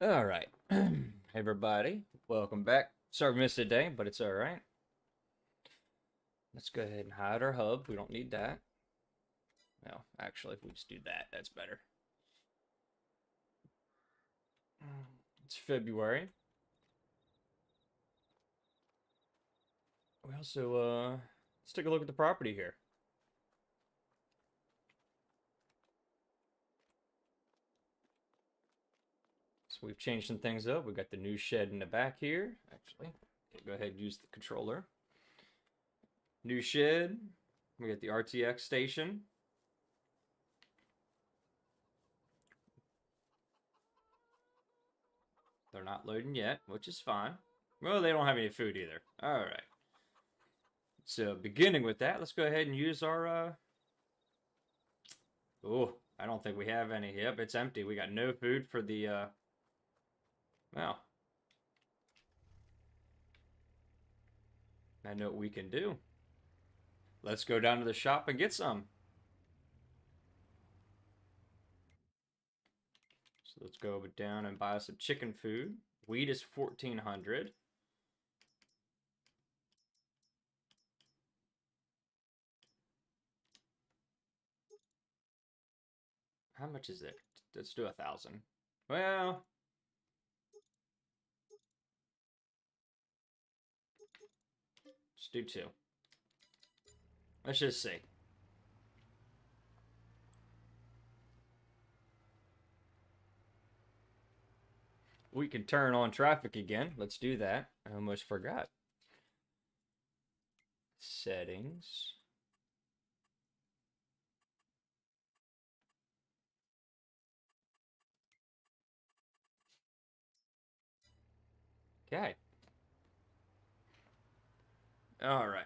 All right. Hey, everybody. Welcome back. Sorry we missed a day, but it's all right. Let's go ahead and hide our hub. We don't need that. No, actually, if we just do that, that's better. It's February. We also, let's take a look at the property here. So we've changed some things up. We've got the new shed in the back here. Actually, okay, go ahead and use the controller. New shed. We got the RTX station. They're not loading yet, which is fine. Well, they don't have any food either. All right. So beginning with that, let's go ahead and use our, oh, I don't think we have any. Yep, it's empty. We got no food for the, well, I know what we can do. Let's go down to the shop and get some. So let's go down and buy some chicken food. Wheat is 1,400. How much is it? Let's do 1,000. Well, let's do 2. Let's just see. We can turn on traffic again. Let's do that. I almost forgot. Settings. Okay. All right.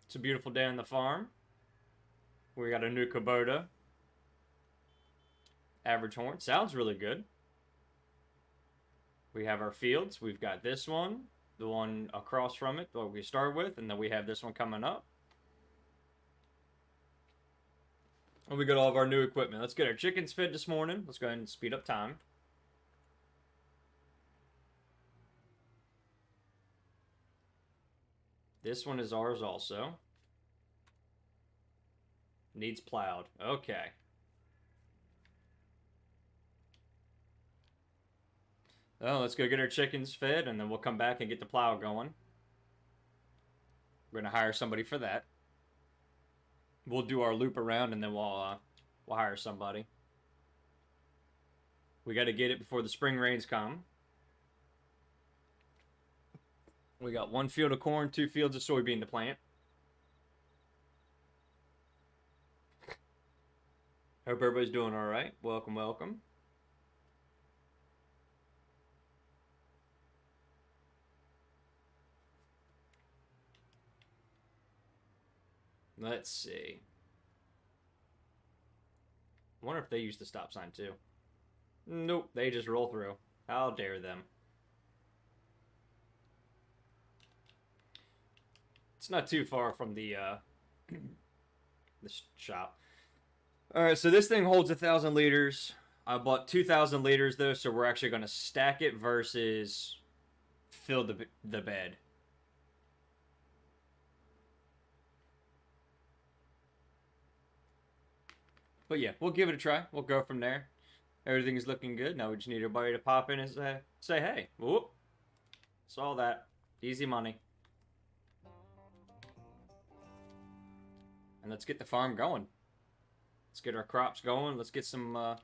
It's a beautiful day on the farm. We got a new Kubota. Average horn. Sounds really good. We have our fields. We've got this one, the one across from it, what we start with, and then we have this one coming up. And we got all of our new equipment. Let's get our chickens fed this morning. Let's go ahead and speed up time. This one is ours also. Needs plowed. Okay. Well, let's go get our chickens fed, and then we'll come back and get the plow going. We're gonna hire somebody for that. We'll do our loop around and then we'll hire somebody. We got to get it before the spring rains come. We got 1 field of corn, 2 fields of soybean to plant. Hope everybody's doing all right. Welcome, welcome. Let's see. I wonder if they use the stop sign too. Nope, they just roll through. How dare them. It's not too far from the shop. All right, so this thing holds 1,000 liters. I bought 2,000 liters though, so we're actually going to stack it versus fill the bed. But yeah, we'll give it a try. We'll go from there. Everything's looking good. Now we just need everybody to pop in and say hey. Whoop. Saw that. Easy money. And let's get the farm going. Let's get our crops going. Let's get some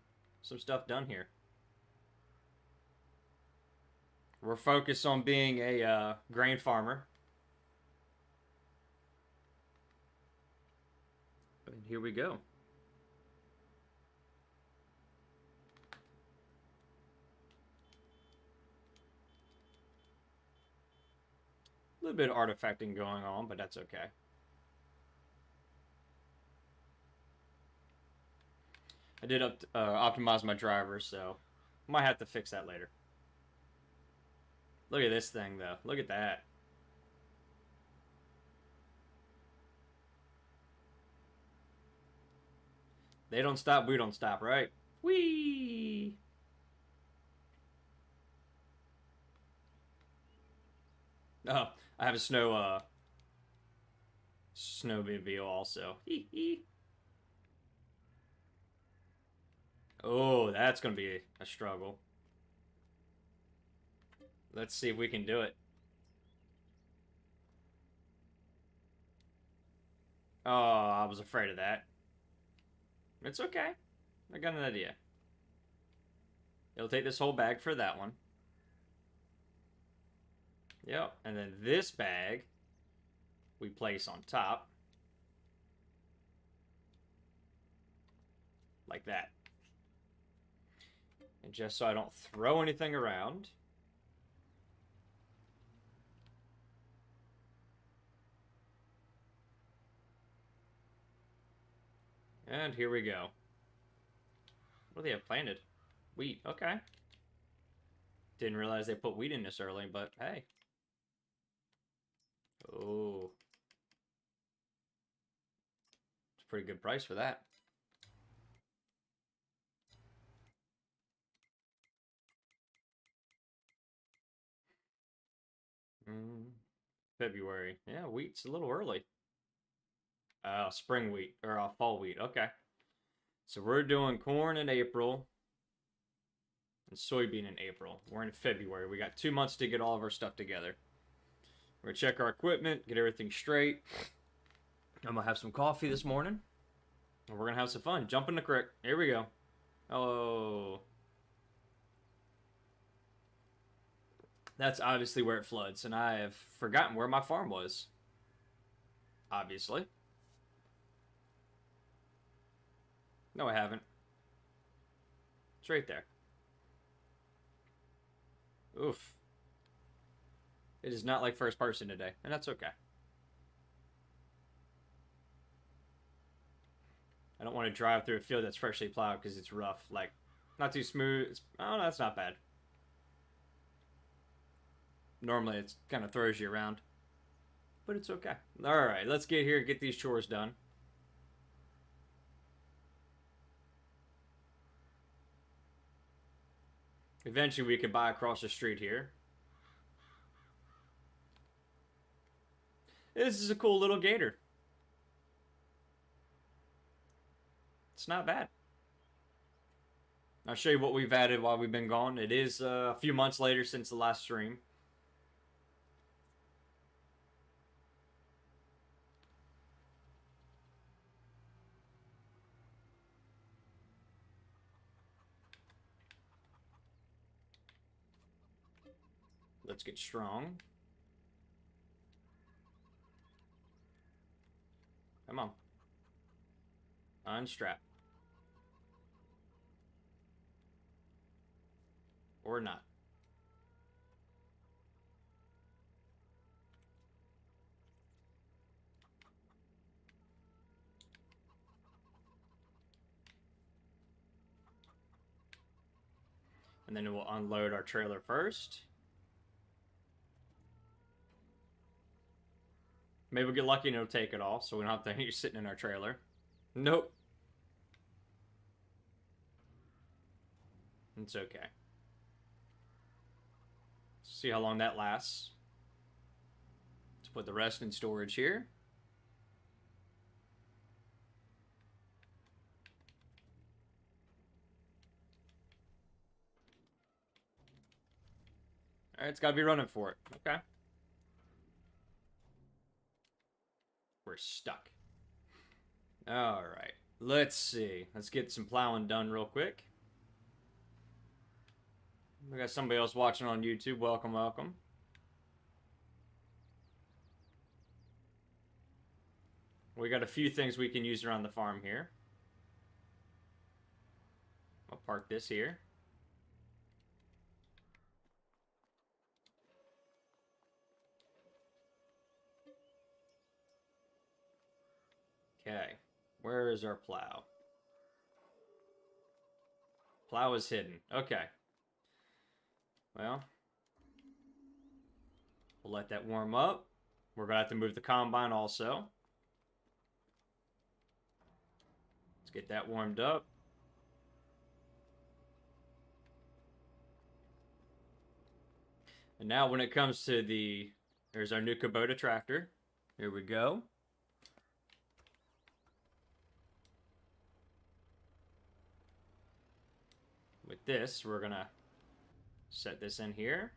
stuff done here. We're focused on being a grain farmer. And here we go. A little bit of artifacting going on, but that's okay. I did optimize my driver, so might have to fix that later. Look at this thing, though. Look at that. They don't stop, we don't stop, right? Whee! Oh, I have a snowmobile also. Oh, that's gonna be a struggle. Let's see if we can do it. Oh, I was afraid of that. It's okay. I got an idea. It'll take this whole bag for that one. Yep, and then this bag we place on top. Like that. And just so I don't throw anything around. And here we go. What do they have planted? Wheat, okay. Didn't realize they put wheat in this early, but hey. Oh. It's a pretty good price for that. February. Yeah, wheat's a little early. Spring wheat, or fall wheat, okay. So we're doing corn in April and soybean in April. We're in February. We got 2 months to get all of our stuff together. We're gonna check our equipment, get everything straight. I'm gonna have some coffee this morning. And we're gonna have some fun. Jump in the creek. Here we go. Oh. That's obviously where it floods, and I have forgotten where my farm was. Obviously. No, I haven't. It's right there. Oof. It is not like first person today, and that's okay. I don't want to drive through a field that's freshly plowed because it's rough. Like, not too smooth. Oh, no, that's not bad. Normally, it kind of throws you around. But it's okay. Alright, let's get here and get these chores done. Eventually, we could buy across the street here. This is a cool little gator. It's not bad. I'll show you what we've added while we've been gone. It is a few months later since the last stream. let's get strong. Come on. Unstrap. Or not. And then we'll unload our trailer first. Maybe we'll get lucky and it'll take it all, so we don't have to you're sitting in our trailer. Nope. It's okay. See how long that lasts. Let's put the rest in storage here. Alright, it's gotta be running for it. Okay. We're stuck. Alright. Let's see. Let's get some plowing done real quick. We got somebody else watching on YouTube. Welcome, welcome. We got a few things we can use around the farm here. I'll park this here. Okay. Where is our plow? Plow is hidden. Okay. Well, we'll let that warm up. We're going to have to move the combine also. Let's get that warmed up. And now when it comes to there's our new Kubota Tractor. Here we go. With this, we're going to set this in here.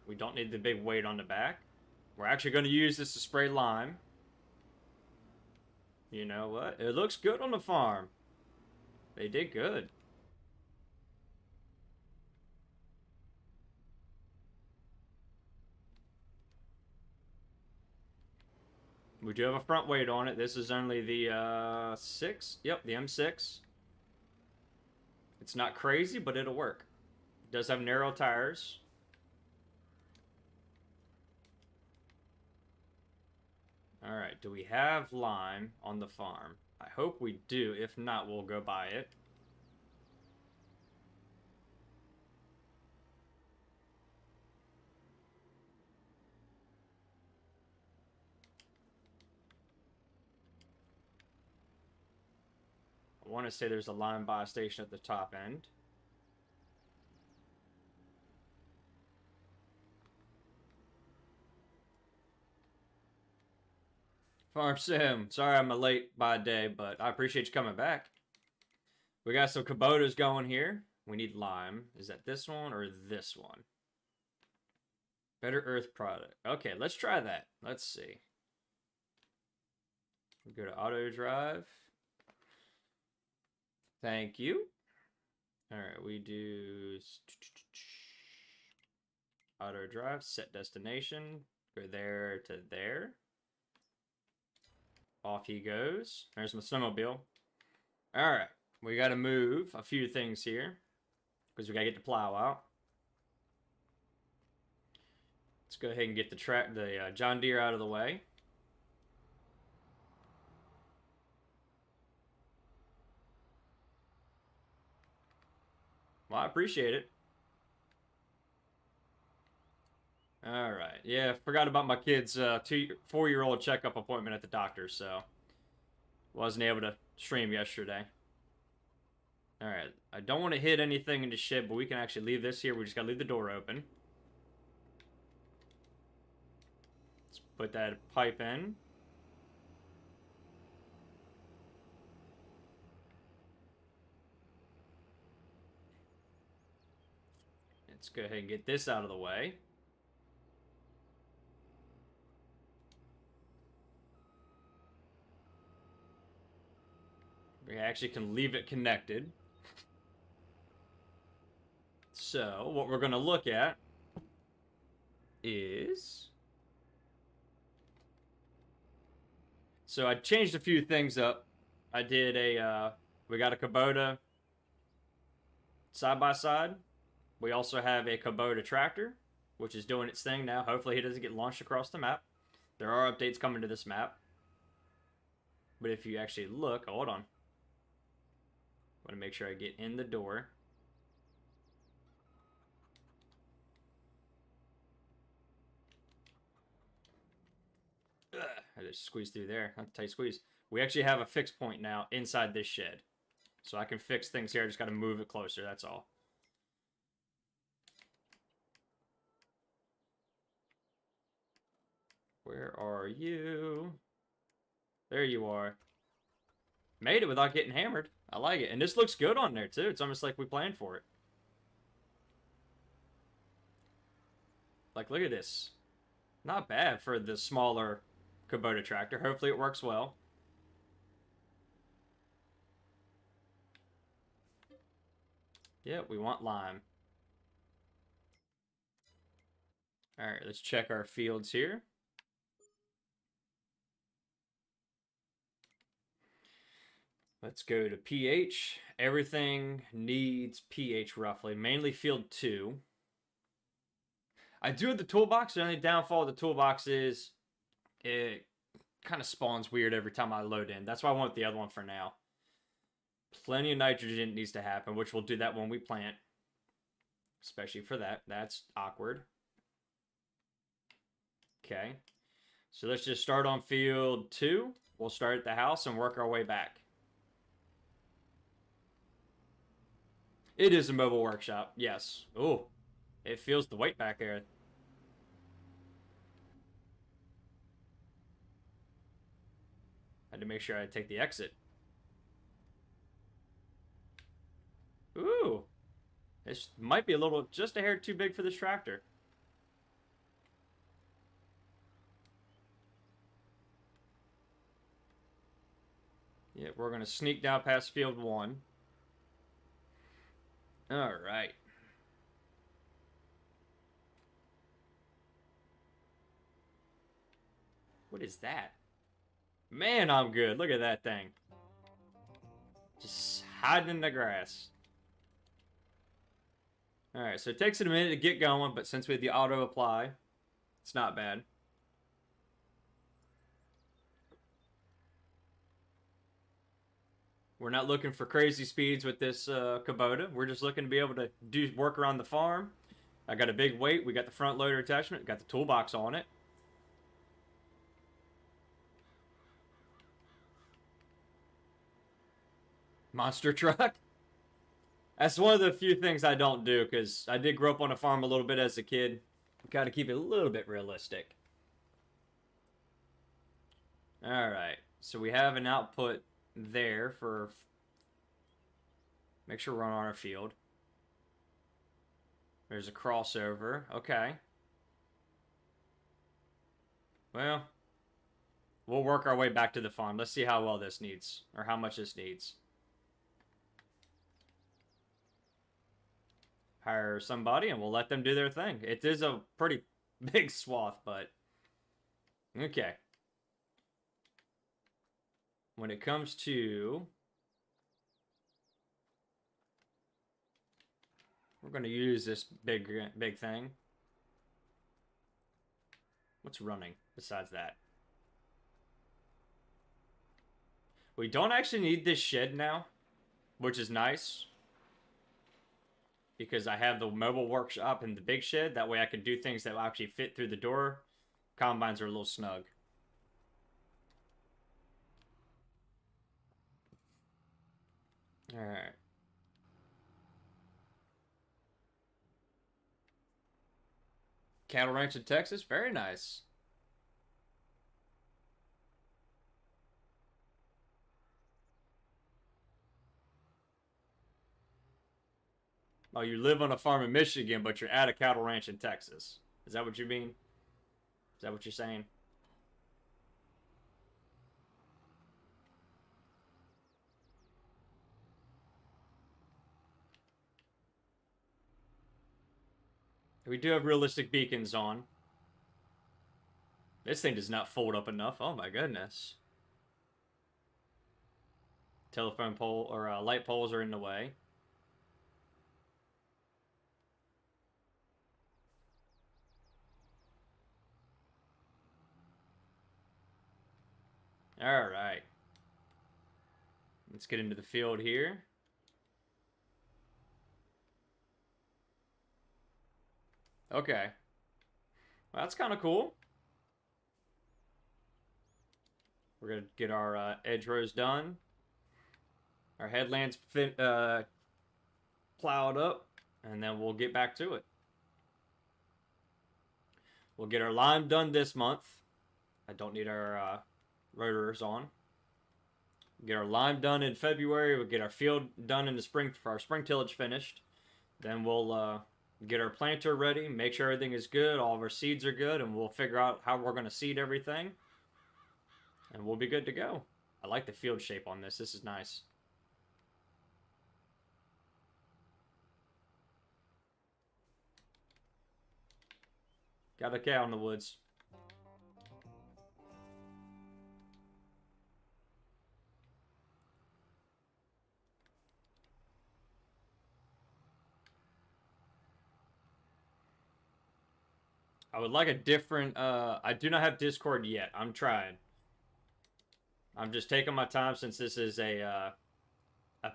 We don't need the big weight on the back. We're actually going to use this to spray lime. You know what? It looks good on the farm. They did good. We do have a front weight on it. This is only the 6. Yep, the M6. It's not crazy, but it'll work. It does have narrow tires. Alright, do we have lime on the farm? I hope we do. If not, we'll go buy it. I want to say there's a lime buy station at the top end. Farm Sim, sorry I'm a late by day, but I appreciate you coming back. We got some Kubotas going here. We need lime. Is that this one or this one? Better Earth product. Okay, let's try that. Let's see. We go to auto drive. Thank you. All right, we do auto drive, set destination, go there to there. Off he goes. There's my snowmobile. All right, we got to move a few things here because we got to get the plow out. Let's go ahead and get the John Deere out of the way. Well, I appreciate it. All right. Yeah, forgot about my kid's 4-year-old checkup appointment at the doctor, so wasn't able to stream yesterday. All right. I don't want to hit anything in the shed, but we can actually leave this here. We just got to leave the door open. Let's put that pipe in. Let's go ahead and get this out of the way. We actually can leave it connected. So, what we're going to look at is... So, I changed a few things up. I did we got a Kubota side-by-side. We also have a Kubota Tractor, which is doing its thing now. Hopefully, he doesn't get launched across the map. There are updates coming to this map. But if you actually look... Hold on. I want to make sure I get in the door. Ugh, I just squeezed through there. That's a tight squeeze. We actually have a fixed point now inside this shed. So I can fix things here. I just got to move it closer. That's all. Where are you? There you are. Made it without getting hammered. I like it. And this looks good on there, too. It's almost like we planned for it. Like, look at this. Not bad for the smaller Kubota tractor. Hopefully it works well. Yeah, we want lime. Alright, let's check our fields here. Let's go to pH. Everything needs pH roughly. Mainly field 2. I do have the toolbox. The only downfall of the toolbox is it kind of spawns weird every time I load in. That's why I want the other one for now. Plenty of nitrogen needs to happen, which we'll do that when we plant. Especially for that. That's awkward. Okay. So let's just start on field 2. We'll start at the house and work our way back. It is a mobile workshop, yes. Oh, it feels the weight back there. Had to make sure I take the exit. Ooh. This might be a little, just a hair too big for this tractor. Yeah, we're going to sneak down past field 1. All right. What is that? Man, I'm good. Look at that thing. Just hiding in the grass. Alright, so it takes it a minute to get going, but since we have the auto apply, it's not bad. We're not looking for crazy speeds with this Kubota. We're just looking to be able to do work around the farm. I got a big weight. We got the front loader attachment. Got the toolbox on it. Monster truck. That's one of the few things I don't do, because I did grow up on a farm a little bit as a kid. Got to keep it a little bit realistic. Alright, so we have an output there for... Make sure we're on our field. There's a crossover. Okay. Well, we'll work our way back to the farm. Let's see how well this needs, or how much this needs. Hire somebody and we'll let them do their thing. It is a pretty big swath, but... Okay. When it comes to... We're going to use this big thing. What's running besides that? We don't actually need this shed now, which is nice. Because I have the mobile workshop and the big shed. That way I can do things that will actually fit through the door. Combines are a little snug. Alright. Cattle ranch in Texas. Very nice. Oh, you live on a farm in Michigan, but you're at a cattle ranch in Texas. Is that what you mean? Is that what you're saying? We do have realistic beacons on. This thing does not fold up enough. Oh my goodness. Telephone pole or light poles are in the way. All right. Let's get into the field here. Okay. Well, that's kind of cool. We're going to get our edge rows done. Our headlands plowed up, and then we'll get back to it. We'll get our lime done this month. I don't need our rotors on. Get our lime done in February. We'll get our field done in the spring for our spring tillage finished. Then we'll get our planter ready, make sure everything is good, all of our seeds are good, and we'll figure out how we're going to seed everything. And we'll be good to go. I like the field shape on this. This is nice. Got a cow in the woods. I would like a different, I do not have Discord yet. I'm trying. I'm just taking my time since this is a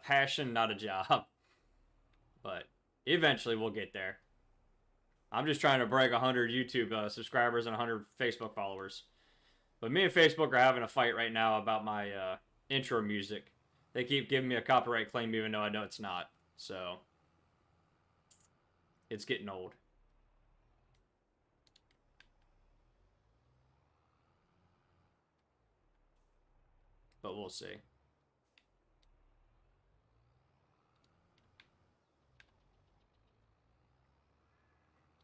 passion, not a job. But eventually we'll get there. I'm just trying to break 100 YouTube subscribers and 100 Facebook followers. But me and Facebook are having a fight right now about my intro music. They keep giving me a copyright claim even though I know it's not. So, it's getting old. But we'll see.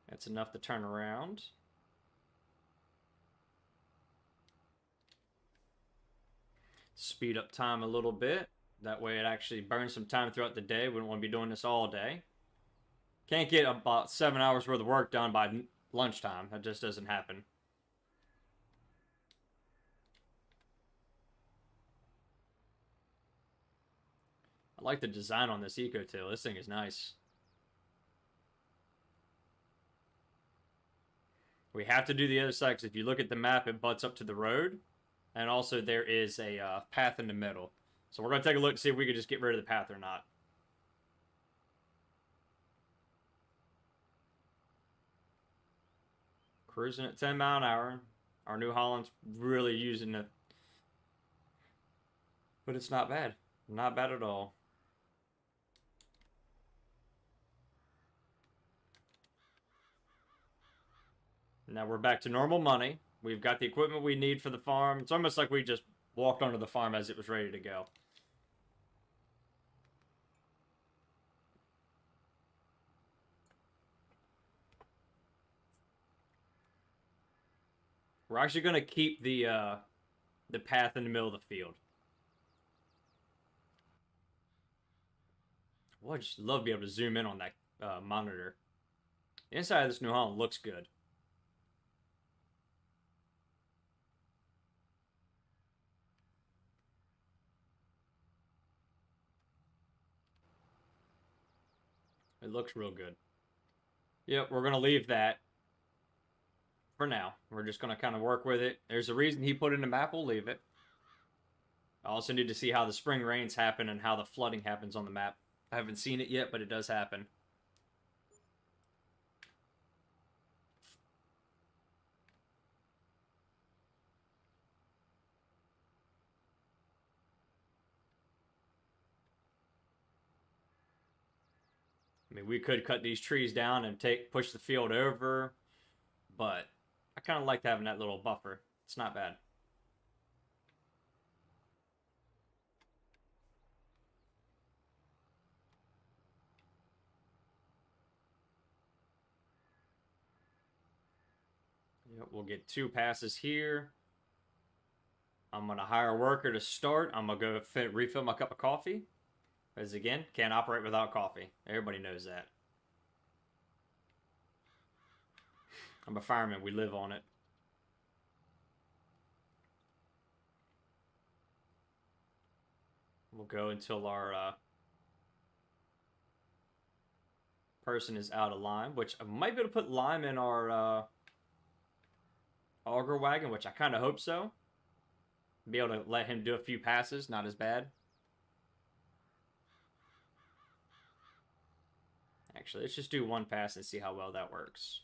That's enough to turn around. Speed up time a little bit. That way it actually burns some time throughout the day. We don't want to be doing this all day. Can't get about 7 hours worth of work done by lunchtime. That just doesn't happen. I like the design on this eco-till. This thing is nice. We have to do the other side because if you look at the map, it butts up to the road. And also there is a path in the middle. So we're going to take a look to see if we can just get rid of the path or not. Cruising at 10 mile an hour. Our New Holland's really using it. But it's not bad. Not bad at all. Now we're back to normal money. We've got the equipment we need for the farm. It's almost like we just walked onto the farm as it was ready to go. We're actually going to keep the path in the middle of the field. Well, I just love to be able to zoom in on that monitor. The inside of this New Holland looks good. It looks real good. Yep, we're going to leave that for now. We're just going to kind of work with it. There's a reason he put in the map. We'll leave it. I also need to see how the spring rains happen and how the flooding happens on the map. I haven't seen it yet, but it does happen. I mean, we could cut these trees down and push the field over, but I kind of like having that little buffer. It's not bad. Yep, we'll get 2 passes here. I'm going to hire a worker to start. I'm going to go refill my cup of coffee. Because again, can't operate without coffee. Everybody knows that. I'm a fireman. We live on it. We'll go until our person is out of lime, which I might be able to put lime in our auger wagon, which I kind of hope so. Be able to let him do a few passes, not as bad. Actually, let's just do 1 pass and see how well that works.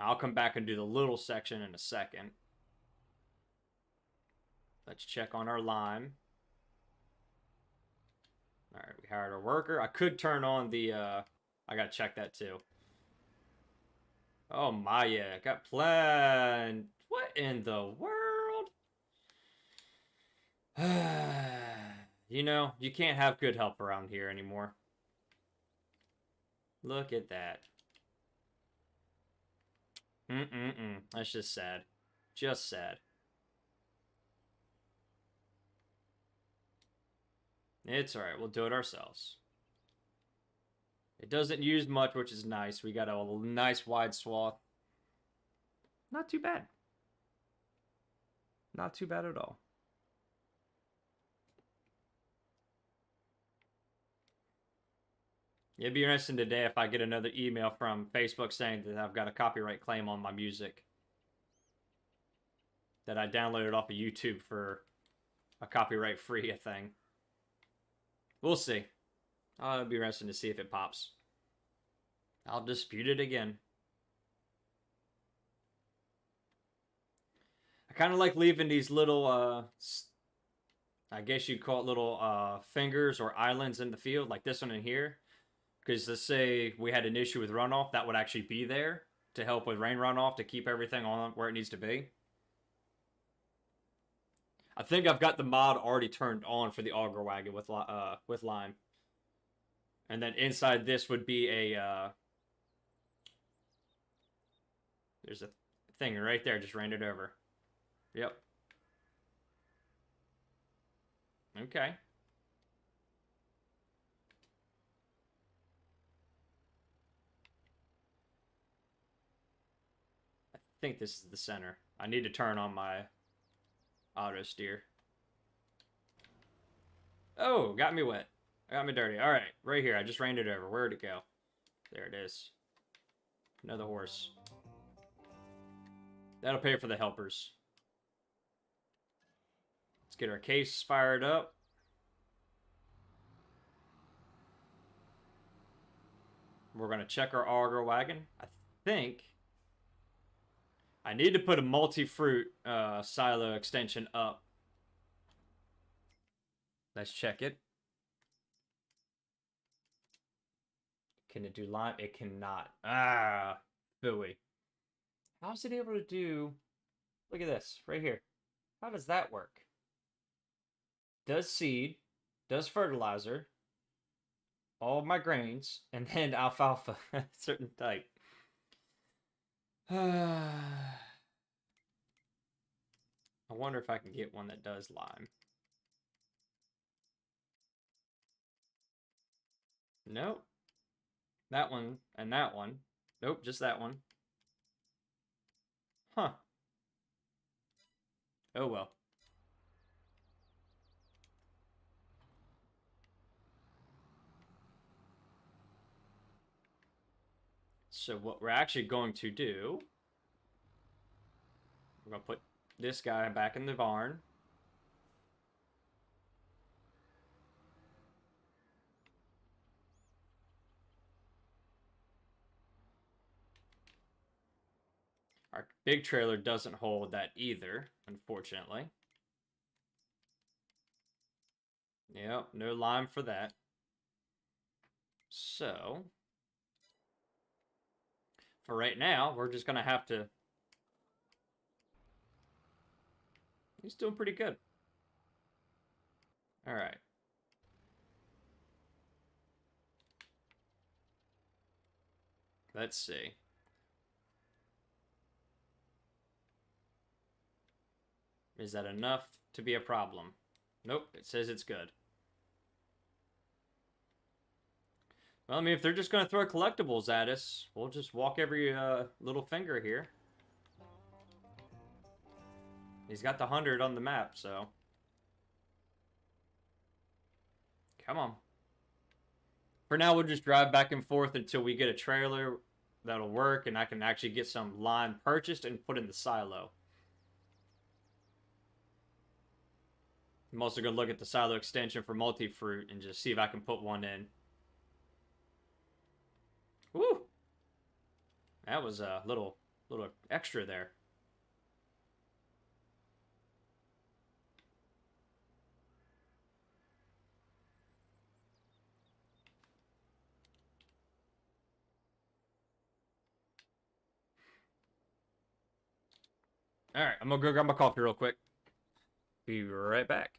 I'll come back and do the little section in a second. Let's check on our lime. All right, we hired our worker. I could turn on the, I gotta check that too. Oh my, yeah, got planned. What in the world? You know, you can't have good help around here anymore. Look at that. That's just sad. Just sad. It's alright, we'll do it ourselves. It doesn't use much, which is nice. We got a nice wide swath. Not too bad. Not too bad at all. It'd be interesting today if I get another email from Facebook saying that I've got a copyright claim on my music that I downloaded off of YouTube for a copyright-free thing. We'll see. It'll be interesting to see if it pops. I'll dispute it again. I kind of like leaving these little, I guess you'd call it little fingers or islands in the field, like this one in here. Because let's say we had an issue with runoff, that would actually be there to help with rain runoff to keep everything on where it needs to be. I think I've got the mod already turned on for the auger wagon with lime. And then inside this would be a, there's a thing right there, just ran it over. Yep. Okay. I think this is the center. I need to turn on my auto steer. Oh, got me wet. Got me dirty. All right, right here. I just ran it over. Where'd it go? There it is. Another horse. That'll pay for the helpers. Let's get our case fired up. We're going to check our auger wagon. I think I need to put a multi-fruit silo extension up. Let's check it. Can it do lime? It cannot. Ah, phooey. How's it able to do... Look at this, right here. How does that work? Does seed, does fertilizer, all my grains, and then alfalfa, certain type. I wonder if I can get one that does lime. Nope. That one and that one. Nope, just that one. Huh. Oh well. So what we're actually going to do, we're going to put this guy back in the barn. Our big trailer doesn't hold that either, unfortunately. Yep, no lime for that. So, for right now, we're just going to have to... He's doing pretty good. All right. Let's see. Is that enough to be a problem? Nope, it says it's good. Well, I mean, if they're just going to throw collectibles at us, we'll just walk every little finger here. He's got the 100 on the map, so. Come on. For now, we'll just drive back and forth until we get a trailer that'll work and I can actually get some lime purchased and put in the silo. I'm also going to look at the silo extension for multi-fruit and just see if I can put one in. Woo! That was a little extra there. All right, I'm going to go grab my coffee real quick. Be right back.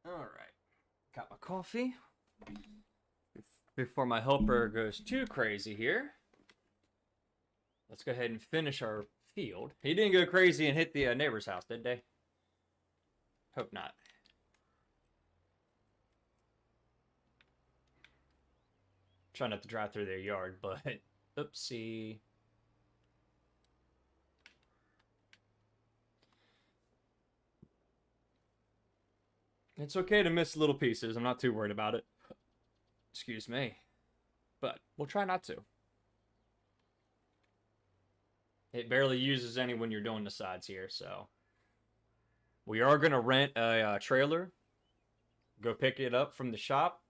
All right. Got my coffee. Before my helper goes too crazy here, let's go ahead and finish our field. He didn't go crazy and hit the neighbor's house, did they? Hope not. Try not to drive through their yard, but oopsie. It's okay to miss little pieces. I'm not too worried about it. Excuse me. But we'll try not to. It barely uses any when you're doing the sides here, so. We are going to rent a trailer. Go pick it up from the shop.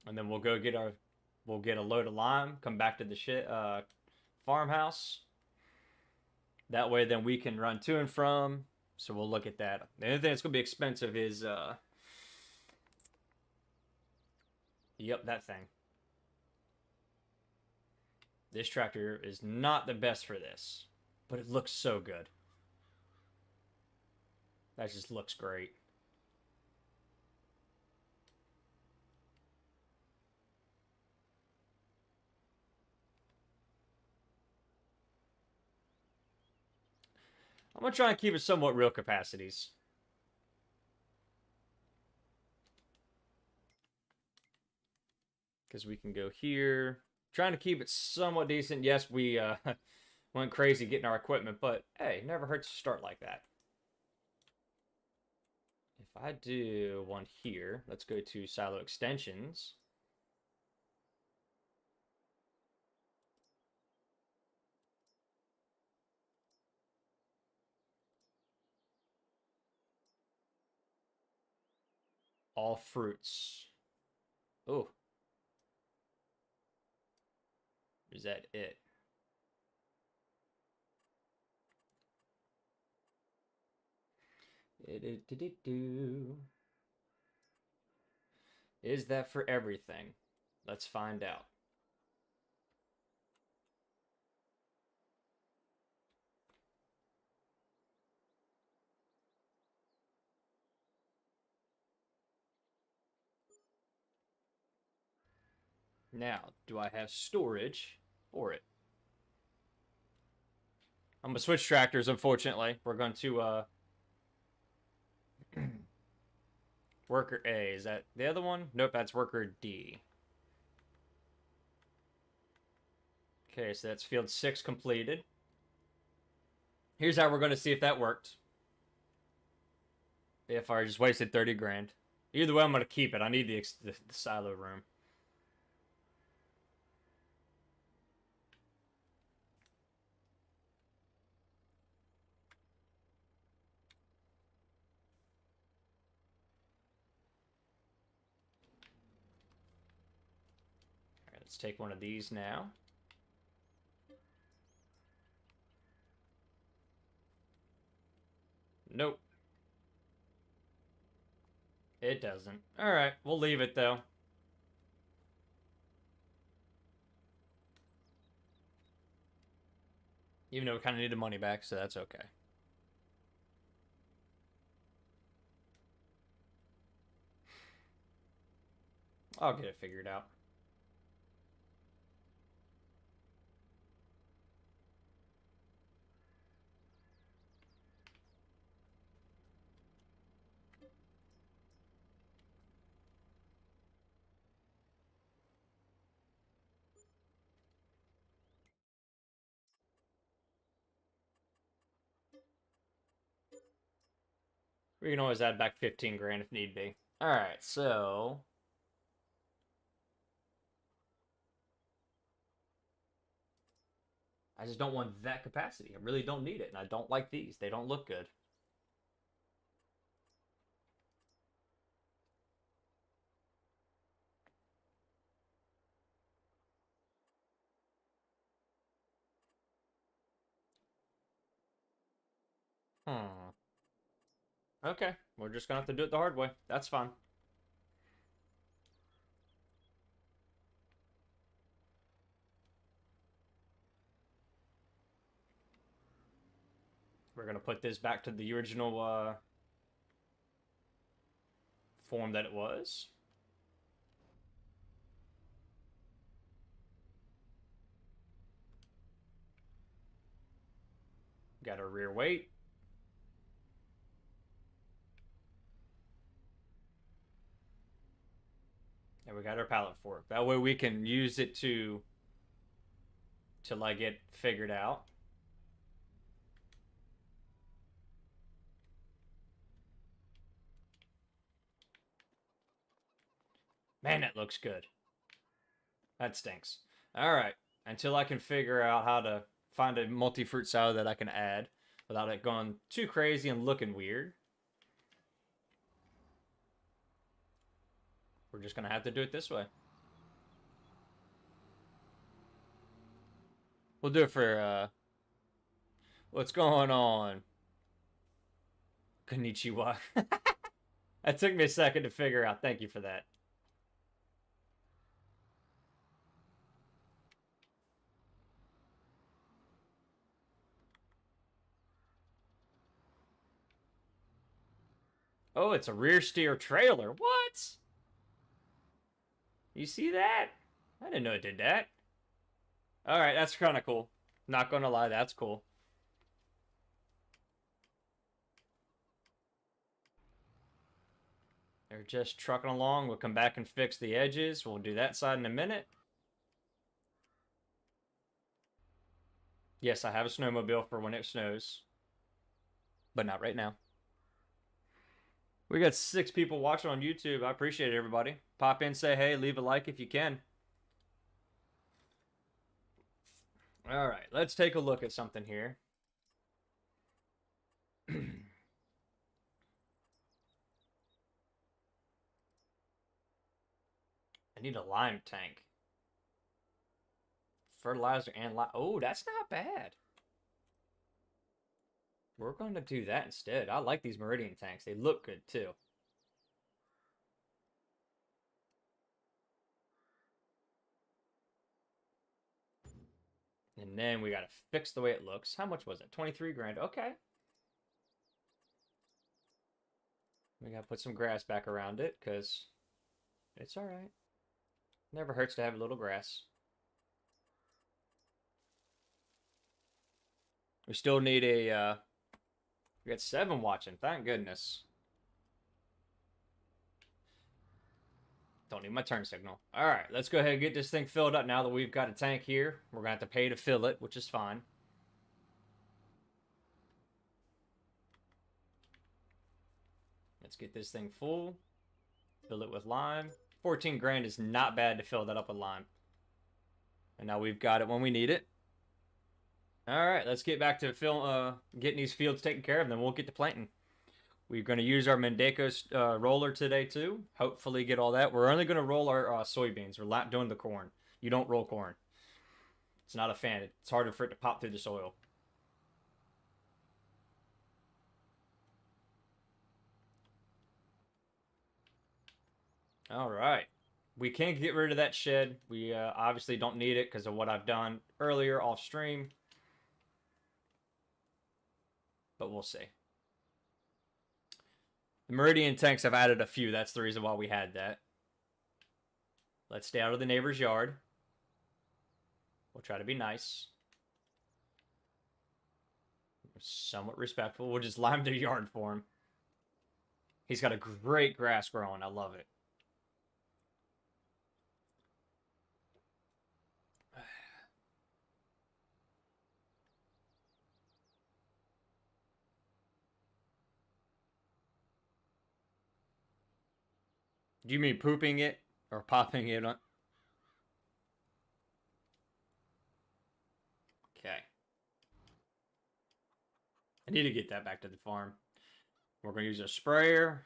And then we'll go get we'll get a load of lime, come back to the farmhouse. That way then we can run to and from. So we'll look at that. The only thing that's going to be expensive is, yep, that thing. This tractor is not the best for this, but it looks so good. That just looks great. I'm going to try and keep it somewhat real capacities. Because we can go here. Trying to keep it somewhat decent. Yes, we went crazy getting our equipment, but hey, never hurts to start like that. If I do one here, let's go to silo extensions. All fruits. Oh. Is that it? Is that for everything? Let's find out. Now, do I have storage for it? I'm gonna switch tractors, unfortunately. We're going to worker A. Is that the other one? Nope, that's worker D. Okay, so that's field 6 completed. Here's how we're gonna see if that worked. If I just wasted 30 grand. Either way, I'm gonna keep it. I need the silo room. All right, let's take one of these now. Nope. It doesn't. Alright, we'll leave it though. Even though we kind of need the money back, so that's okay. I'll get it figured out. We can always add back 15 grand if need be. Alright, so I just don't want that capacity. I really don't need it, and I don't like these. They don't look good. Hmm. Okay, we're just gonna have to do it the hard way. That's fine. We're gonna put this back to the original form that it was. Got our rear weight. And we got our pallet fork. That way we can use it to like get figured out. Man, that looks good. That stinks. Alright. Until I can figure out how to find a multi-fruit salad that I can add without it going too crazy and looking weird. We're just going to have to do it this way. We'll do it for, what's going on? Konnichiwa. That took me a second to figure out. Thank you for that. Oh, it's a rear steer trailer. What? You see that? I didn't know it did that. Alright, that's kind of cool. Not gonna lie, that's cool. They're just trucking along. We'll come back and fix the edges. We'll do that side in a minute. Yes, I have a snowmobile for when it snows. But not right now. We got 6 people watching on YouTube. I appreciate it, everybody. Pop in, say hey, leave a like if you can. Alright, let's take a look at something here. I need a lime tank. Fertilizer and lime. Oh, that's not bad. We're going to do that instead. I like these Meridian tanks. They look good, too. And then we got to fix the way it looks. How much was it? 23 grand. Okay. We got to put some grass back around it because it's all right. Never hurts to have a little grass. We still need a, we got 7 watching. Thank goodness. Don't need my turn signal. All right, let's go ahead and get this thing filled up now that we've got a tank here. We're going to have to pay to fill it, which is fine. Let's get this thing full. Fill it with lime. 14 grand is not bad to fill that up with lime. And now we've got it when we need it. All right, let's get back to getting these fields taken care of, then we'll get to planting. We're going to use our Mendeco roller today, too. Hopefully get all that. We're only going to roll our soybeans. We're not doing the corn. You don't roll corn. It's not a fan. It's harder for it to pop through the soil. All right. We can get rid of that shed. We obviously don't need it because of what I've done earlier off stream. But we'll see. The Meridian tanks, I've added a few. That's the reason why we had that. Let's stay out of the neighbor's yard. We'll try to be nice. Somewhat respectful. We'll just lime their yard for him. He's got a great grass growing. I love it. Do you mean pooping it or popping it on? Okay. I need to get that back to the farm. We're going to use a sprayer,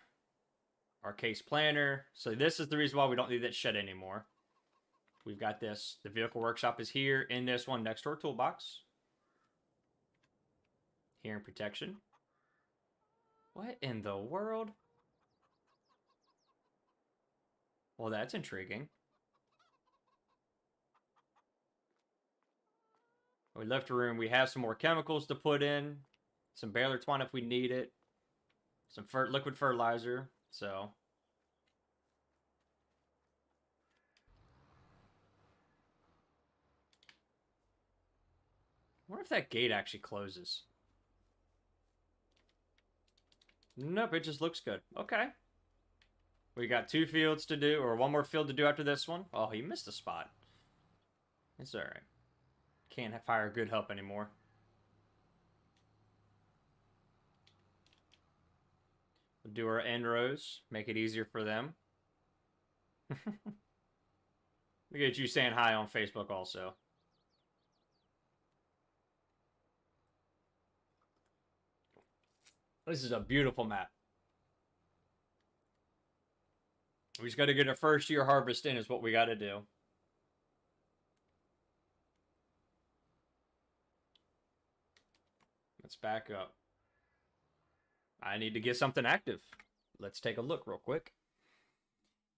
our case planter. So this is the reason why we don't need that shed anymore. We've got this. The vehicle workshop is here in this one next to our toolbox. Hearing protection. What in the world? Well, that's intriguing. We left a room. We have some more chemicals to put in. Some baler twine if we need it. Some liquid fertilizer. So. I wonder if that gate actually closes. Nope, it just looks good. Okay. We got 2 fields to do, or 1 more field to do after this one. Oh, he missed a spot. It's alright. Can't fire good help anymore. We'll do our end rows. Make it easier for them. Look at you saying hi on Facebook also. This is a beautiful map. We just got to get our first year harvest in is what we got to do. Let's back up. I need to get something active. Let's take a look real quick.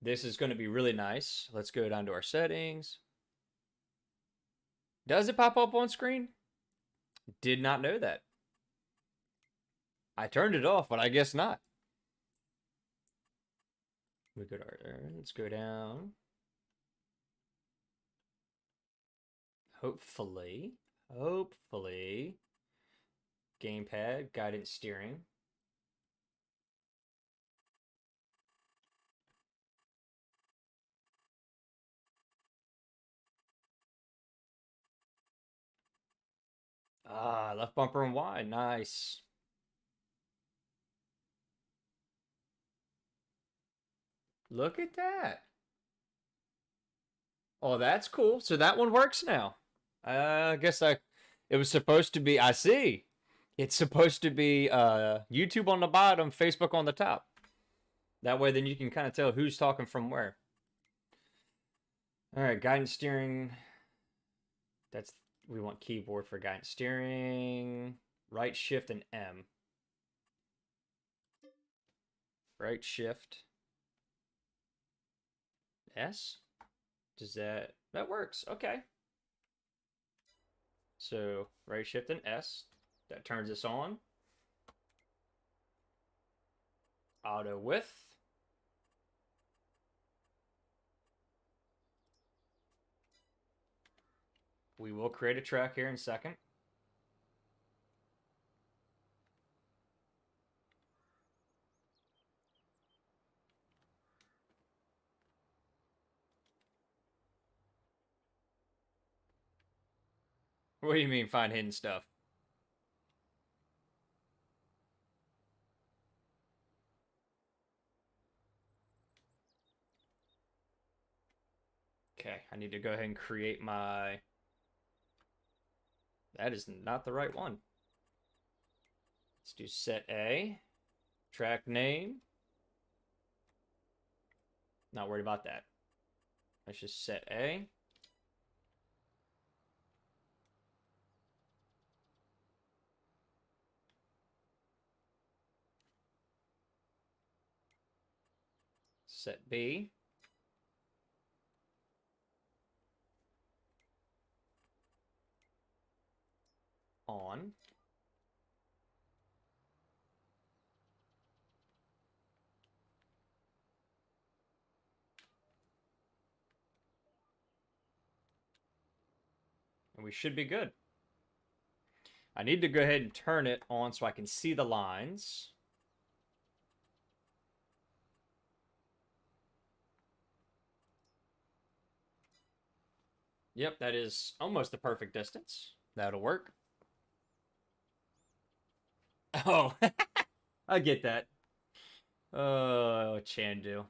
This is going to be really nice. Let's go down to our settings. Does it pop up on screen? Did not know that. I turned it off, but I guess not. We go to let's go down. Hopefully, gamepad, guidance steering. Ah, left bumper and wide, nice. Look at that. Oh, that's cool. So that one works now. I guess it was supposed to be, I see. It's supposed to be YouTube on the bottom, Facebook on the top. That way then you can kind of tell who's talking from where. All right, guidance steering. We want keyboard for guidance steering. Right shift and M. Right shift. S? That works. Okay. So right shift and S. That turns us on. Auto width. We will create a track here in a second. What do you mean find hidden stuff? Okay, I need to go ahead and create my... That is not the right one. Let's do set A. Track name. Not worried about that. Let's just set A. Set B. On. And we should be good. I need to go ahead and turn it on so I can see the lines. Yep, that is almost the perfect distance. That'll work. Oh, I get that. Oh, Chandu.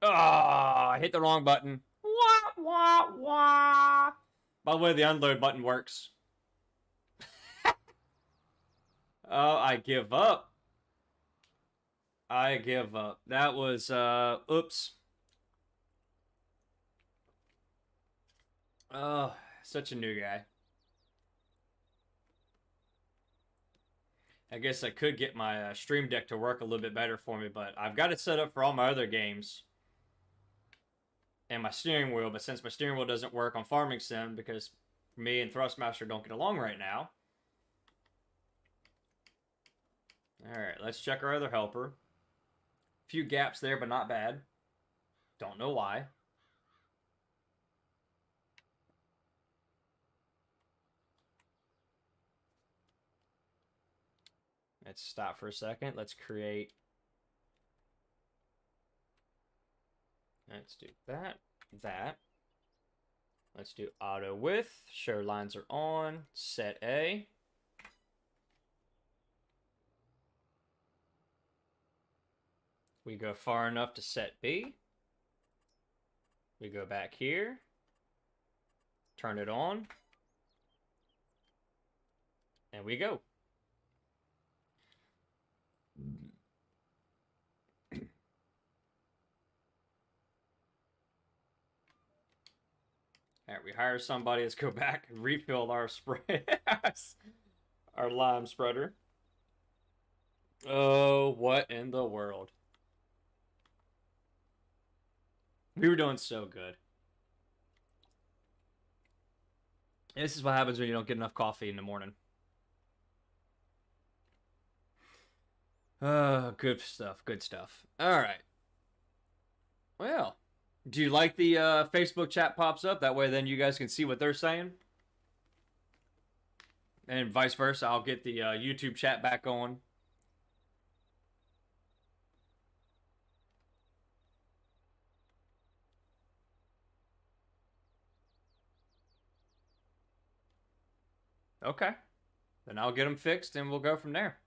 Oh, I hit the wrong button. Wah, wah, wah. By the way, the unload button works. Oh, I give up. I give up. That was, oops. Oh, such a new guy. I guess I could get my Stream Deck to work a little bit better for me, but I've got it set up for all my other games and my steering wheel. But since my steering wheel doesn't work on Farming Sim because me and Thrustmaster don't get along right now. All right, let's check our other helper. A few gaps there, but not bad. Don't know why. Let's stop for a second. Let's create. Let's do that. That. Let's do auto width. Show lines are on. Set A. We go far enough to set B. We go back here. Turn it on. And we go. All right, we hire somebody. Let's go back and refill our spray, our lime spreader. Oh, what in the world? We were doing so good. This is what happens when you don't get enough coffee in the morning. Oh, good stuff. Good stuff. All right. Well, do you like the Facebook chat pops up? That way, then you guys can see what they're saying. And vice versa, I'll get the YouTube chat back on. Okay. Then I'll get them fixed and we'll go from there.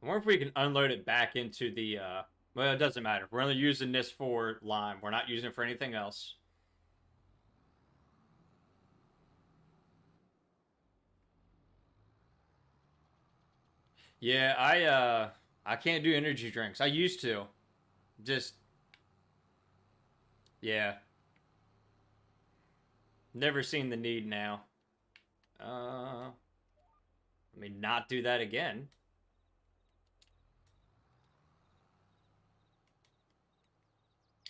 I wonder if we can unload it back into the. Well, it doesn't matter. We're only using this for lime. We're not using it for anything else. Yeah, I can't do energy drinks. I used to. Just yeah. Never seen the need now. Let me not do that again.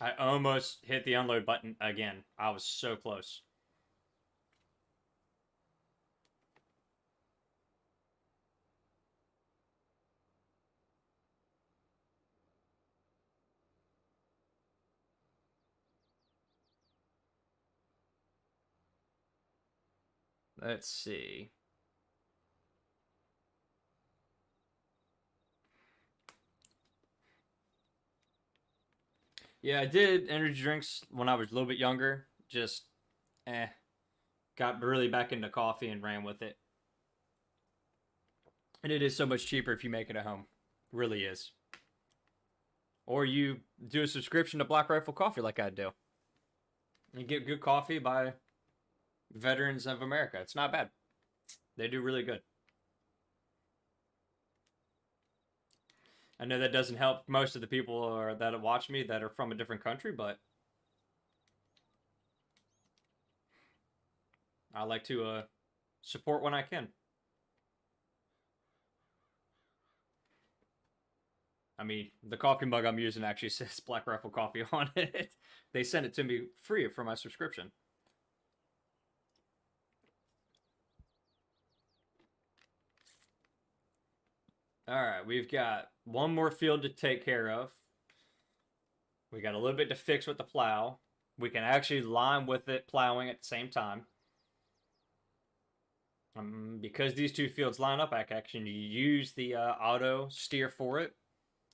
I almost hit the unload button again. I was so close. Let's see. Yeah, I did energy drinks when I was a little bit younger. Just, got really back into coffee and ran with it. And it is so much cheaper if you make it at home. It really is. Or you do a subscription to Black Rifle Coffee like I do. You get good coffee by veterans of America. It's not bad. They do really good. I know that doesn't help most of the people that watch me that are from a different country, but I like to support when I can. I mean, the coffee mug I'm using actually says Black Rifle Coffee on it. They sent it to me free for my subscription. All right, we've got one more field to take care of. We got a little bit to fix with the plow. We can actually line with it plowing at the same time. Because these two fields line up, I can actually use the auto steer for it.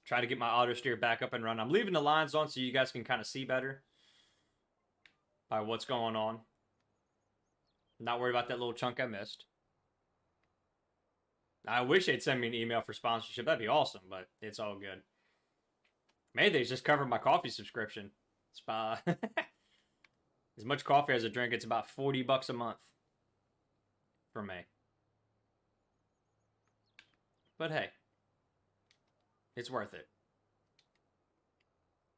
Try to get my auto steer back up and run. I'm leaving the lines on so you guys can kind of see better by what's going on. Not worried about that little chunk I missed. I wish they'd send me an email for sponsorship. That'd be awesome, but it's all good. Maybe they just covered my coffee subscription. It's about as much coffee as I drink. It's about $40 a month for me. But hey, it's worth it.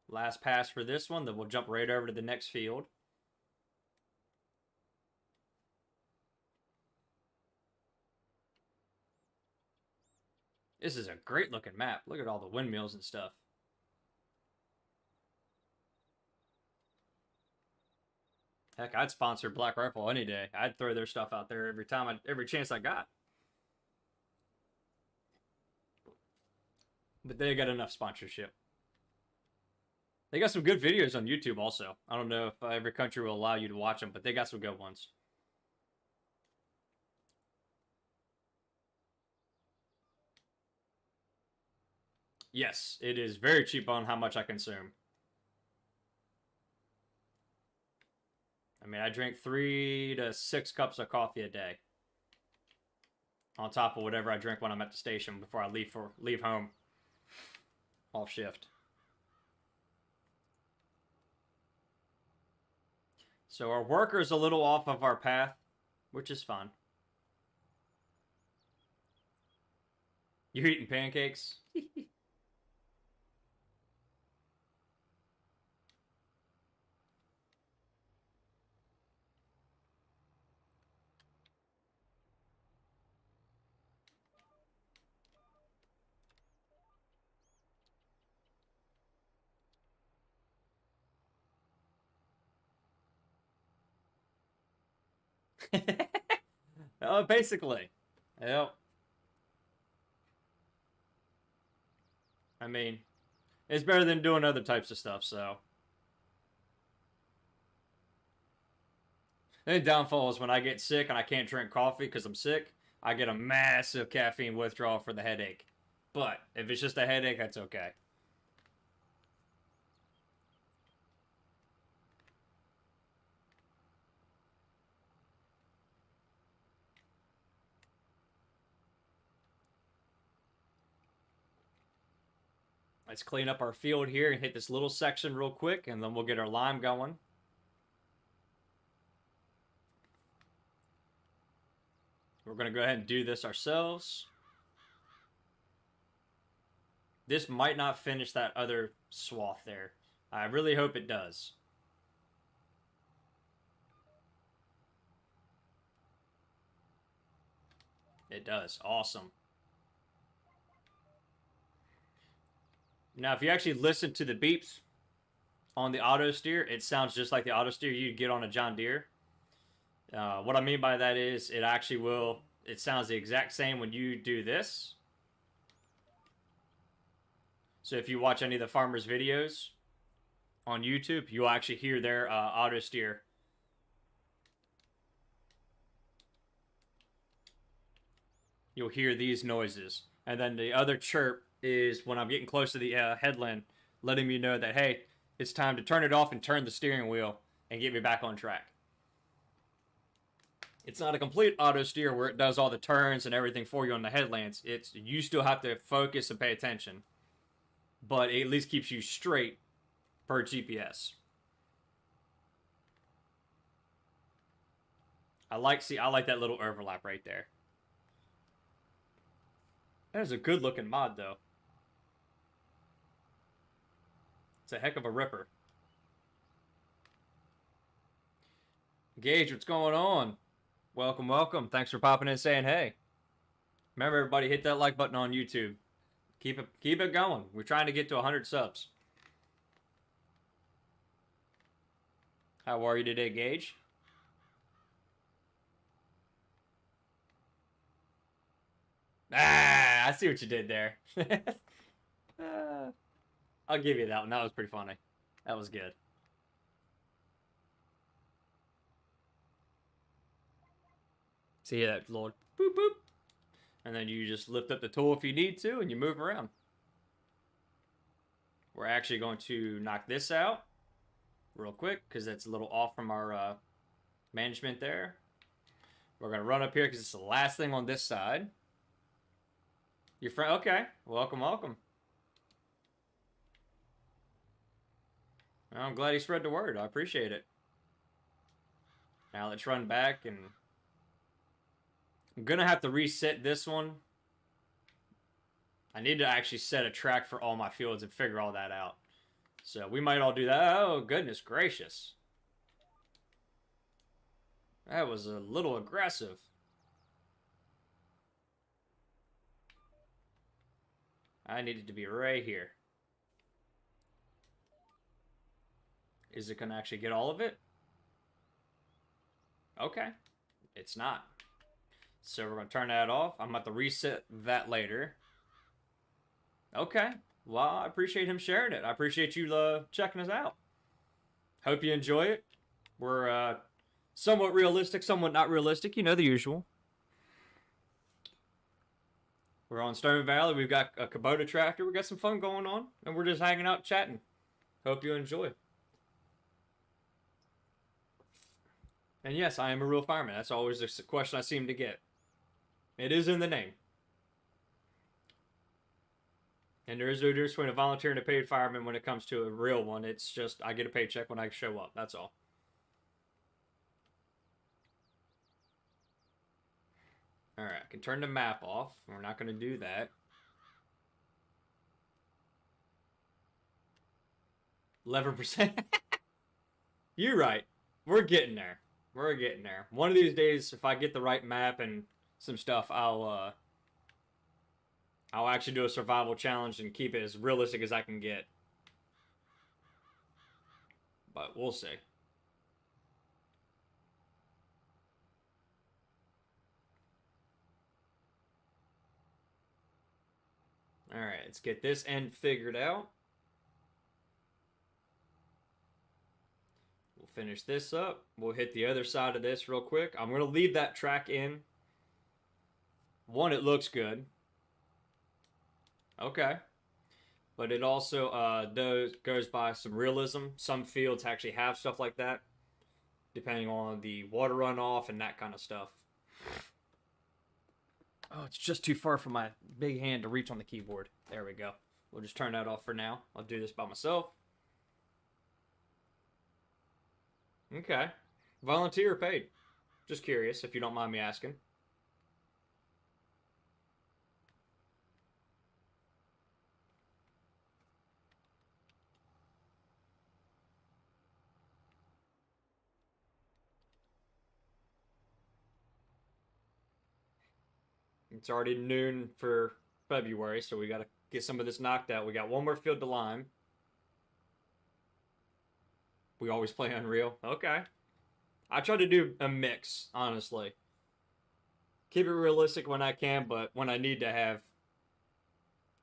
Last pass for this one, then we'll jump right over to the next field. This is a great looking map. Look at all the windmills and stuff. Heck, I'd sponsor Black Rifle any day. I'd throw their stuff out there every chance I got. But they got enough sponsorship. They got some good videos on YouTube also. I don't know if every country will allow you to watch them, but they got some good ones. Yes, it is very cheap on how much I consume. I mean, I drink 3 to 6 cups of coffee a day. On top of whatever I drink when I'm at the station before I leave home. Off shift. So our worker's a little off of our path, which is fun. You're eating pancakes? Oh, basically. Yep. I mean, it's better than doing other types of stuff, so. The downfall is when I get sick and I can't drink coffee because I'm sick, I get a massive caffeine withdrawal for the headache. But if it's just a headache, that's okay. Let's clean up our field here and hit this little section real quick, and then we'll get our lime going. We're going to go ahead and do this ourselves. This might not finish that other swath there. I really hope it does. It does. Awesome. Now, if you actually listen to the beeps, on the auto steer, it sounds just like the auto steer you'd get on a John Deere. What I mean by that is it actually will, it sounds the exact same when you do this. So if you watch any of the farmers' videos on YouTube, you'll actually hear their auto steer. You'll hear these noises. And then the other chirp is when I'm getting close to the headland, letting me know that, hey, it's time to turn it off and turn the steering wheel and get me back on track. It's not a complete auto steer where it does all the turns and everything for you on the headlands. It's you still have to focus and pay attention, but it at least keeps you straight per GPS. I like that little overlap right there. That is a good looking mod though. It's a heck of a ripper. Gage, what's going on? Welcome, welcome. Thanks for popping in and saying hey. Remember, everybody, hit that like button on YouTube. Keep it going. We're trying to get to 100 subs. How are you today, Gage? Ah, I see what you did there. I'll give you that one. That was pretty funny. That was good. See that, Lord? Boop, boop. And then you just lift up the tool if you need to, and you move around. We're actually going to knock this out real quick, because that's a little off from our management there. We're going to run up here, because it's the last thing on this side. Your friend, okay. Welcome, welcome. I'm glad he spread the word. I appreciate it. Now let's run back, and I'm going to have to reset this one. I need to actually set a track for all my fields and figure all that out. So we might all do that. Oh, goodness gracious. That was a little aggressive. I needed to be right here. Is it going to actually get all of it? Okay. It's not. So we're going to turn that off. I'm about to reset that later. Okay. Well, I appreciate him sharing it. I appreciate you checking us out. Hope you enjoy it. We're somewhat realistic, somewhat not realistic. You know the usual. We're on Stone Valley. We've got a Kubota Tractor. We got some fun going on. And we're just hanging out chatting. Hope you enjoy. And yes, I am a real fireman. That's always the question I seem to get. It is in the name. And there is no difference between a volunteer and a paid fireman when it comes to a real one. It's just, I get a paycheck when I show up. That's all. Alright, I can turn the map off. We're not going to do that. 11%. You're right. We're getting there. We're getting there. One of these days, if I get the right map and some stuff, I'll actually do a survival challenge and keep it as realistic as I can get. But we'll see. Alright, let's get this end figured out. We'll finish this up. We'll hit the other side of this real quick. I'm going to leave that track in. One, it looks good. Okay. But it also goes by some realism. Some fields actually have stuff like that, depending on the water runoff and that kind of stuff. Oh, it's just too far for my big hand to reach on the keyboard. There we go. We'll just turn that off for now. I'll do this by myself. Okay. Volunteer or paid? Just curious, if you don't mind me asking. It's already noon for February, so we got to get some of this knocked out. We got one more field to lime. We always play Unreal. Okay. I try to do a mix, honestly. Keep it realistic when I can, but when I need to have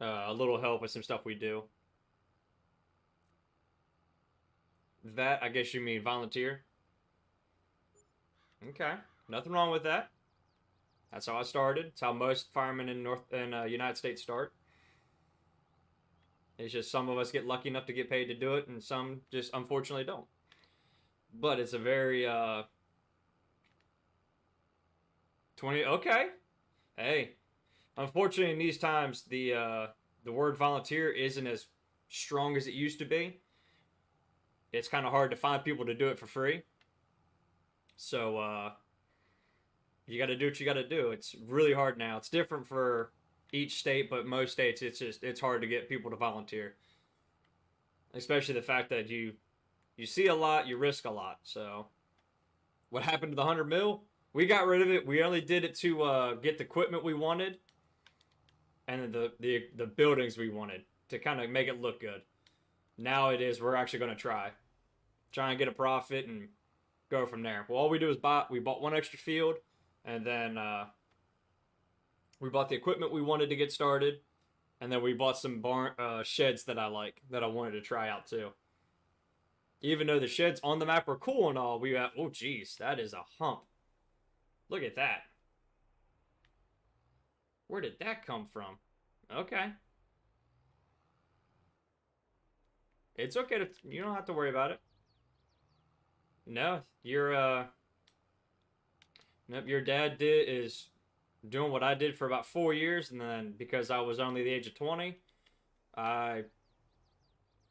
a little help with some stuff we do. That, I guess you mean volunteer? Okay. Nothing wrong with that. That's how I started. It's how most firemen in United States start. It's just some of us get lucky enough to get paid to do it, and some just unfortunately don't. But it's a very 20. Okay. Hey, unfortunately, in these times, the word volunteer isn't as strong as it used to be. It's kind of hard to find people to do it for free. So you got to do what you got to do. It's really hard now. It's different for each state, but most states it's hard to get people to volunteer. Especially the fact that you see a lot, you risk a lot. So what happened to the 100 mil? We got rid of it. We only did it to get the equipment we wanted and the buildings we wanted to kind of make it look good. Now it is we're actually going to try and get a profit and go from there. Well, all we do is we bought one extra field, and then we bought the equipment we wanted to get started, and then we bought some sheds that I wanted to try out too. Even though the sheds on the map were cool and all, oh geez, that is a hump. Look at that. Where did that come from? Okay. It's okay you don't have to worry about it. No, your dad is doing what I did for about 4 years, and then because I was only the age of 20, I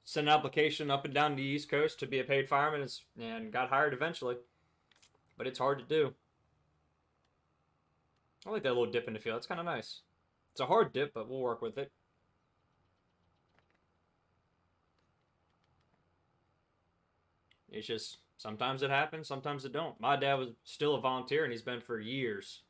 sent an application up and down the East Coast to be a paid fireman and got hired eventually. But it's hard to do. I like that little dip in the field. It's kind of nice. It's a hard dip, but we'll work with it. It's just sometimes it happens, sometimes it don't. My dad was still a volunteer, and he's been for years.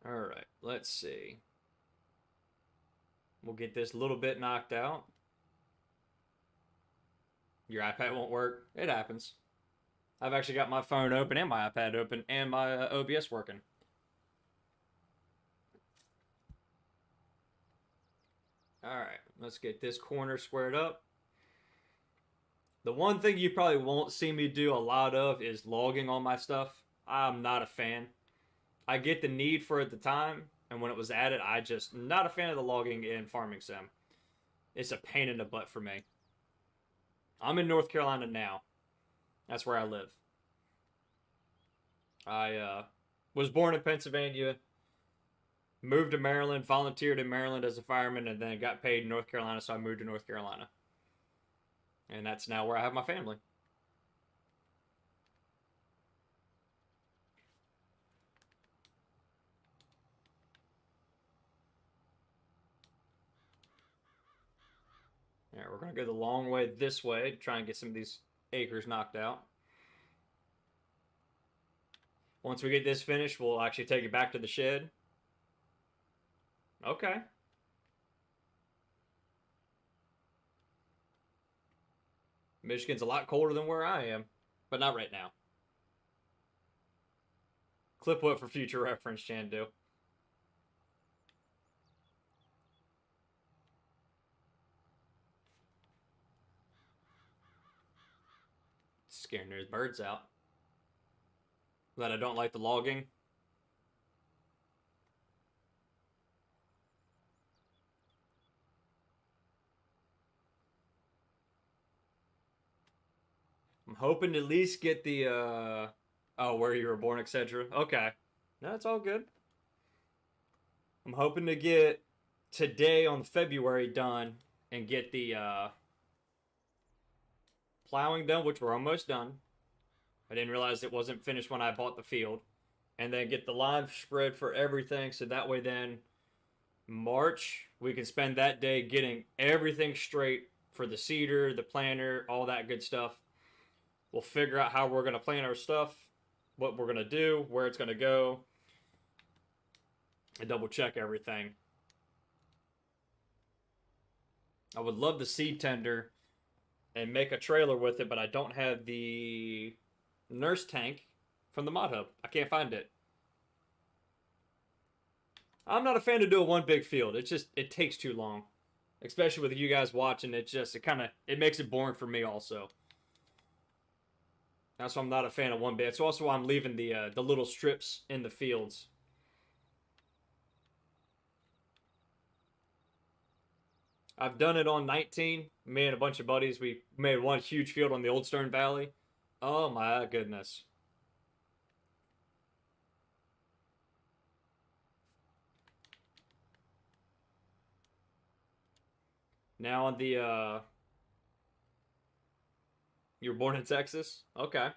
All right, let's see. We'll get this little bit knocked out. Your iPad won't work. It happens. I've actually got my phone open and my iPad open and my OBS working. Alright, let's get this corner squared up. The one thing you probably won't see me do a lot of is logging on my stuff. I'm not a fan. I get the need for it at the time, and when it was added, I just not a fan of the logging in Farming Sim. It's a pain in the butt for me. I'm in North Carolina now. That's where I live. I was born in Pennsylvania, moved to Maryland, volunteered in Maryland as a fireman, and then got paid in North Carolina, so I moved to North Carolina. And that's now where I have my family. All right, we're going to go the long way this way to try and get some of these acres knocked out. Once we get this finished, we'll actually take it back to the shed. Okay. Michigan's a lot colder than where I am, but not right now. Clip what for future reference, Chandu. Scaring those birds out. That I don't like the logging. I'm hoping to at least get the where you were born, etc. Okay. No, it's all good. I'm hoping to get today on February done and get the plowing done, which we're almost done. I didn't realize it wasn't finished when I bought the field. And then get the live spread for everything, so that way then March, we can spend that day getting everything straight for the seeder, the planter, all that good stuff. We'll figure out how we're going to plant our stuff. what we're going to do, where it's going to go, and double check everything. I would love the seed tender and make a trailer with it, but I don't have the nurse tank from the mod hub. I can't find it. I'm not a fan of doing one big field. It takes too long, especially with you guys watching. It makes it boring for me also. That's why I'm not a fan of one bit. It's also why I'm leaving the little strips in the fields. I've done it on 19. Me and a bunch of buddies, we made one huge field on the Old Stern Valley. Oh my goodness. Now on the you were born in Texas? Okay.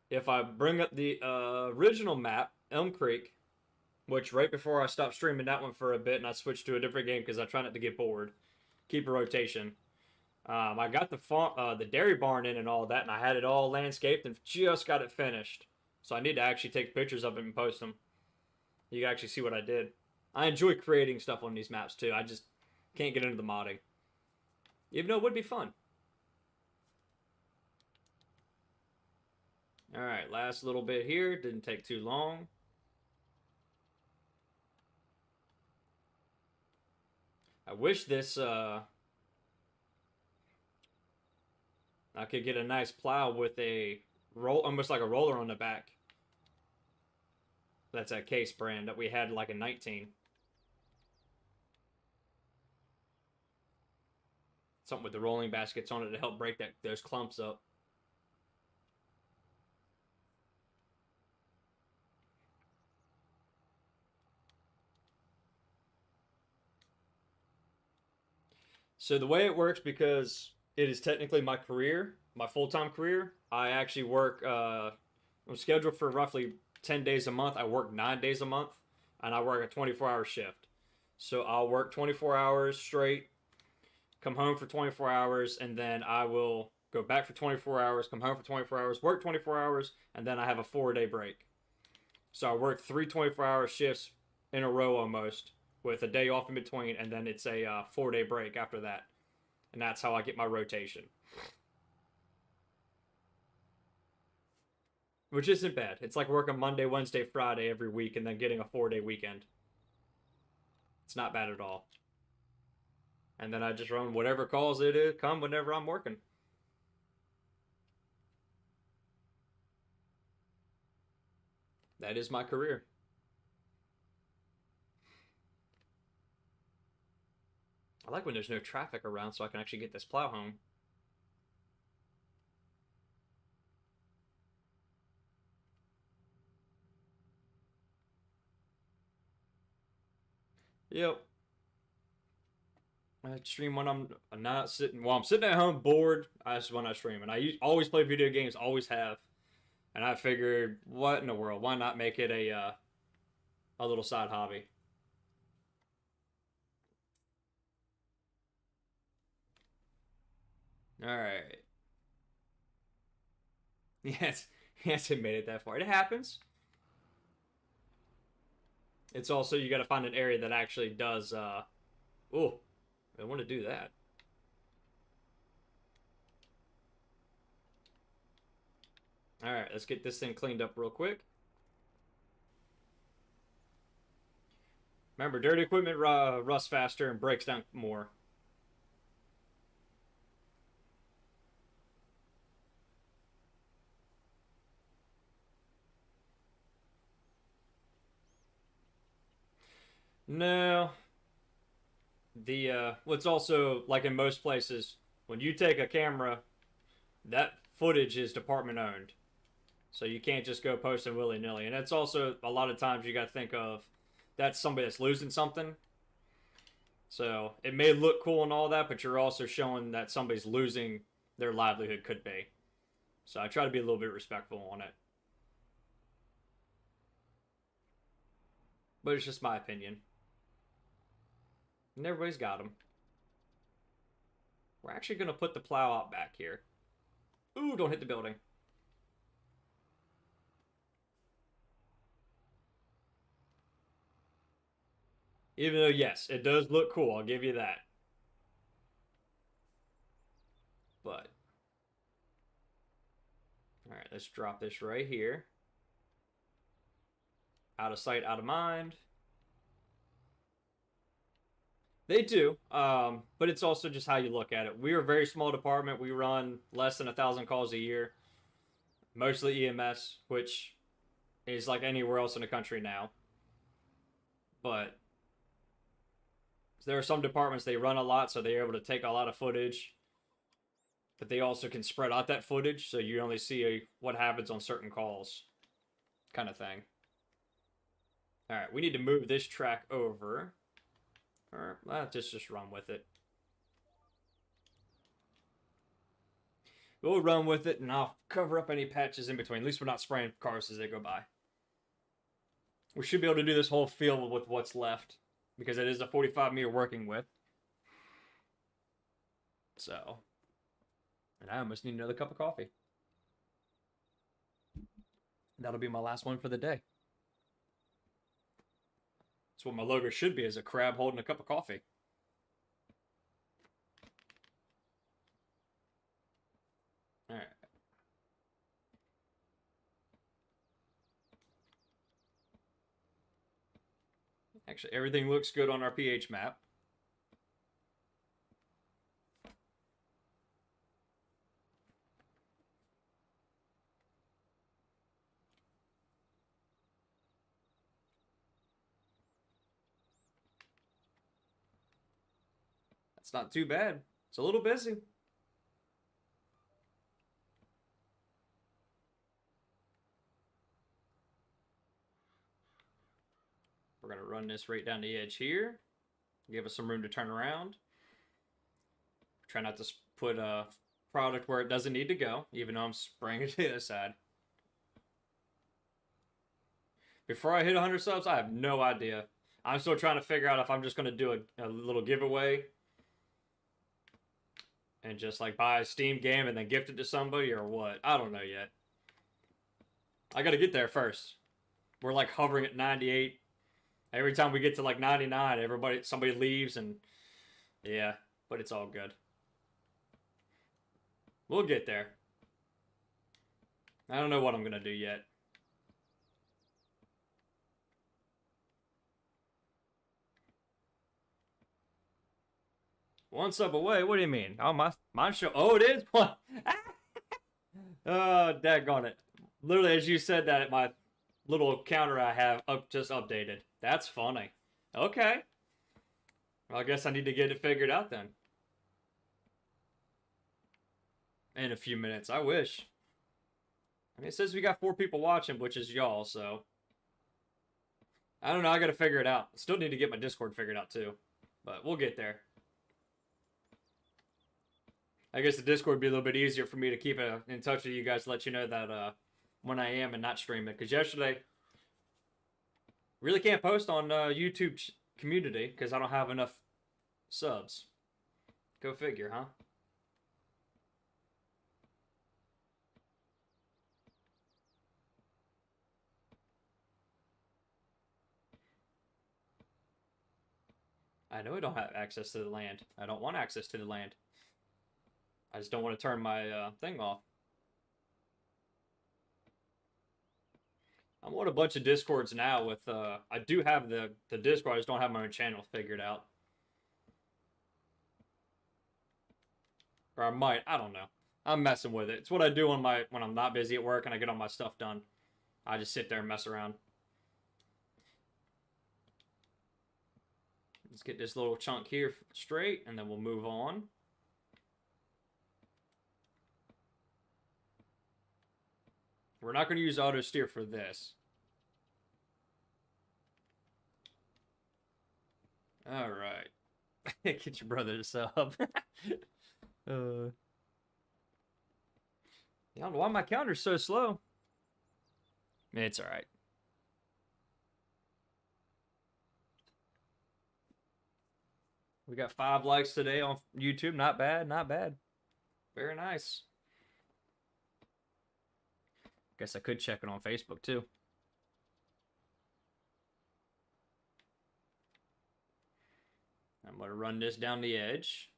If I bring up the original map, Elm Creek, which right before I stopped streaming that one for a bit and I switched to a different game because I try not to get bored, keep a rotation. I got the dairy barn in and all that, and I had it all landscaped and just got it finished. So I need to actually take pictures of it and post them. You can actually see what I did. I enjoy creating stuff on these maps too. I just can't get into the modding, even though it would be fun. All right, last little bit here. Didn't take too long. I wish this I could get a nice plow with a almost like a roller on the back. That's a Case brand that we had like in 19. Something with the rolling baskets on it to help break those clumps up. So the way it works, because it is technically my career, my full-time career, I actually work, I'm scheduled for roughly 10 days a month. I work 9 days a month, and I work a 24-hour shift. So I'll work 24 hours straight, come home for 24 hours, and then I will go back for 24 hours, come home for 24 hours, work 24 hours, and then I have a 4-day break. So I work 3 24-hour shifts in a row almost, with a day off in between, and then it's a 4-day break after that. And that's how I get my rotation. Which isn't bad. It's like working Monday, Wednesday, Friday every week, and then getting a 4-day weekend. It's not bad at all. And then I just run whatever calls it is, come whenever I'm working. That is my career. I like when there's no traffic around so I can actually get this plow home. Yep. I stream when I'm not sitting. Well, I'm sitting at home bored. That's when I stream, and always play video games. Always have. And I figured, what in the world? Why not make it a little side hobby? All right. Yes, he hasn't made it that far. It happens. It's also you got to find an area that actually does. Oh, I want to do that. All right, let's get this thing cleaned up real quick. Remember, dirty equipment rusts faster and breaks down more. No, well, it's also like in most places when you take a camera, that footage is department owned, so you can't just go posting willy nilly. And it's also a lot of times you got to think of that's somebody that's losing something. So it may look cool and all that, but you're also showing that somebody's losing their livelihood could be. So I try to be a little bit respectful on it. But it's just my opinion. And everybody's got them. We're actually going to put the plow out back here. Ooh, don't hit the building. Even though, yes, it does look cool. I'll give you that. But, all right, let's drop this right here. Out of sight, out of mind. They do, but it's also just how you look at it. We are a very small department. We run less than 1,000 calls a year, mostly EMS, which is like anywhere else in the country now. But there are some departments they run a lot, so they're able to take a lot of footage, but they also can spread out that footage, so you only see what happens on certain calls, kind of thing. All right, we need to move this track over. Or just run with it. We'll run with it, and I'll cover up any patches in between. At least we're not spraying cars as they go by. We should be able to do this whole field with what's left, because it is a 45 meter working width. So, and I almost need another cup of coffee. That'll be my last one for the day. That's what my logo should be, is a crab holding a cup of coffee. All right. Actually, everything looks good on our pH map. That's not too bad. It's a little busy. We're going to run this right down the edge here. Give us some room to turn around. Try not to put a product where it doesn't need to go, even though I'm spraying it to the other side. Before I hit 100 subs, I have no idea. I'm still trying to figure out if I'm just going to do a little giveaway and just like buy a Steam game and then gift it to somebody, or what. I don't know yet. I got to get there first. We're like hovering at 98. Every time we get to like 99, somebody leaves, and yeah, but it's all good. We'll get there. I don't know what I'm going to do yet. One sub away? What do you mean? Oh, my show. Oh, it is one. Oh, daggone it. Literally, as you said that, my little counter I have just updated. That's funny. Okay. Well, I guess I need to get it figured out then. In a few minutes. I wish. I mean, it says we got 4 people watching, which is y'all, so. I don't know. I got to figure it out. Still need to get my Discord figured out, too. But we'll get there. I guess the Discord would be a little bit easier for me to keep in touch with you guys, to let you know that when I am and not streaming. Because yesterday, really can't post on YouTube community because I don't have enough subs. Go figure, huh? I know I don't have access to the land. I don't want access to the land. I just don't want to turn my thing off. I'm on a bunch of Discords now with, I do have the Discord, I just don't have my own channel figured out. Or I might, I don't know. I'm messing with it. It's what I do when I'm not busy at work and I get all my stuff done. I just sit there and mess around. Let's get this little chunk here straight, and then we'll move on. We're not going to use auto steer for this. All right. Get your brother to sub. I don't know why my counter's so slow. It's all right. We got 5 likes today on YouTube. Not bad, not bad. Very nice. Guess I could check it on Facebook too. I'm going to run this down the edge.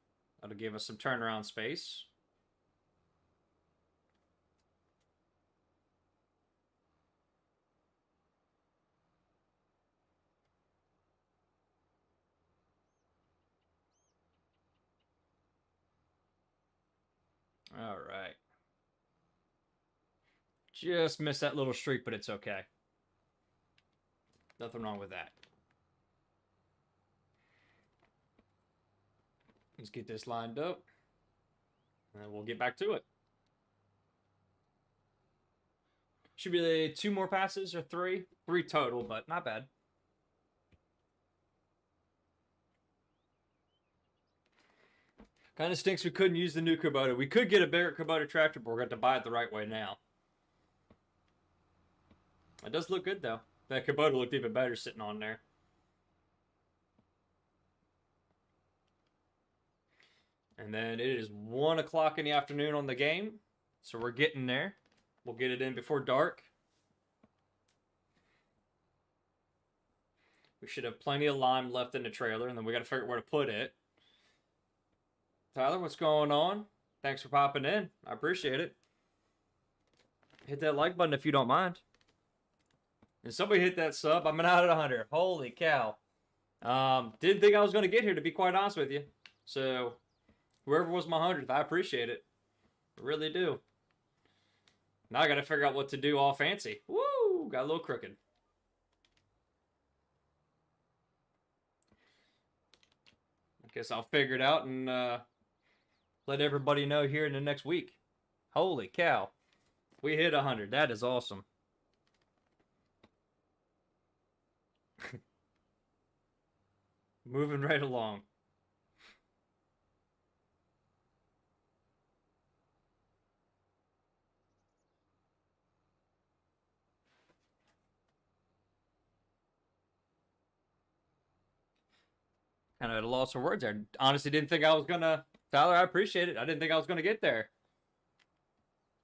That'll give us some turnaround space. All right. Just missed that little streak, but it's okay. Nothing wrong with that. Let's get this lined up. And then we'll get back to it. Should be 2 more passes or 3? 3 total, but not bad. Kind of stinks we couldn't use the new Kubota. We could get a bigger Kubota Tractor, but we're going to buy it the right way now. It does look good, though. That Kubota looked even better sitting on there. And then it is 1 o'clock in the afternoon on the game. So we're getting there. We'll get it in before dark. We should have plenty of lime left in the trailer, and then we got to figure out where to put it. Tyler, what's going on? Thanks for popping in. I appreciate it. Hit that like button if you don't mind. And somebody hit that sub. I'm out at 100. Holy cow. Didn't think I was going to get here, to be quite honest with you. So, whoever was my 100th, I appreciate it. I really do. Now I got to figure out what to do all fancy. Woo! Got a little crooked. I guess I'll figure it out and let everybody know here in the next week. Holy cow. We hit 100. That is awesome. Moving right along. Kind of at a loss for words there. Honestly, didn't think I was going to... Tyler, I appreciate it. I didn't think I was going to get there.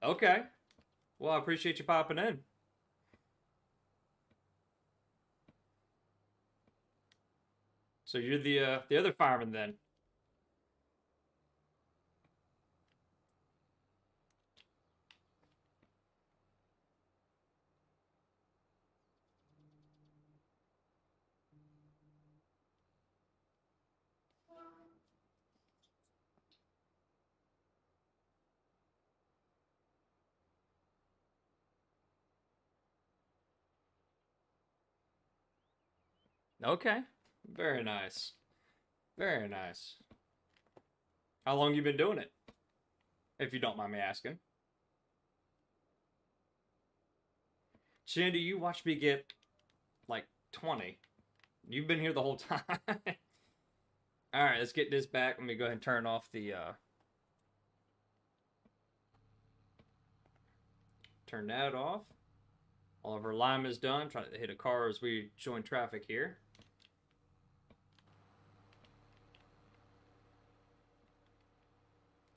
Okay. Well, I appreciate you popping in. So you're the other fireman then. Okay. Very nice. Very nice. How long you been doing it? If you don't mind me asking. Shandy, you watched me get like 20. You've been here the whole time. Alright, let's get this back. Let me go ahead and turn off the turn that off. All of our lime is done. Trying to hit a car as we join traffic here.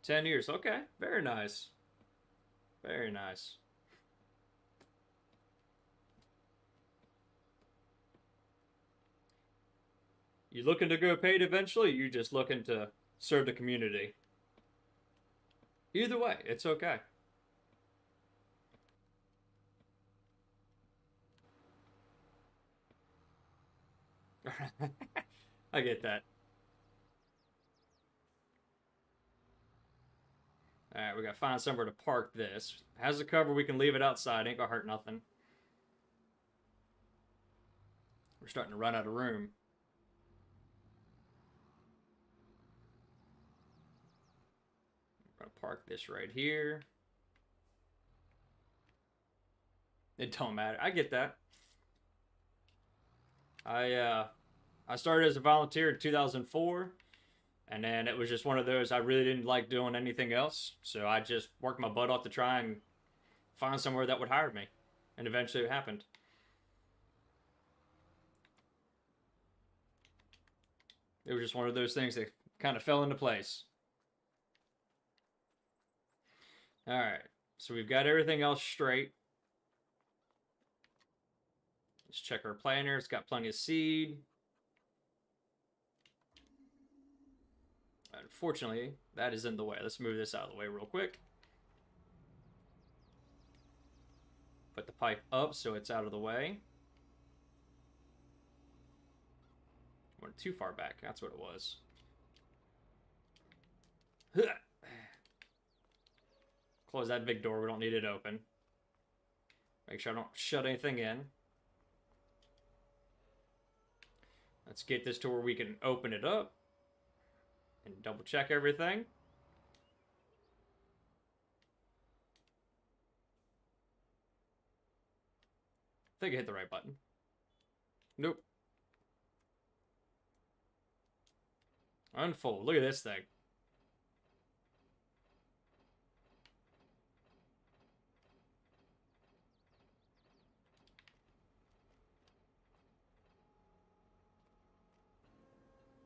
$10 years. Okay. Very nice. Very nice. You looking to go paid eventually? Or you just looking to serve the community? Either way, it's okay. I get that. Alright, we gotta find somewhere to park this. Has a cover, we can leave it outside, ain't gonna hurt nothing. We're starting to run out of room. I'm gonna park this right here. It don't matter. I get that. I started as a volunteer in 2004, and then it was just one of those, I really didn't like doing anything else, so I just worked my butt off to try and find somewhere that would hire me, and eventually it happened. It was just one of those things that kind of fell into place. Alright, so we've got everything else straight. Let's check our planter. It's got plenty of seed. Unfortunately, that is in the way. Let's move this out of the way real quick. Put the pipe up so it's out of the way. Went too far back. That's what it was. Close that big door. We don't need it open. Make sure I don't shut anything in. Let's get this to where we can open it up and double check everything. I think I hit the right button. Nope. Unfold. Look at this thing.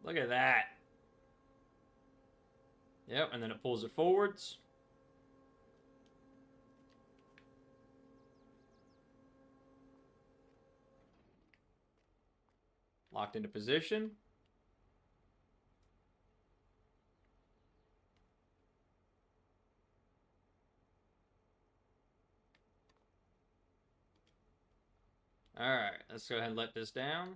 Look at that. Yep, and then it pulls it forwards. Locked into position. Alright, let's go ahead and let this down.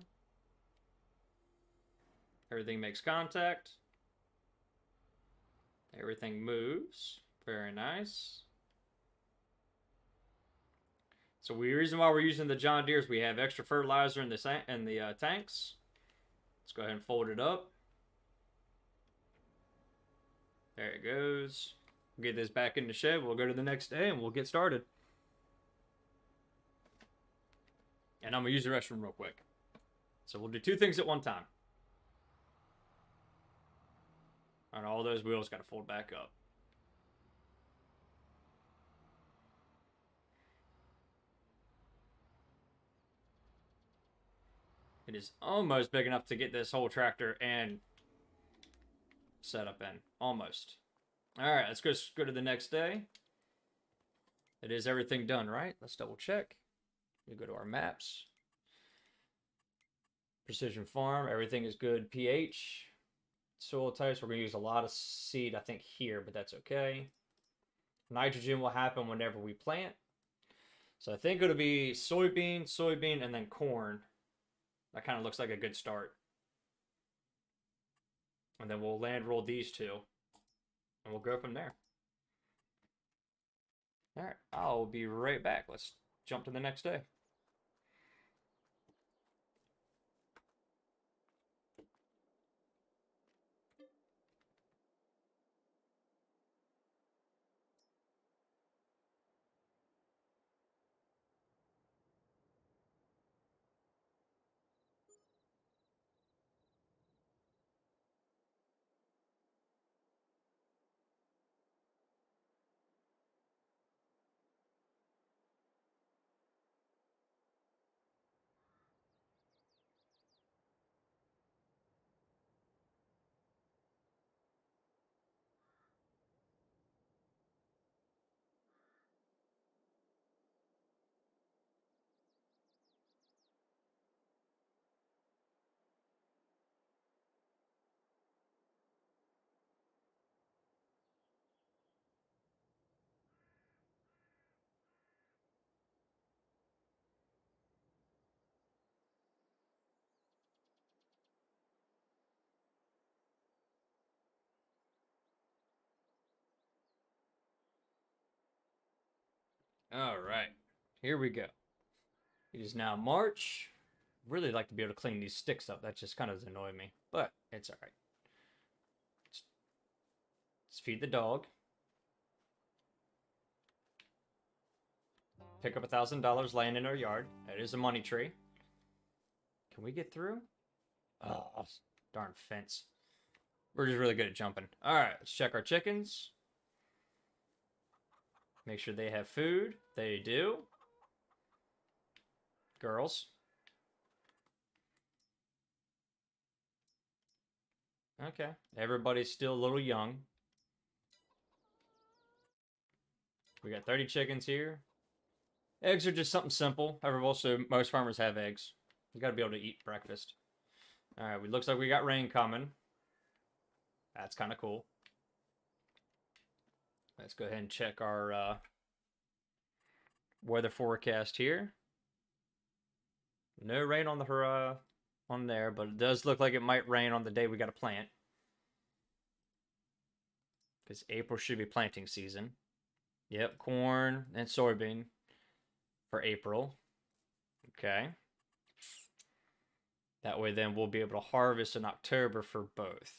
Everything makes contact. Everything moves. Very nice. So the reason why we're using the John Deere is we have extra fertilizer in the tanks. Let's go ahead and fold it up. There it goes. We'll get this back in the shed. We'll go to the next day and we'll get started. And I'm going to use the restroom real quick. So we'll do two things at one time. And all those wheels got to fold back up. It is almost big enough to get this whole tractor and setup in. Almost. Alright, let's go to the next day. It is everything done, right? Let's double check. We go to our maps. Precision Farm, everything is good. pH. Soil types, we're going to use a lot of seed, I think, here, but that's okay. Nitrogen will happen whenever we plant. So I think it'll be soybean, and then corn. That kind of looks like a good start. And then we'll land roll these two. And we'll go from there. Alright, I'll be right back. Let's jump to the next day. Alright, here we go. It is now March. Really like to be able to clean these sticks up. That just kind of annoys me, but it's alright. Let's feed the dog. Pick up $1,000 laying in our yard. That is a money tree. Can we get through? Oh, darn fence. We're just really good at jumping. Alright, let's check our chickens. Make sure they have food. They do. Girls. Okay. Everybody's still a little young. We got 30 chickens here. Eggs are just something simple. However, also, most farmers have eggs. You gotta be able to eat breakfast. Alright, it looks like we got rain coming. That's kind of cool. Let's go ahead and check our weather forecast here. No rain on the on there, but it does look like it might rain on the day we got to plant. Because April should be planting season. Yep, corn and soybean for April. Okay. That way then we'll be able to harvest in October for both.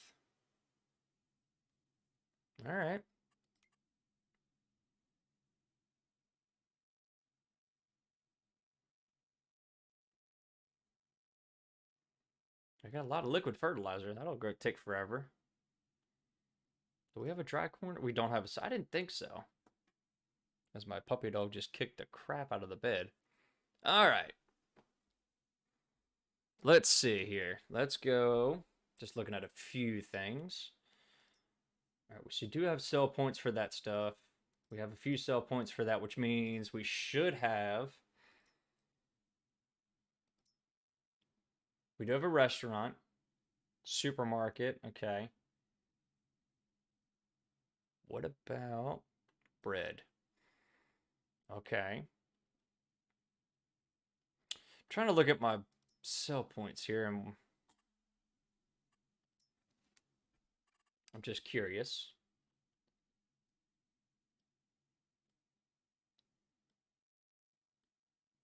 All right. I got a lot of liquid fertilizer. That'll go take forever. Do we have a dry corner? We don't have a... I didn't think so. As my puppy dog just kicked the crap out of the bed. All right. Let's see here. Let's go. Just looking at a few things. All right, we do have sell points for that stuff. We have a few sell points for that, which means we should have... We do have a restaurant. Supermarket. Okay. What about bread? Okay. Trying to look at my sell points here, and I'm just curious.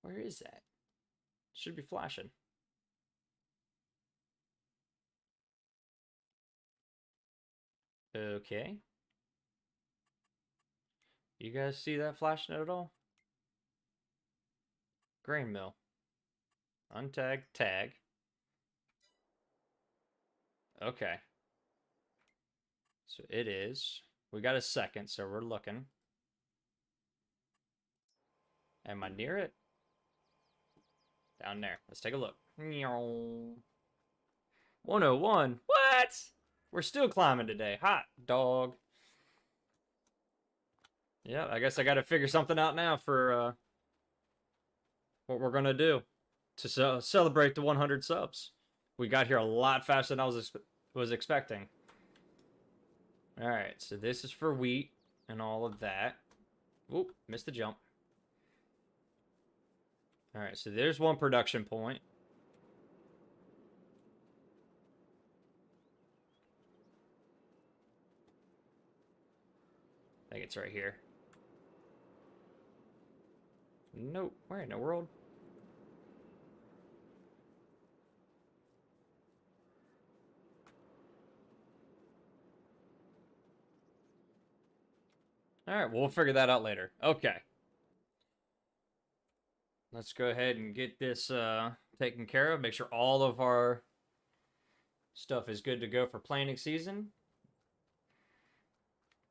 Where is that? Should be flashing. Okay. You guys see that flashing at all? Grain mill. Untag, tag. Okay. So it is. We got a second, so we're looking. Am I near it? Down there. Let's take a look. 101. What? We're still climbing today. Hot dog. Yeah, I guess I got to figure something out now for what we're going to do to celebrate the 100 subs. We got here a lot faster than I was expecting. All right, so this is for wheat and all of that. Oop, missed the jump. All right, so there's one production point. I think it's right here. Nope, where in the world? All right, we'll figure that out later. Okay. Let's go ahead and get this taken care of. Make sure all of our stuff is good to go for planting season.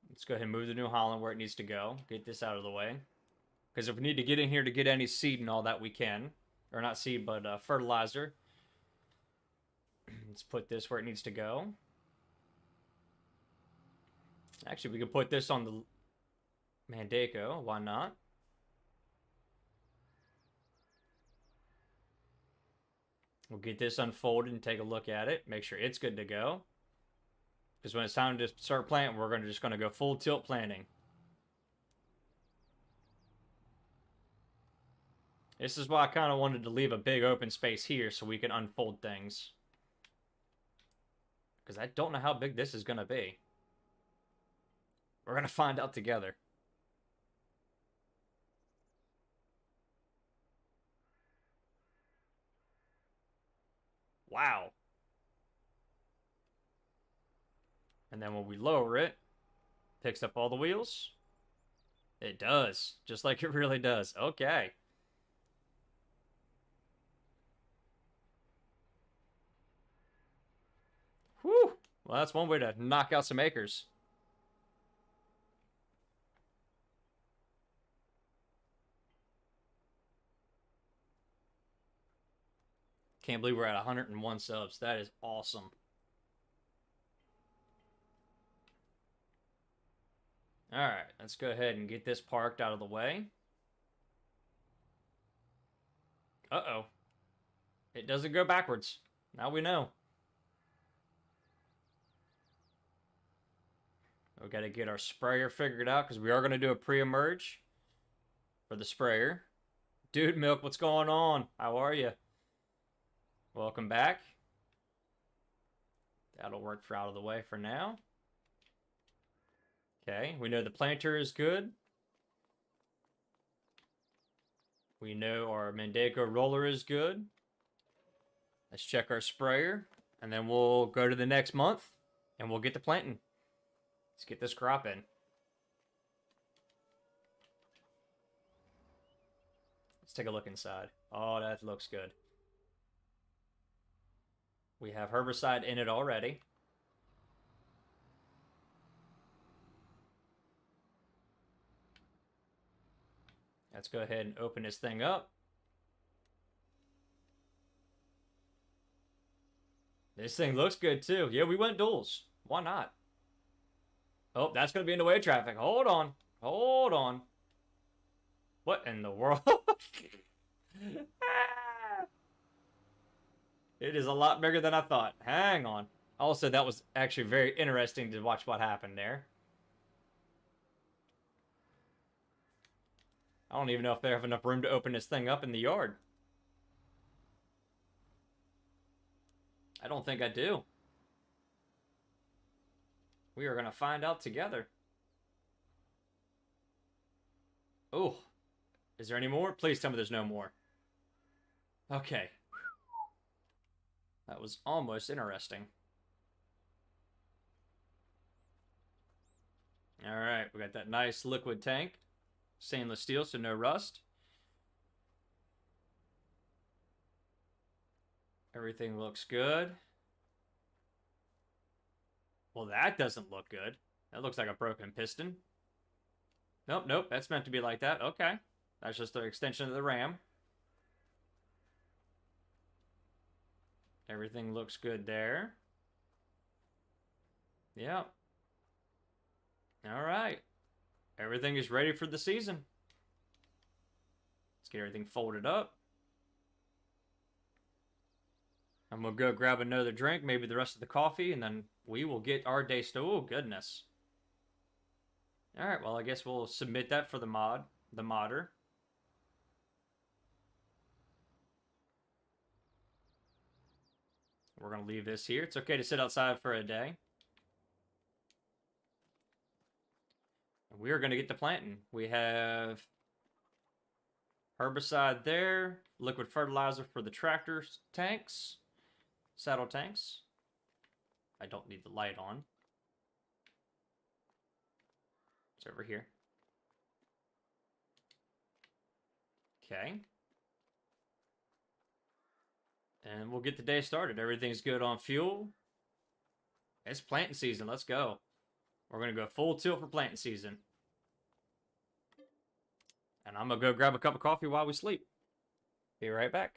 Let's go ahead and move the New Holland where it needs to go. Get this out of the way. Because if we need to get in here to get any seed and all that, we can. Or not seed, but fertilizer. Let's put this where it needs to go. Actually, we could put this on the Mandako. Why not? We'll get this unfolded and take a look at it. Make sure it's good to go. Because when it's time to start planting, we're just going to go full tilt planting. This is why I kind of wanted to leave a big open space here so we can unfold things. Because I don't know how big this is going to be. We're going to find out together. Wow. And then when we lower it, picks up all the wheels. It does. Just like it really does. Okay. Whew. Well, that's one way to knock out some acres. Can't believe we're at 101 subs. That is awesome. All right, let's go ahead and get this parked out of the way. Uh-oh. It doesn't go backwards. Now we know. We got to get our sprayer figured out because we are going to do a pre-emerge for the sprayer. Dude Milk, what's going on? How are you? Welcome back. That'll work for out of the way for now. Okay, we know the planter is good. We know our Mandeko roller is good. Let's check our sprayer, and then we'll go to the next month, and we'll get to planting. Let's get this crop in. Let's take a look inside. Oh, that looks good. We have herbicide in it already. Let's go ahead and open this thing up. This thing looks good too. Yeah, we went duals. Why not? Oh, that's going to be in the way of traffic. Hold on. Hold on. What in the world? It is a lot bigger than I thought. Hang on. Also, that was actually very interesting to watch what happened there. I don't even know if they have enough room to open this thing up in the yard. I don't think I do. We are going to find out together. Oh, is there any more? Please tell me there's no more. Okay. That was almost interesting. All right, we got that nice liquid tank. Stainless steel, so no rust. Everything looks good. Well, that doesn't look good. That looks like a broken piston. Nope, nope, that's meant to be like that. Okay. That's just an extension of the ram. Everything looks good there. Yep. All right. Everything is ready for the season. Let's get everything folded up. I'm going to go grab another drink, maybe the rest of the coffee, and then we will get our day started. Oh, goodness. All right, well, I guess we'll submit that for the modder. We're going to leave this here. It's okay to sit outside for a day. We are going to get to planting. We have herbicide there, liquid fertilizer for the tractor tanks, saddle tanks. I don't need the light on. It's over here. Okay. And we'll get the day started. Everything's good on fuel. It's planting season. Let's go. We're going to go full tilt for planting season. And I'm going to go grab a cup of coffee while we sleep. Be right back.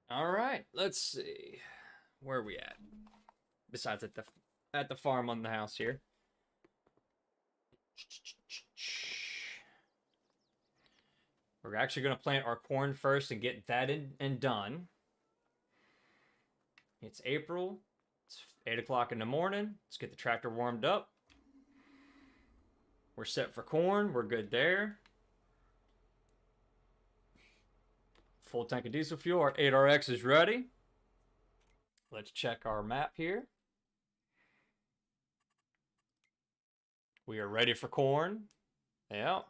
All right, let's see. Where are we at? Besides at the farm on the house here. We're actually going to plant our corn first and get that in and done. It's April. It's 8 o'clock in the morning. Let's get the tractor warmed up. We're set for corn. We're good there. Full tank of diesel fuel. Our 8RX is ready. Let's check our map here. We are ready for corn. Yeah.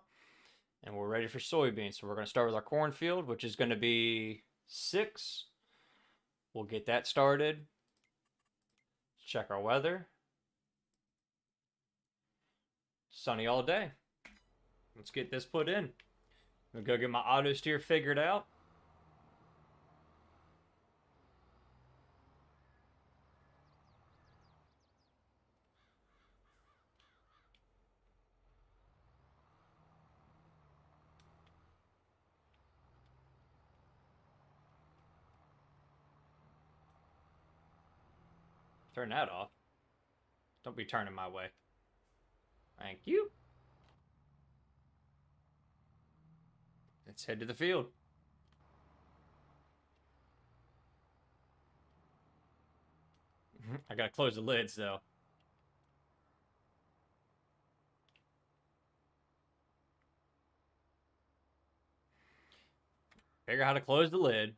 And we're ready for soybeans. So we're going to start with our cornfield, which is going to be 6. We'll get that started. Check our weather. Sunny all day. Let's get this put in. I'm going to go get my auto steer figured out. Turn that off. Don't be turning my way. Thank you. Let's head to the field. I gotta close the lids though. Figure out how to close the lid.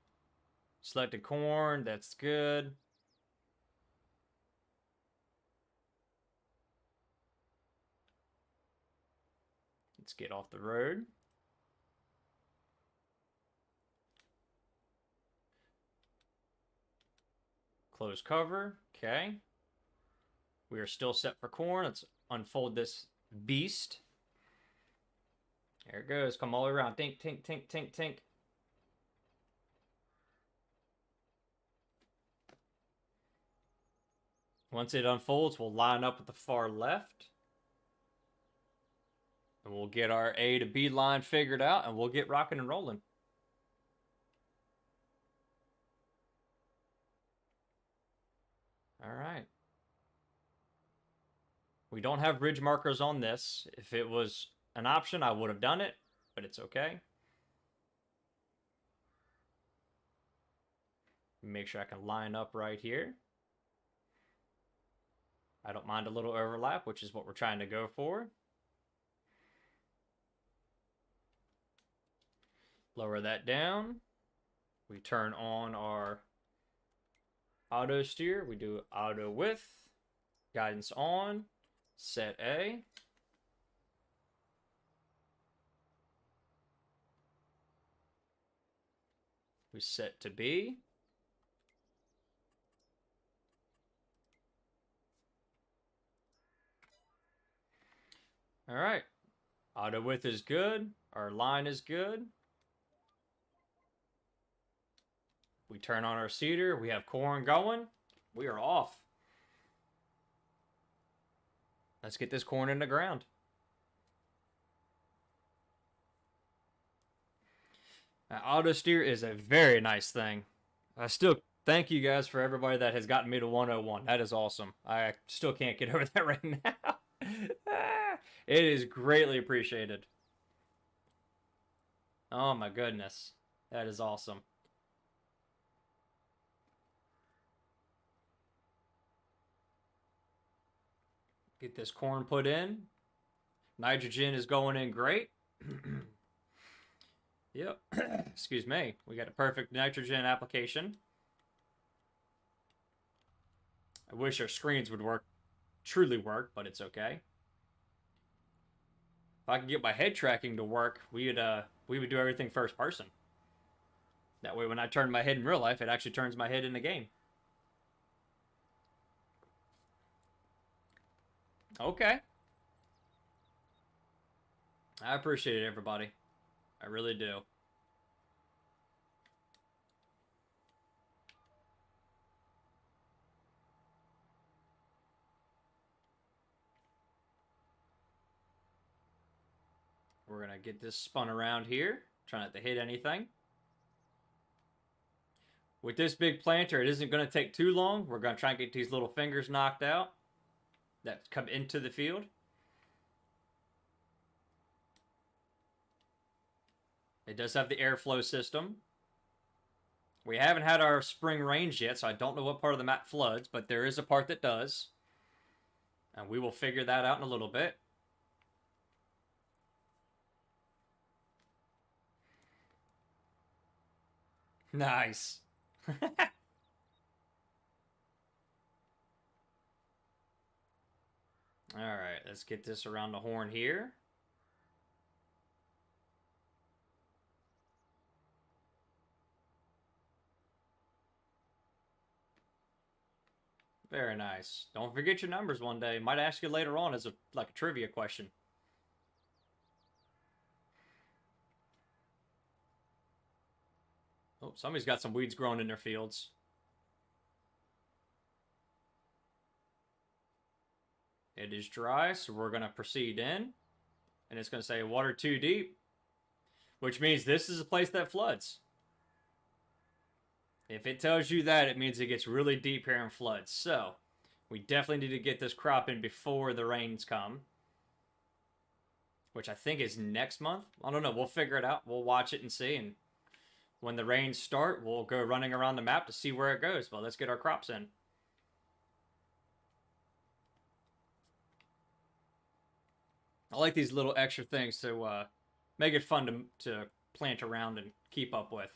Selected corn, that's good. Let's get off the road. Close cover, okay. We are still set for corn. Let's unfold this beast. There it goes, come all the way around. Tink, tink, tink, tink, tink. Once it unfolds, we'll line up with the far left. And we'll get our A to B line figured out, and we'll get rocking and rolling. All right. We don't have ridge markers on this. If it was an option, I would have done it, but it's okay. Make sure I can line up right here. I don't mind a little overlap, which is what we're trying to go for. Lower that down. We turn on our auto steer. We do auto width, guidance on, set A. We set to B. All right. Auto width is good. Our line is good. We turn on our seeder. We have corn going. We are off. Let's get this corn in the ground. Now, auto steer is a very nice thing. I still thank you guys for everybody that has gotten me to 101. That is awesome. I still can't get over that right now. It is greatly appreciated. Oh my goodness. That is awesome. Get this corn put in. Nitrogen is going in great. Yep. Excuse me. We got a perfect nitrogen application. I wish our screens would truly work, but it's okay. If I could get my head tracking to work, we would do everything first person. That way when I turn my head in real life, it actually turns my head in the game. Okay. I appreciate it, everybody. I really do. We're going to get this spun around here. Try not to hit anything. With this big planter, it isn't going to take too long. We're going to try and get these little fingers knocked out that come into the field. It does have the airflow system. We haven't had our spring rains yet, so I don't know what part of the map floods, but there is a part that does. And we will figure that out in a little bit. Nice. Alright, let's get this around the horn here. Very nice. Don't forget your numbers one day. Might ask you later on as a like a trivia question. Oh, somebody's got some weeds growing in their fields. It is dry, so we're going to proceed in. And it's going to say water too deep, which means this is a place that floods. If it tells you that, it means it gets really deep here and floods. So, we definitely need to get this crop in before the rains come, which I think is next month. I don't know. We'll figure it out. We'll watch it and see. And when the rains start, we'll go running around the map to see where it goes. Well, let's get our crops in. I like these little extra things to make it fun to plant around and keep up with.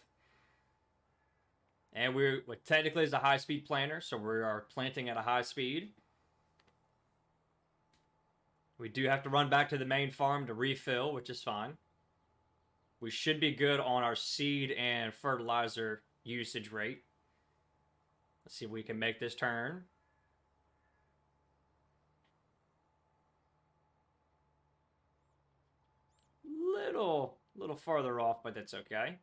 And we're technically it's a high-speed planter, so we are planting at a high speed. We do have to run back to the main farm to refill, which is fine. We should be good on our seed and fertilizer usage rate. Let's see if we can make this turn. Little farther off, but that's okay.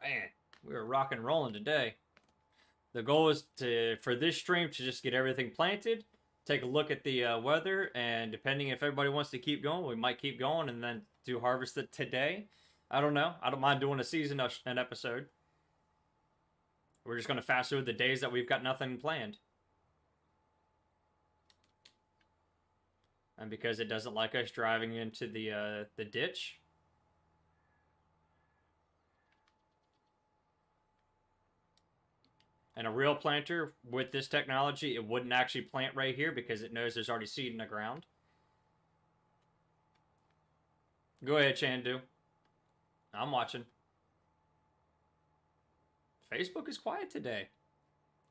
Man, we were rocking and rolling today. The goal is for this stream to just get everything planted, take a look at the weather, and depending if everybody wants to keep going, we might keep going and then do harvest it today. I don't know. I don't mind doing a season an episode. We're just going to fast forward the days that we've got nothing planned. And because it doesn't like us driving into the ditch. And a real planter with this technology, it wouldn't actually plant right here because it knows there's already seed in the ground. Go ahead, Chandu. I'm watching. Facebook is quiet today.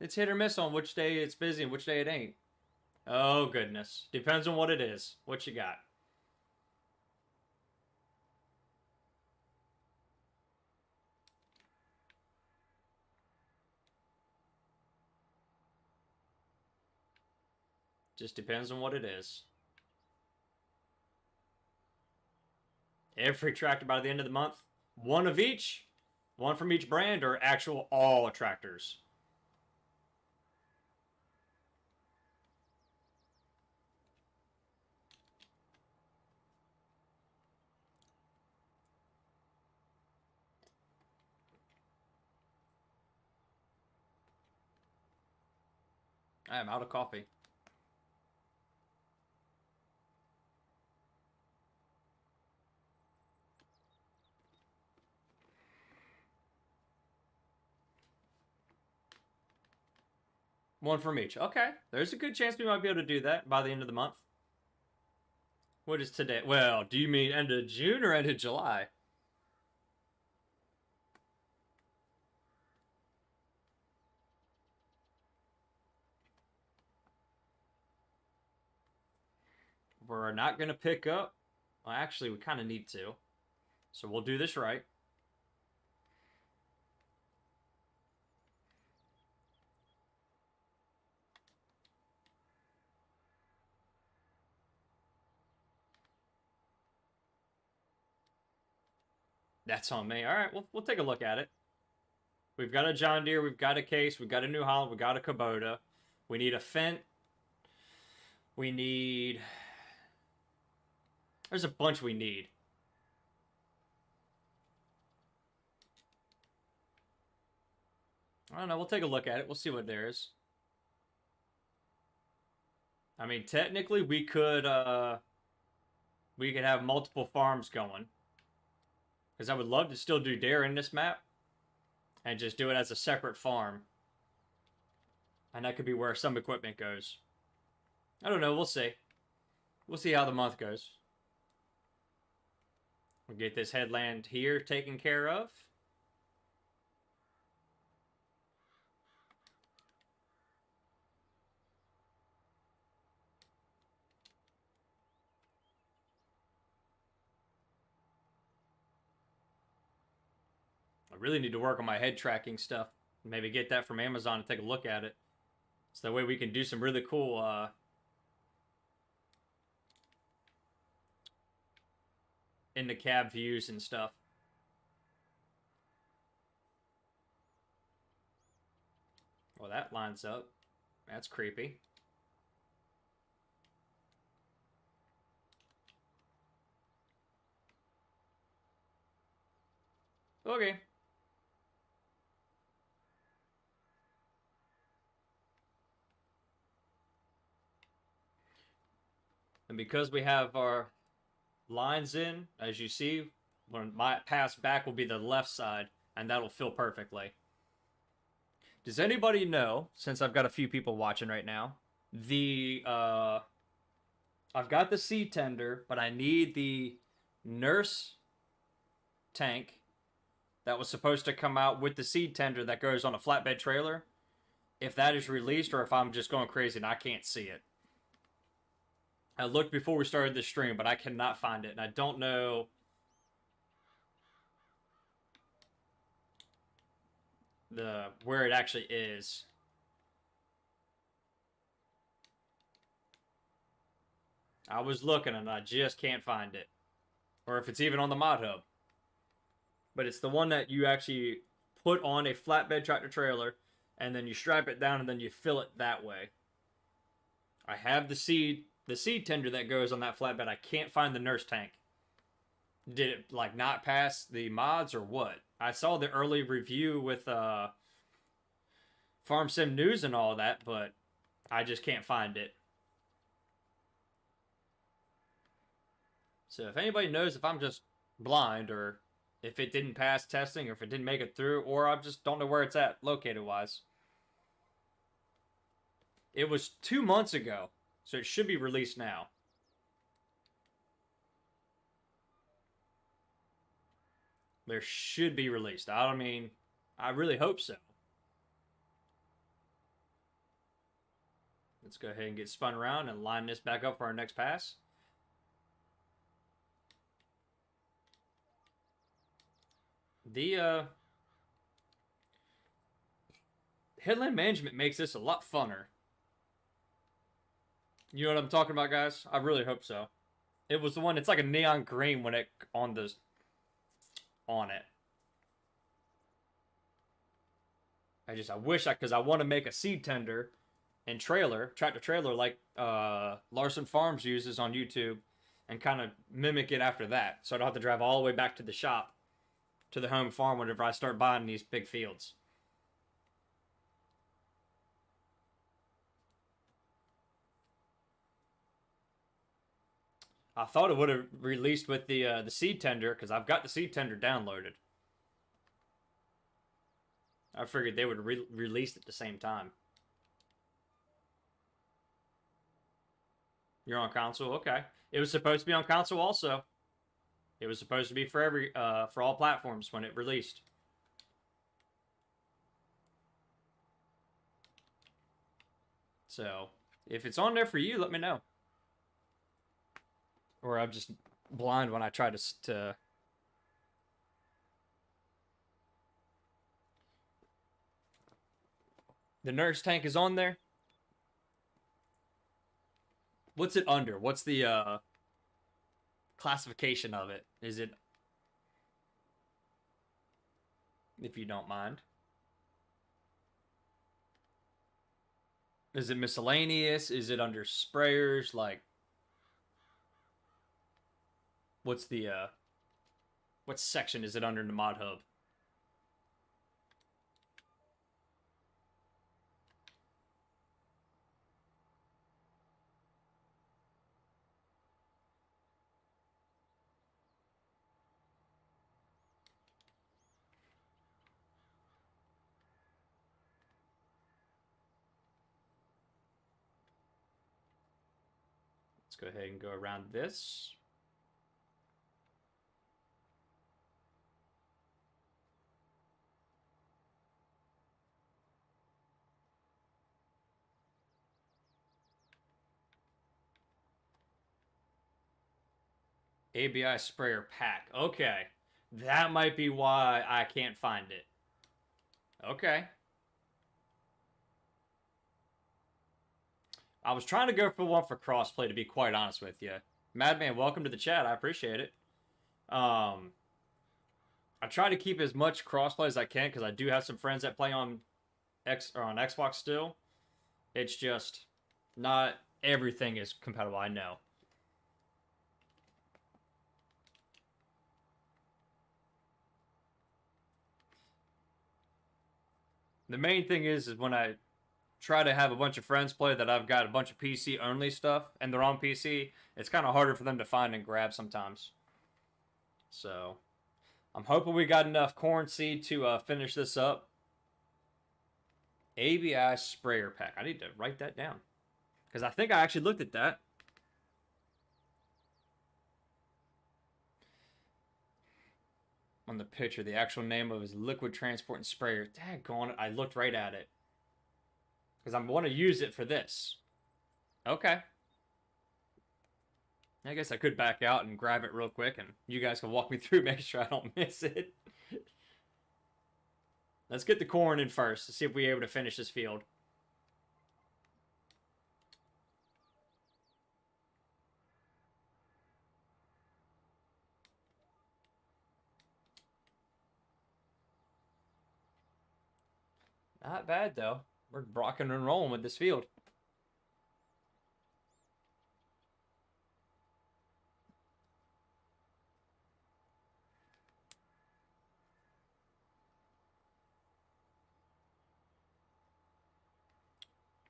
It's hit or miss on which day it's busy and which day it ain't. Oh, goodness. Depends on what it is. What you got? Just depends on what it is. Every tractor by the end of the month, one of each, one from each brand, or actual all tractors. I am out of coffee. One from each. Okay. There's a good chance we might be able to do that by the end of the month. What is today? Well, do you mean end of June or end of July? We're not going to pick up. Well, actually, we kind of need to. So we'll do this right. That's on me. All right, we'll take a look at it. We've got a John Deere, we've got a Case, we've got a New Holland, we've got a Kubota. We need a Fendt. We need... There's a bunch we need. I don't know, we'll take a look at it. We'll see what there is. I mean, technically, we could have multiple farms going. Because I would love to still do Dare in this map. And just do it as a separate farm. And that could be where some equipment goes. I don't know, we'll see. We'll see how the month goes. We'll get this headland here taken care of. I really need to work on my head tracking stuff. Maybe get that from Amazon and take a look at it. So that way we can do some really cool in the cab views and stuff. Well, that lines up. That's creepy. Okay. And because we have our lines in, as you see, when my pass back will be the left side, and that'll fill perfectly. Does anybody know, since I've got a few people watching right now, I've got the seed tender, but I need the nurse tank that was supposed to come out with the seed tender that goes on a flatbed trailer. If that is released or if I'm just going crazy and I can't see it. I looked before we started this stream, but I cannot find it, and I don't know where it actually is. I was looking and I just can't find it. Or if it's even on the mod hub. But it's the one that you actually put on a flatbed tractor trailer and then you strap it down and then you fill it that way. I have the seed tender that goes on that flatbed. I can't find the nurse tank. Did it like not pass the mods or what? I saw the early review with Farm Sim News and all that, but I just can't find it. So if anybody knows if I'm just blind or if it didn't pass testing or if it didn't make it through or I just don't know where it's at located wise. It was 2 months ago, so it should be released now. There should be released. I mean, I really hope so. Let's go ahead and get spun around and line this back up for our next pass. The headland management makes this a lot funner. You know what I'm talking about, guys? I really hope so. It was the one. It's like a neon green when it on it. I wish because I want to make a seed tender and tractor trailer like Larson Farms uses on YouTube, and kind of mimic it after that, so I don't have to drive all the way back to the shop, to the home farm whenever I start buying these big fields. I thought it would have released with the seed tender because I've got the seed tender downloaded. I figured they would release at the same time. You're on console, okay. It was supposed to be on console also. It was supposed to be for all platforms when it released. So if it's on there for you, let me know. Or I'm just blind when I try to... The nurse tank is on there. What's it under? What's the classification of it? Is it... If you don't mind. Is it miscellaneous? Is it under sprayers? Like... What's the what section is it under in the mod hub? Let's go ahead and go around this. ABI sprayer pack. Okay. That might be why I can't find it. Okay. I was trying to go for one for crossplay, to be quite honest with you. Madman, welcome to the chat. I appreciate it. I try to keep as much crossplay as I can because I do have some friends that play on on Xbox still. It's just not everything is compatible. I know. The main thing is when I try to have a bunch of friends play that I've got a bunch of PC only stuff and they're on PC, it's kind of harder for them to find and grab sometimes. So I'm hoping we got enough corn seed to finish this up. ABI sprayer pack. I need to write that down because I think I actually looked at that. On the picture, the actual name of his liquid transport and sprayer. Daggone it, I looked right at it. Because I want to use it for this. Okay. I guess I could back out and grab it real quick, and you guys can walk me through, making sure I don't miss it. Let's get the corn in first to see if we're able to finish this field. Not bad, though. We're rocking and rolling with this field.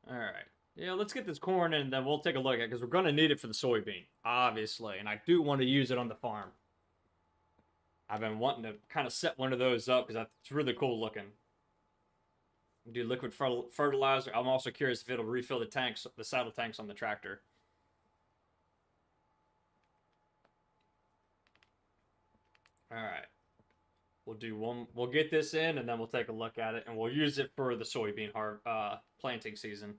All right. Yeah, let's get this corn in, and then we'll take a look at it, because we're going to need it for the soybean, obviously. And I do want to use it on the farm. I've been wanting to kind of set one of those up, because it's really cool looking. Do liquid fertilizer. I'm also curious if it'll refill the tanks, the saddle tanks on the tractor. All right. We'll do one. We'll get this in, and then we'll take a look at it, and we'll use it for the soybean planting season,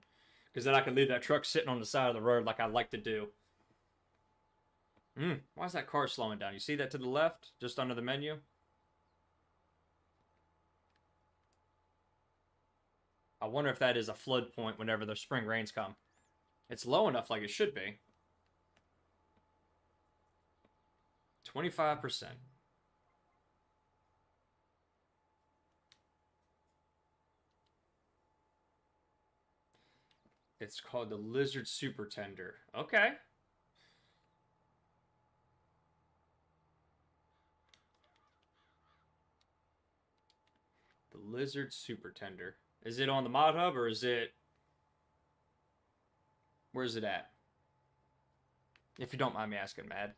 because then I can leave that truck sitting on the side of the road like I like to do. Why is that car slowing down? You see that to the left, just under the menu? I wonder if that is a flood point whenever the spring rains come. It's low enough like it should be. 25%. It's called the Lizard Super Tender. Okay. The Lizard Super Tender. Is it on the mod hub or is it... Where's it at? If you don't mind me asking, Mad.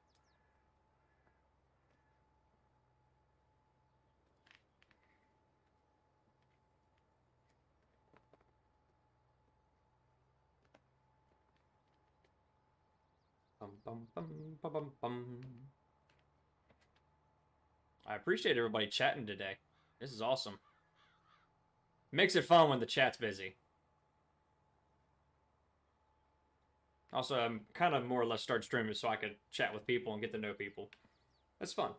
Bum, bum, bum, bum, bum, bum. I appreciate everybody chatting today. This is awesome. Makes it fun when the chat's busy. Also, I'm kind of more or less start streaming so I could chat with people and get to know people. That's fun.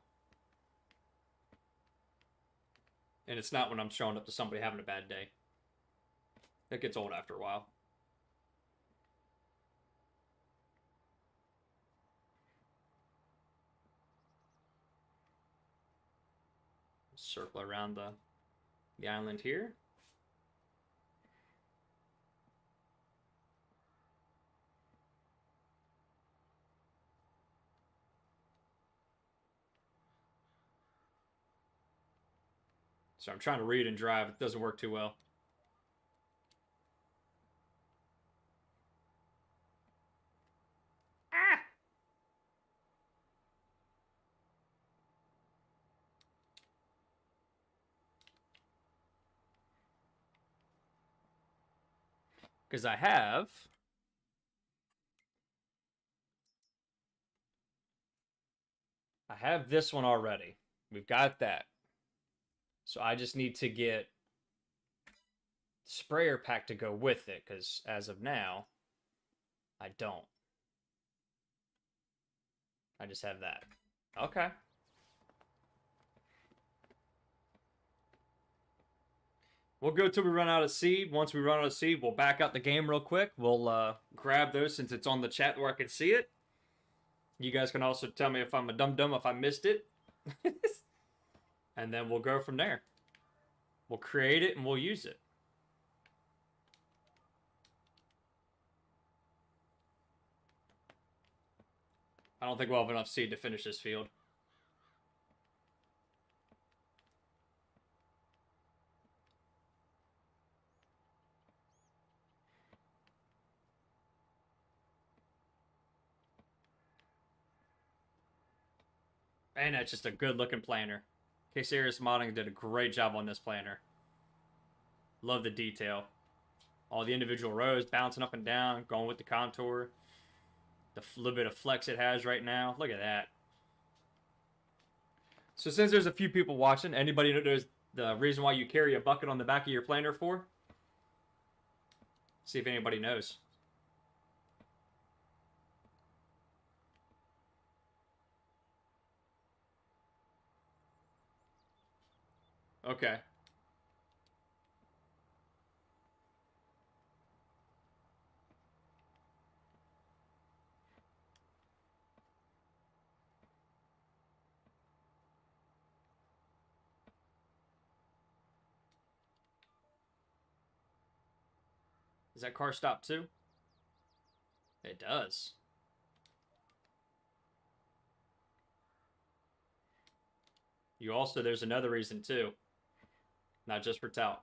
And it's not when I'm showing up to somebody having a bad day. That gets old after a while. Circle around the island here. So I'm trying to read and drive. It doesn't work too well. Ah! Because I have this one already. We've got that. So I just need to get the sprayer pack to go with it, because as of now, I don't. I just have that. Okay. We'll go till we run out of seed. Once we run out of seed, we'll back out the game real quick. We'll grab those since it's on the chat where I can see it. You guys can also tell me if I'm a dum-dum if I missed it. And then we'll go from there. We'll create it and we'll use it. I don't think we'll have enough seed to finish this field. And that's just a good looking planter. K-Series Modding did a great job on this planter. Love the detail. All the individual rows bouncing up and down, going with the contour. The little bit of flex it has right now. Look at that. So since there's a few people watching, anybody that knows the reason why you carry a bucket on the back of your planter for? See if anybody knows. Okay. Does that car stop too? It does. You also, there's another reason too. Not just for talc.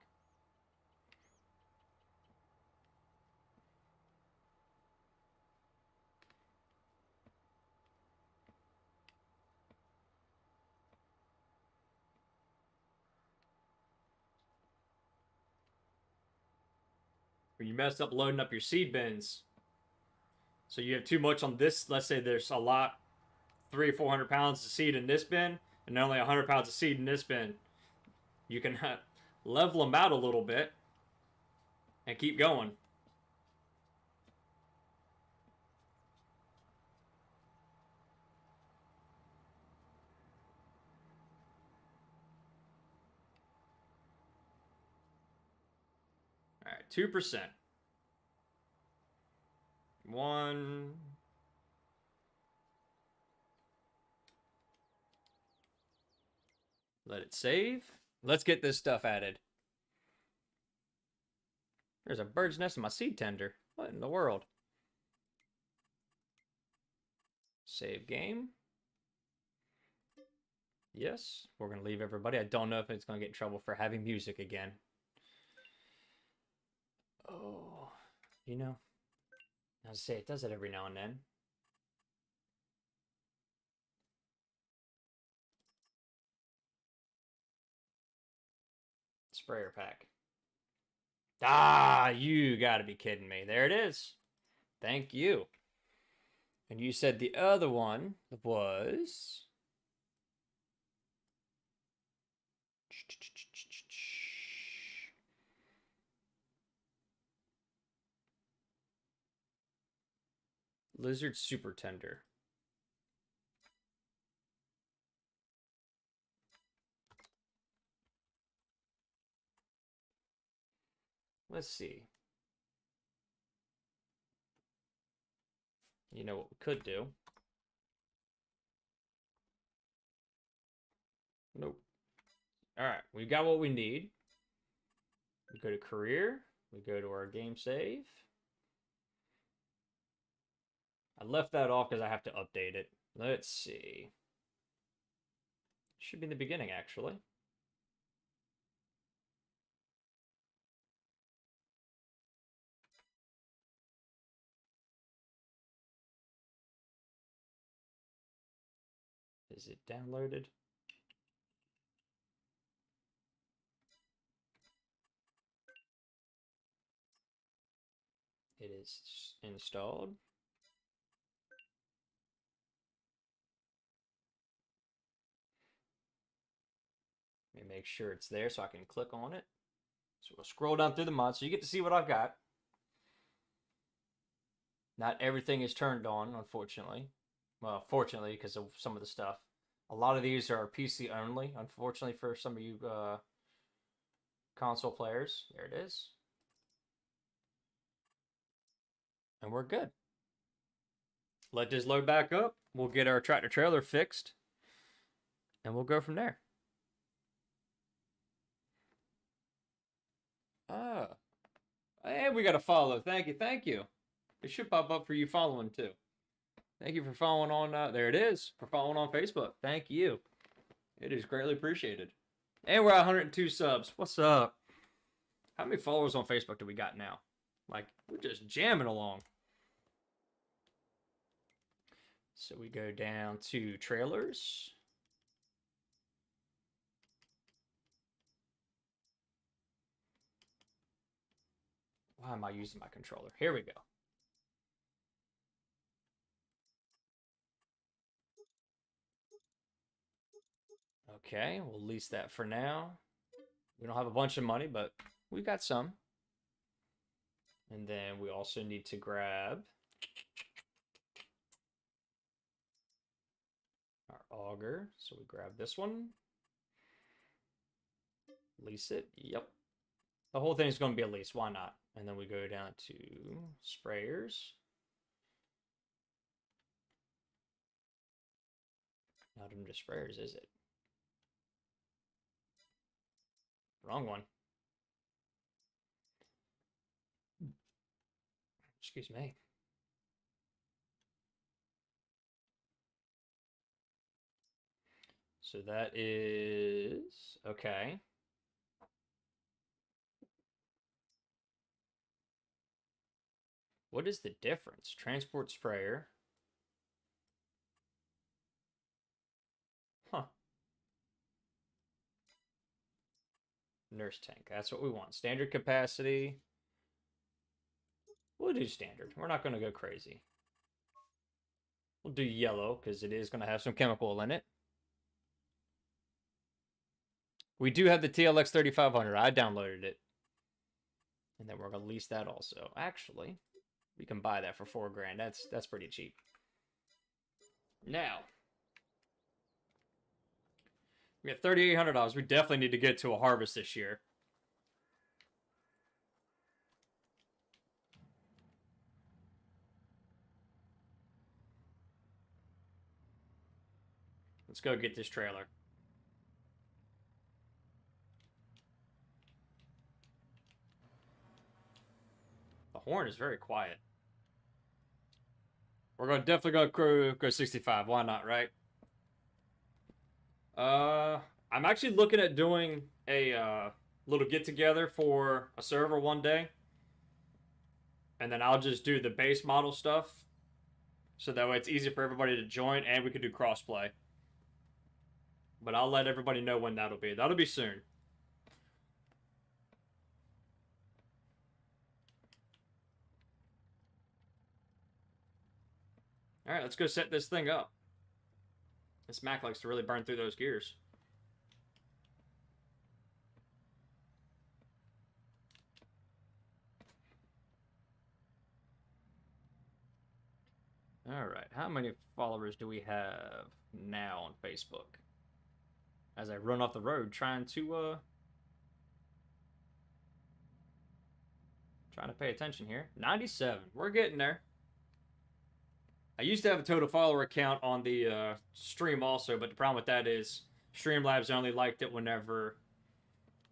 When you mess up loading up your seed bins, so you have too much on this, let's say there's a lot, 300 or 400 pounds of seed in this bin, and only 100 pounds of seed in this bin. You can level them out a little bit and keep going. All right, 2%. 1. Let it save. Let's get this stuff added. There's a bird's nest in my seed tender. What in the world? Save game. Yes, we're going to leave everybody. I don't know if it's going to get in trouble for having music again. Oh, you know, I was say it does it every now and then. Sprayer pack. Ah, you got to be kidding me. There it is. Thank you. And you said the other one was... Lizard Super Tender. Let's see. You know what we could do? Nope. All right, we got what we need. We go to career. We go to our game save. I left that off because I have to update it. Let's see. Should be in the beginning, actually. Is it downloaded? It is installed. Let me make sure it's there so I can click on it. So we'll scroll down through the mods so you get to see what I've got. Not everything is turned on, unfortunately. Well, fortunately, because of some of the stuff. A lot of these are PC only, unfortunately, for some of you console players. There it is. And we're good. Let this load back up. We'll get our tractor trailer fixed. And we'll go from there. And we got a follow. Thank you. Thank you. It should pop up for you following too. Thank you for following on. There it is. For following on Facebook. Thank you. It is greatly appreciated. And we're at 102 subs. What's up? How many followers on Facebook do we got now? Like, we're just jamming along. So we go down to trailers. Why am I using my controller? Here we go. Okay, we'll lease that for now. We don't have a bunch of money, but we got some. And then we also need to grab our auger. So we grab this one. Lease it. Yep. The whole thing is going to be a lease. Why not? And then we go down to sprayers. Not even just sprayers, is it? Wrong one. Excuse me. So that is okay. What is the difference? Transport sprayer. Huh. Nurse tank. That's what we want. Standard capacity. We'll do standard. We're not going to go crazy. We'll do yellow because it is going to have some chemical in it. We do have the TLX 3500. I downloaded it. And then we're going to lease that also. Actually, we can buy that for $4 grand. That's pretty cheap. Now, we have $3,800. We definitely need to get to a harvest this year. Let's go get this trailer. The horn is very quiet. We're going to definitely go 65. Why not, right? I'm actually looking at doing a little get-together for a server one day. And then I'll just do the base model stuff. So that way it's easy for everybody to join and we can do crossplay. But I'll let everybody know when that'll be. That'll be soon. Alright, let's go set this thing up. This Mac likes to really burn through those gears. Alright, how many followers do we have now on Facebook? As I run off the road trying to pay attention here. 97. We're getting there. I used to have a total follower count on the stream also, but the problem with that is Streamlabs only liked it whenever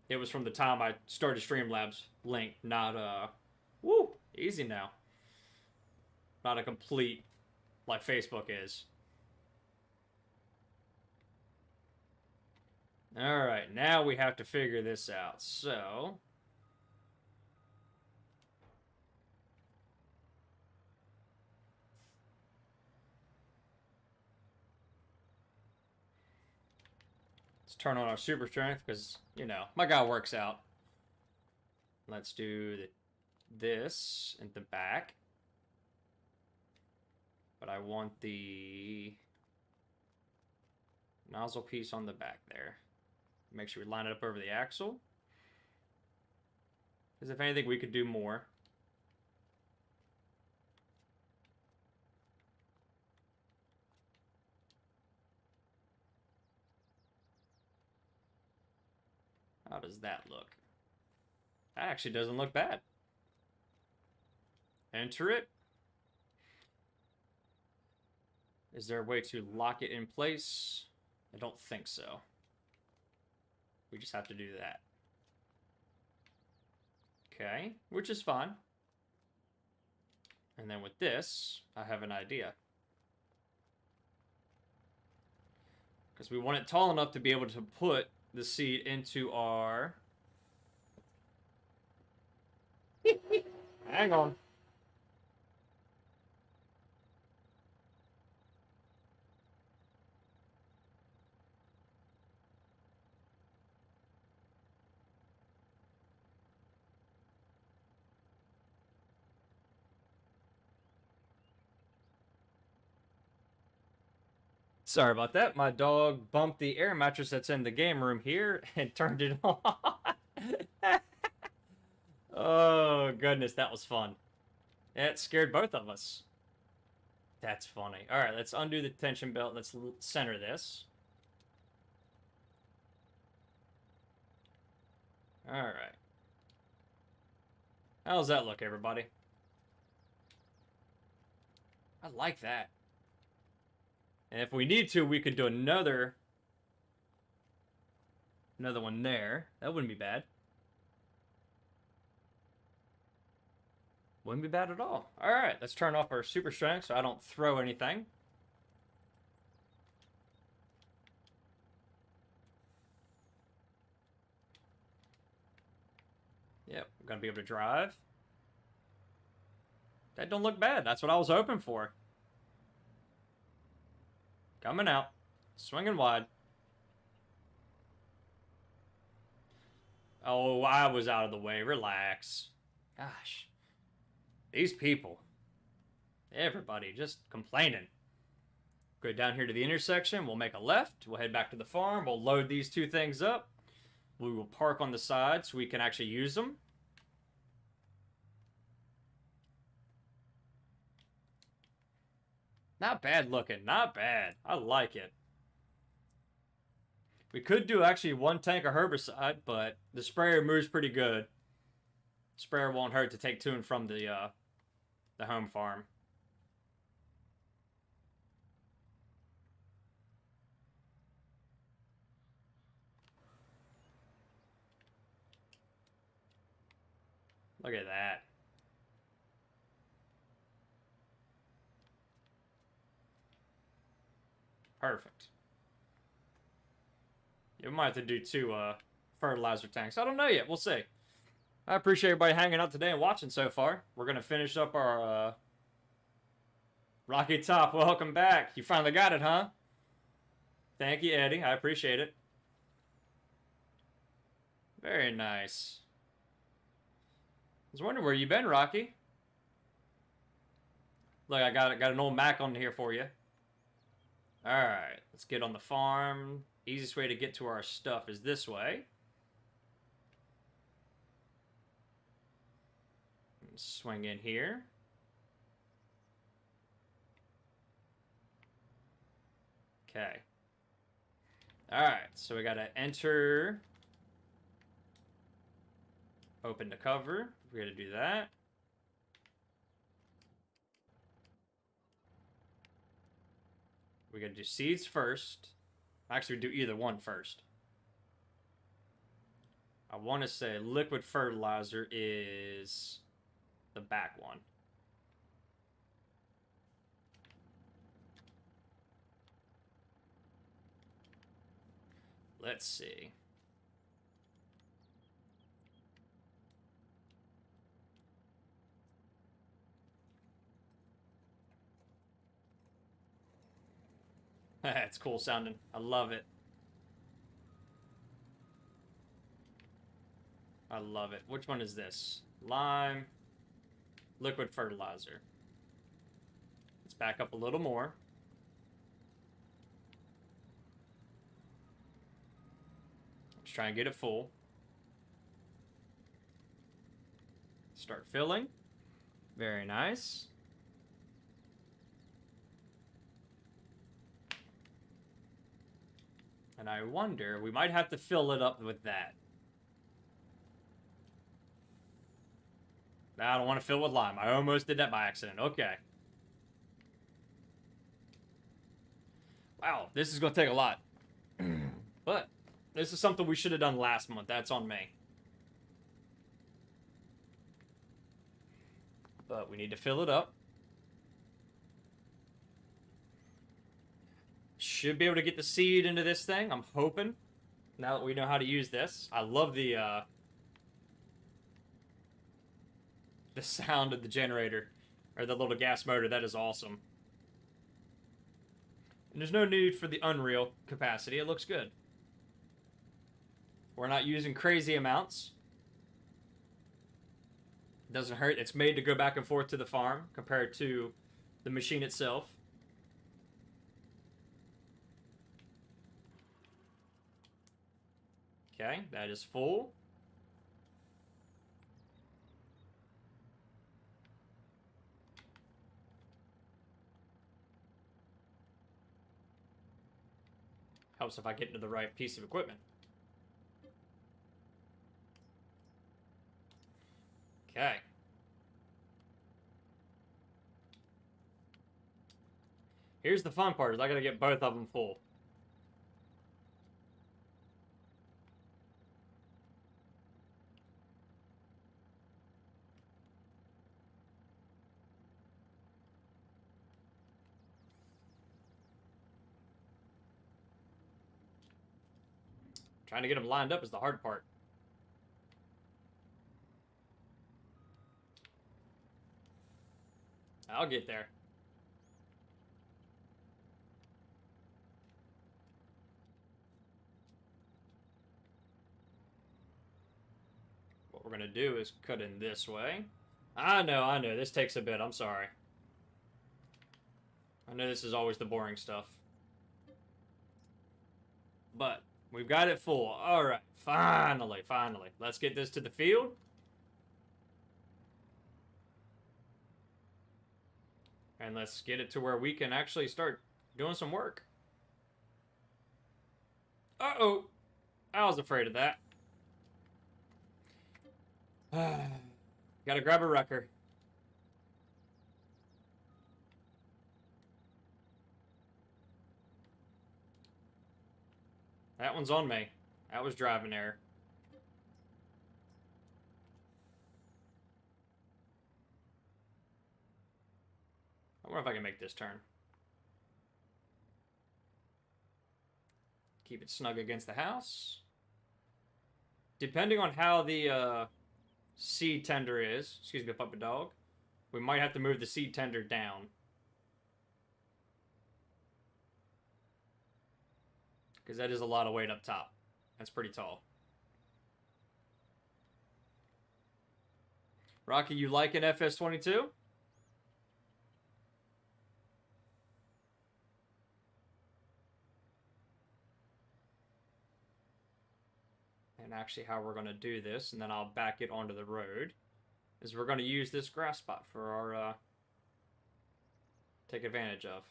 it was from the time I started Streamlabs link, not woo, easy now. Not a complete like Facebook is. Alright, now we have to figure this out. So let's turn on our super strength because, you know, my guy works out. Let's do this in the back. But I want the nozzle piece on the back there. Make sure we line it up over the axle. Because if anything, we could do more. How does that look? That actually doesn't look bad. Enter it. Is there a way to lock it in place? I don't think so. We just have to do that. Okay, which is fine. And then with this, I have an idea. Because we want it tall enough to be able to put the seat into our... Hang on. Sorry about that. My dog bumped the air mattress that's in the game room here and turned it on. Oh, goodness, that was fun. It scared both of us. That's funny. All right, let's undo the tension belt. Let's center this. All right. How's that look, everybody? I like that. And if we need to, we could do another one there. That wouldn't be bad. Wouldn't be bad at all. All right, let's turn off our super strength so I don't throw anything. Yep, I'm gonna be able to drive. That don't look bad. That's what I was hoping for. Coming out. Swinging wide. Oh, I was out of the way. Relax. Gosh. These people. Everybody just complaining. Go down here to the intersection. We'll make a left. We'll head back to the farm. We'll load these two things up. We will park on the side so we can actually use them. Not bad looking. Not bad. I like it. We could do actually one tank of herbicide, but the sprayer moves pretty good. Sprayer won't hurt to take to and from the home farm. Look at that. Perfect. You might have to do two fertilizer tanks. I don't know yet. We'll see. I appreciate everybody hanging out today and watching so far. We're going to finish up our Rocky Top. Welcome back. You finally got it, huh? Thank you, Eddie. I appreciate it. Very nice. I was wondering where you been, Rocky. Look, I got an old Mac on here for you. Alright, let's get on the farm. Easiest way to get to our stuff is this way. Swing in here. Okay. Alright, so we gotta enter. Open the cover. We gotta do that. We gotta do seeds first. Actually, we do either one first. I want to say liquid fertilizer is the back one. Let's see. It's cool sounding. I love it. I love it. Which one is this? Lime. Liquid fertilizer. Let's back up a little more. Let's try and get it full. Start filling. Very nice. And I wonder, we might have to fill it up with that. I don't want to fill with lime. I almost did that by accident. Okay. Wow, this is going to take a lot. But this is something we should have done last month. That's on me. But we need to fill it up. Should be able to get the seed into this thing, I'm hoping. Now that we know how to use this. I love the sound of the generator. Or the little gas motor. That is awesome. And there's no need for the Unreal capacity. It looks good. We're not using crazy amounts. It doesn't hurt. It's made to go back and forth to the farm compared to the machine itself. Okay, that is full. Helps if I get into the right piece of equipment. Okay. Here's the fun part, is I gotta get both of them full. Trying to get them lined up is the hard part. I'll get there. What we're gonna do is cut in this way. I know, this takes a bit, I'm sorry. I know this is always the boring stuff. But we've got it full. Alright, finally. Let's get this to the field. And let's get it to where we can actually start doing some work. Uh-oh. I was afraid of that. Gotta grab a wrecker. That one's on me. That was driving error. I wonder if I can make this turn. Keep it snug against the house. Depending on how the seed tender is, excuse me, puppy dog, we might have to move the seed tender down. Because that is a lot of weight up top. That's pretty tall. Rocky, you like an FS22? And actually how we're going to do this, and then I'll back it onto the road, is we're going to use this grass spot for our, take advantage of.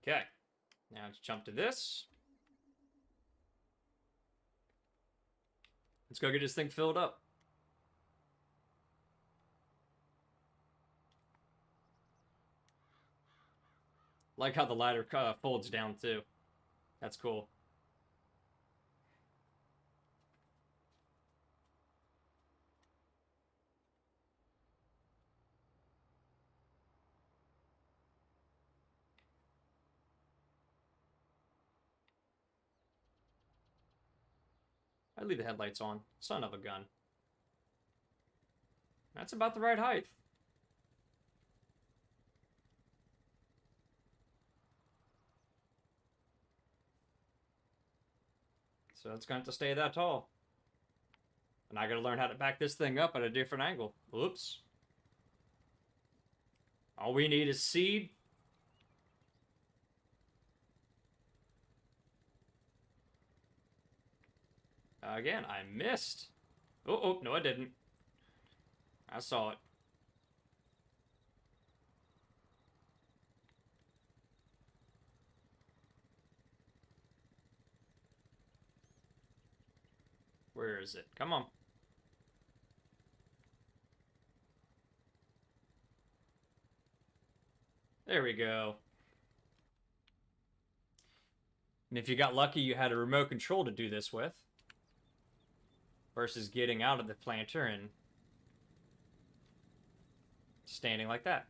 Okay, now let's jump to this. Let's go get this thing filled up. Like how the ladder folds down too. That's cool. I'd leave the headlights on. Son of a gun. That's about the right height. So it's going to stay that tall. And I gotta learn how to back this thing up at a different angle. Whoops. All we need is seed. Again, I missed. Oh, no, I didn't. I saw it. Where is it? Come on. There we go. And if you got lucky, you had a remote control to do this with. Versus getting out of the planter and standing like that.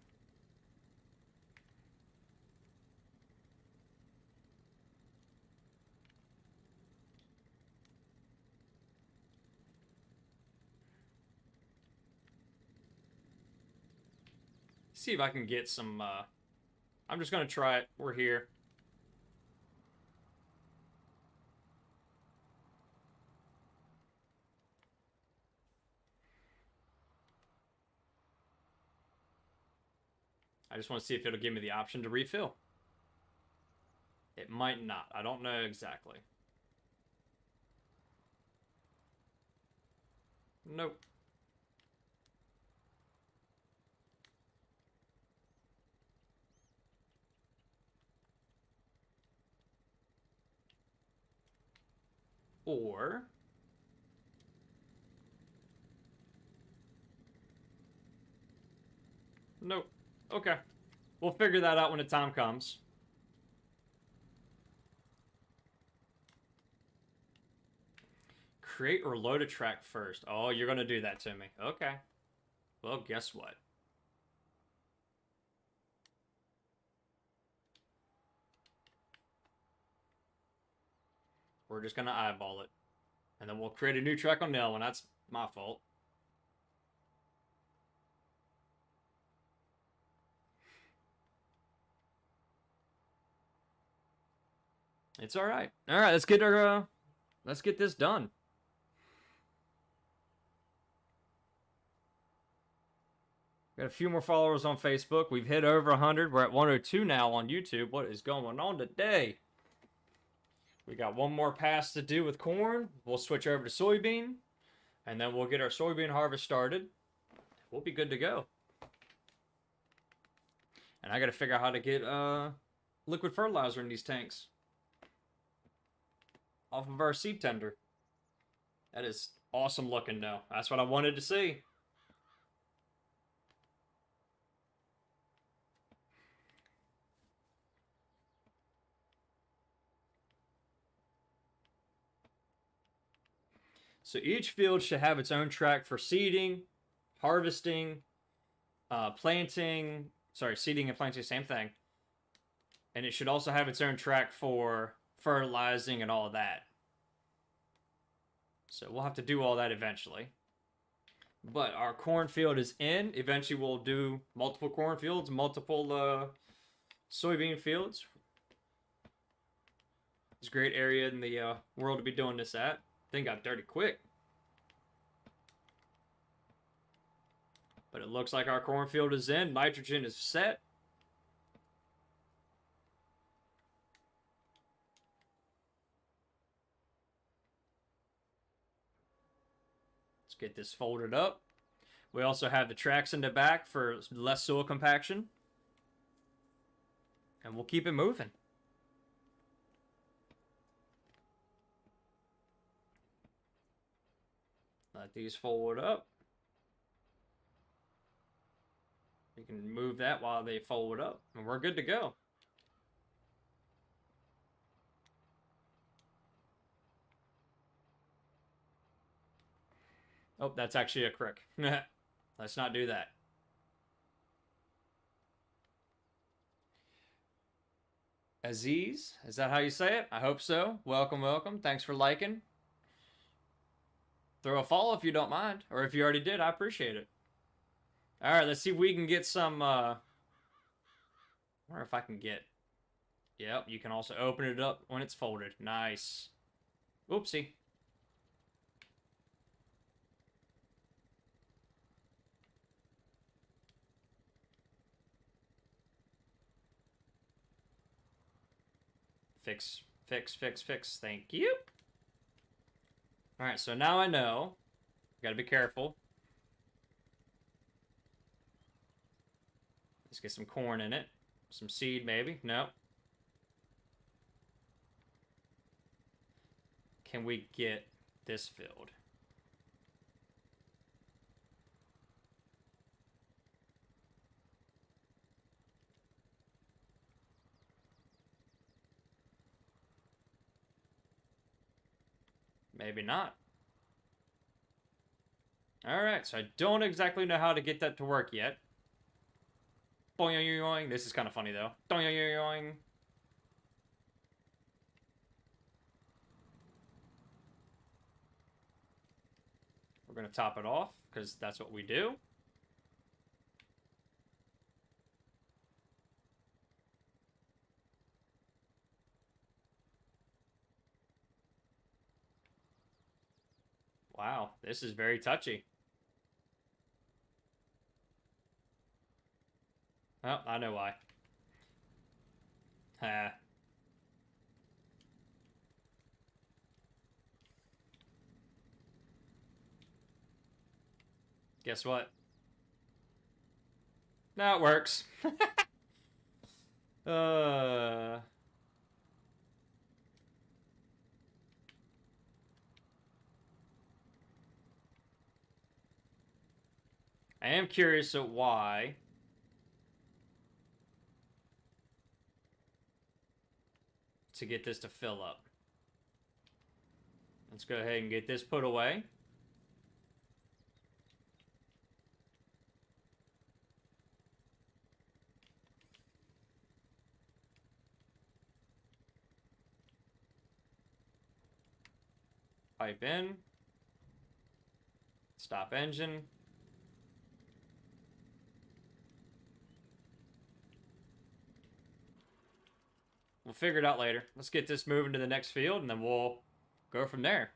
See if I can get some, I'm just going to try it. We're here. I just want to see if it'll give me the option to refill. It might not. I don't know exactly. Nope. Or... Nope. Okay. We'll figure that out when the time comes. Create or load a track first. Oh, you're going to do that to me. Okay. Well, guess what? We're just going to eyeball it. And then we'll create a new track on the other one. That's my fault. It's all right. All right, let's get this done. Got a few more followers on Facebook. We've hit over 100. We're at 102 now on YouTube. What is going on today? We got one more pass to do with corn. We'll switch over to soybean. And then we'll get our soybean harvest started. We'll be good to go. And I got to figure out how to get liquid fertilizer in these tanks. Off of our seed tender. That is awesome looking though. That's what I wanted to see. So each field should have its own track for seeding, harvesting, planting. Sorry, seeding and planting, same thing. And it should also have its own track for fertilizing and all of that. So we'll have to do all that eventually. But our cornfield is in. Eventually we'll do multiple cornfields, multiple soybean fields. It's a great area in the world to be doing this at. Thing got dirty quick. But it looks like our cornfield is in. Nitrogen is set. Let's get this folded up. We also have the tracks in the back for less soil compaction. And we'll keep it moving. Let these fold up. You can move that while they fold up, and we're good to go. Oh, that's actually a crick. Let's not do that. Aziz, is that how you say it? I hope so. Welcome, welcome. Thanks for liking. Throw a follow if you don't mind. Or if you already did, I appreciate it. Alright, let's see if we can get some, I wonder if I can get... Yep, you can also open it up when it's folded. Nice. Oopsie. Fix, fix, fix, fix. Thank you. Alright, so now I know. Gotta be careful. Let's get some corn in it. Some seed, maybe. No. Can we get this filled? Maybe not. Alright, so I don't exactly know how to get that to work yet. Boing. This is kind of funny, though. Boing. We're going to top it off, because that's what we do. Wow, this is very touchy. Oh, I know why. Guess what? No, it works. I am curious at why. To get this to fill up. Let's go ahead and get this put away. Pipe in. Stop engine. We'll figure it out later. Let's get this moving to the next field, and then we'll go from there.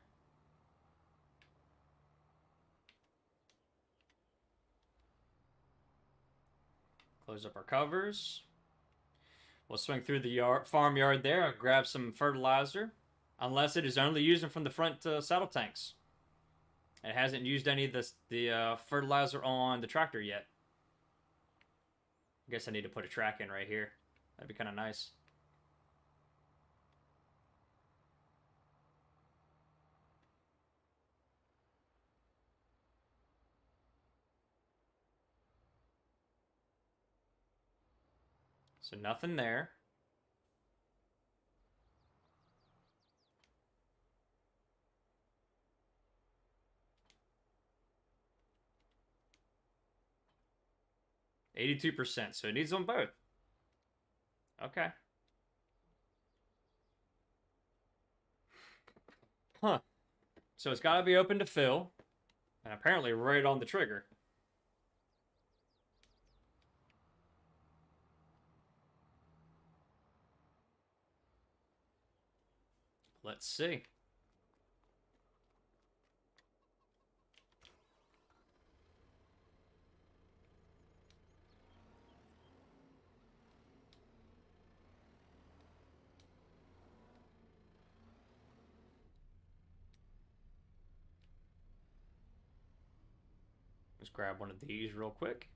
Close up our covers. We'll swing through the farmyard there and grab some fertilizer. Unless it is only using from the front saddle tanks. It hasn't used any of the fertilizer on the tractor yet. I guess I need to put a track in right here. That'd be kind of nice. So nothing there. %82%, so it needs them both. Okay. Huh. So it's got to be open to fill, and apparently right on the trigger. Let's see. Let's grab one of these real quick.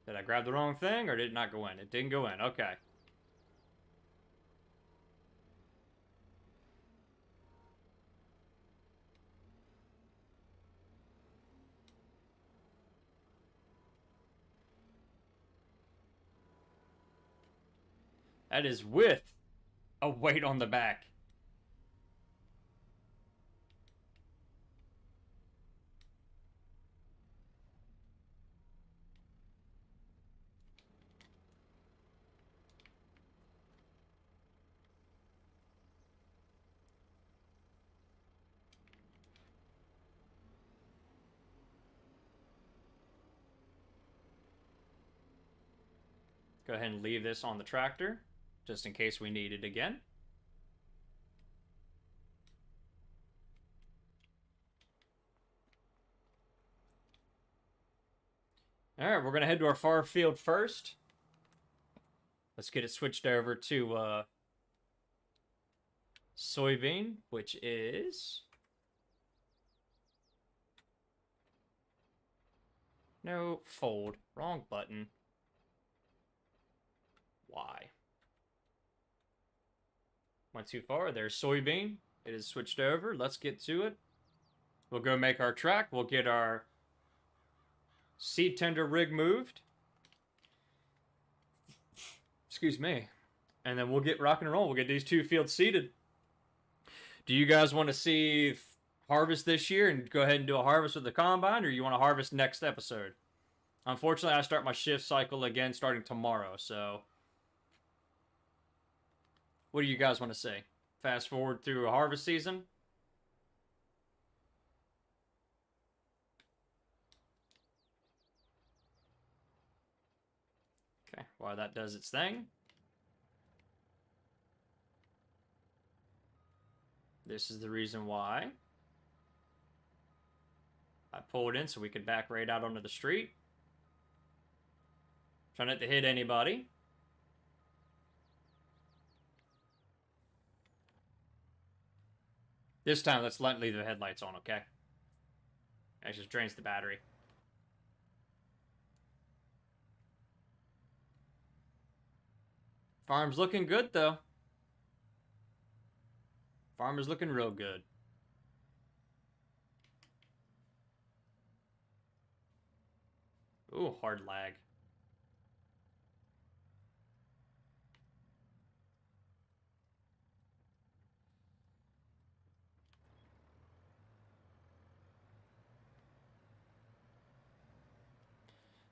Did I grab the wrong thing, or did it not go in? It didn't go in. Okay. That is with a weight on the back. Go ahead and leave this on the tractor, just in case we need it again. Alright, we're going to head to our far field first. Let's get it switched over to soybean, which is... No, fold. Wrong button. Why? Went too far. There's soybean. It is switched over. Let's get to it. We'll go make our track. We'll get our seed tender rig moved. Excuse me. And then we'll get rock and roll. We'll get these 2 fields seeded. Do you guys want to see harvest this year and go ahead and do a harvest with the combine, or you want to harvest next episode? Unfortunately, I start my shift cycle again starting tomorrow, so what do you guys want to say? Fast forward through a harvest season? Okay, while that does its thing. This is the reason why I pulled in so we could back right out onto the street. Trying not to hit anybody. This time, let's leave the headlights on, okay? That just drains the battery. Farm's looking good, though. Farm is looking real good. Ooh, hard lag.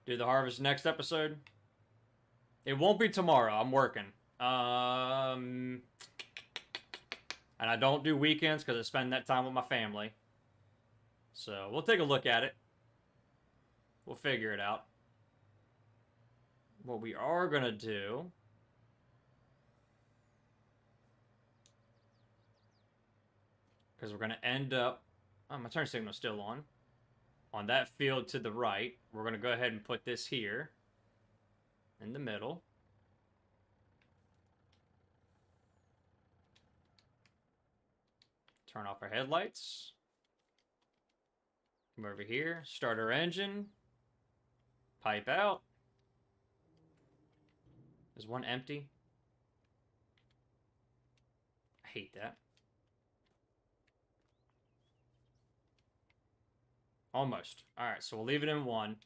Do the harvest next episode. It won't be tomorrow. I'm working. And I don't do weekends because I spend that time with my family. So we'll take a look at it. We'll figure it out. What we are going to do... because we're going to end up... oh, my turn signal's still on. On that field to the right, we're going to go ahead and put this here. In the middle. Turn off our headlights. Come over here. Start our engine. Pipe out. Is one empty? I hate that. Almost. Alright, so we'll leave it in 1.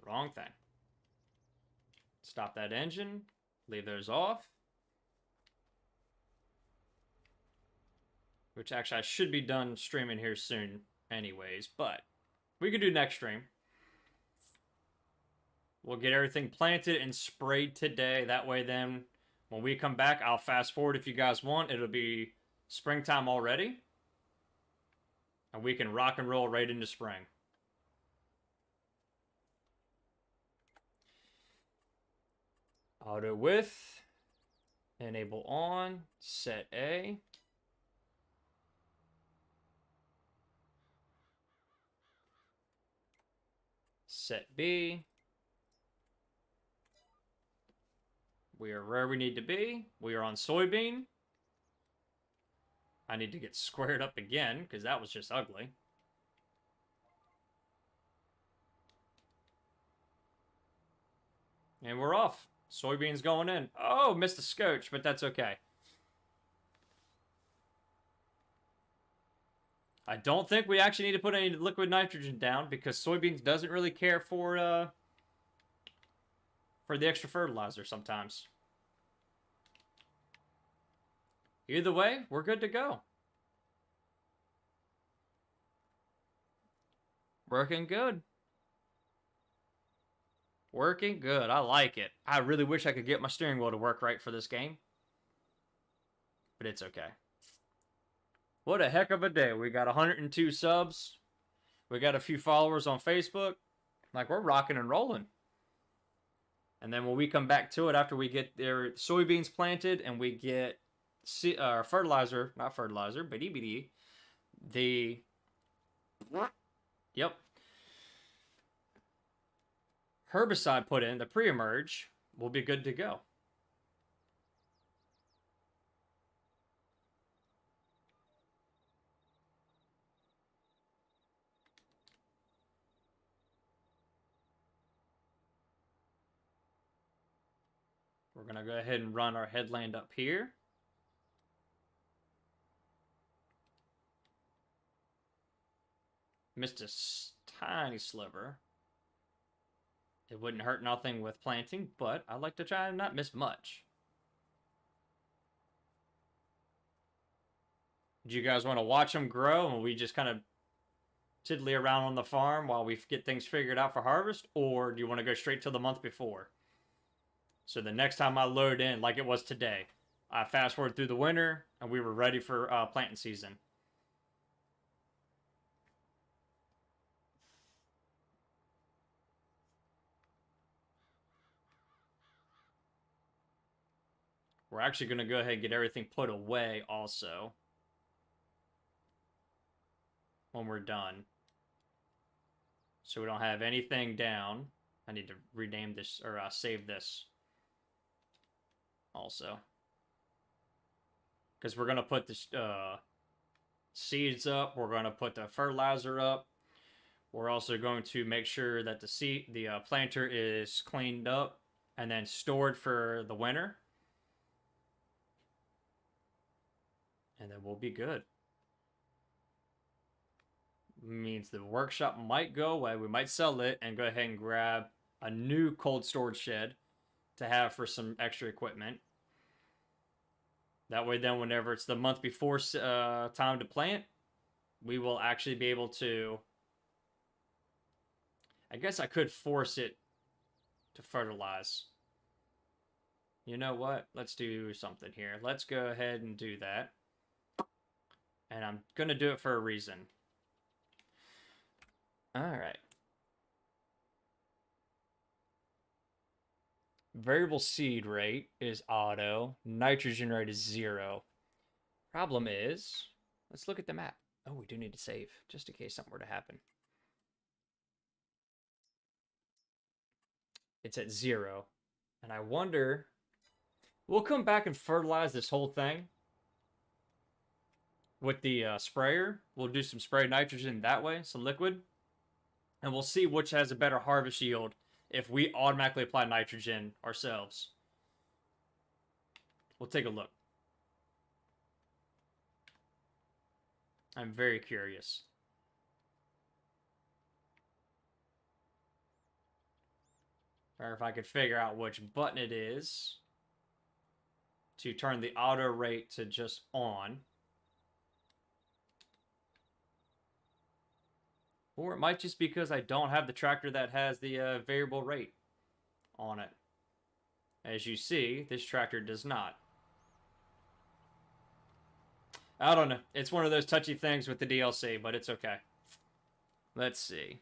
Wrong thing. Stop that engine. Leave those off. Which actually I should be done streaming here soon anyways, but we could do next stream. We'll get everything planted and sprayed today. That way then, when we come back, I'll fast forward if you guys want. It'll be springtime already. And we can rock and roll right into spring. Auto width. Enable on. Set A. Set B. We are where we need to be. We are on soybean. I need to get squared up again because that was just ugly. And we're off. Soybeans going in. Oh, missed the scotch, but that's okay. I don't think we actually need to put any liquid nitrogen down because soybeans doesn't really care for the extra fertilizer sometimes. Either way, we're good to go. Working good. Working good. I like it. I really wish I could get my steering wheel to work right for this game. But it's okay. What a heck of a day. We got 102 subs. We got a few followers on Facebook. Like, we're rocking and rolling. And then when we come back to it after we get their soybeans planted and we get fertilizer, not fertilizer, but EBD, yep, herbicide put in, the pre-emerge, we'll be good to go. We're going to go ahead and run our headland up here. Missed a tiny sliver. It wouldn't hurt nothing with planting, but I like to try and not miss much. Do you guys want to watch them grow and we just kind of tiddly around on the farm while we get things figured out for harvest? Or do you want to go straight to the month before? So the next time I load in, like it was today, I fast forward through the winter and we were ready for planting season. We're actually going to go ahead and get everything put away also when we're done. So we don't have anything down. I need to rename this or save this also. Because we're going to put the seeds up. We're going to put the fertilizer up. We're also going to make sure that the planter is cleaned up and then stored for the winter. And then we'll be good. Means the workshop might go away. We might sell it and go ahead and grab a new cold storage shed to have for some extra equipment. That way then whenever it's the month before time to plant, we will actually be able to... I guess I could force it to fertilize. You know what? Let's do something here. Let's go ahead and do that. And I'm going to do it for a reason. Alright. Variable seed rate is auto. Nitrogen rate is 0. Problem is, let's look at the map. Oh, we do need to save, just in case something were to happen. It's at 0. And I wonder... We'll come back and fertilize this whole thing with the sprayer. We'll do some spray nitrogen that way, some liquid. And we'll see which has a better harvest yield if we automatically apply nitrogen ourselves. We'll take a look. I'm very curious. Or if I could figure out which button it is to turn the auto rate to just on. Or it might just be because I don't have the tractor that has the variable rate on it. As you see, this tractor does not. I don't know. It's one of those touchy things with the DLC, but it's okay. Let's see.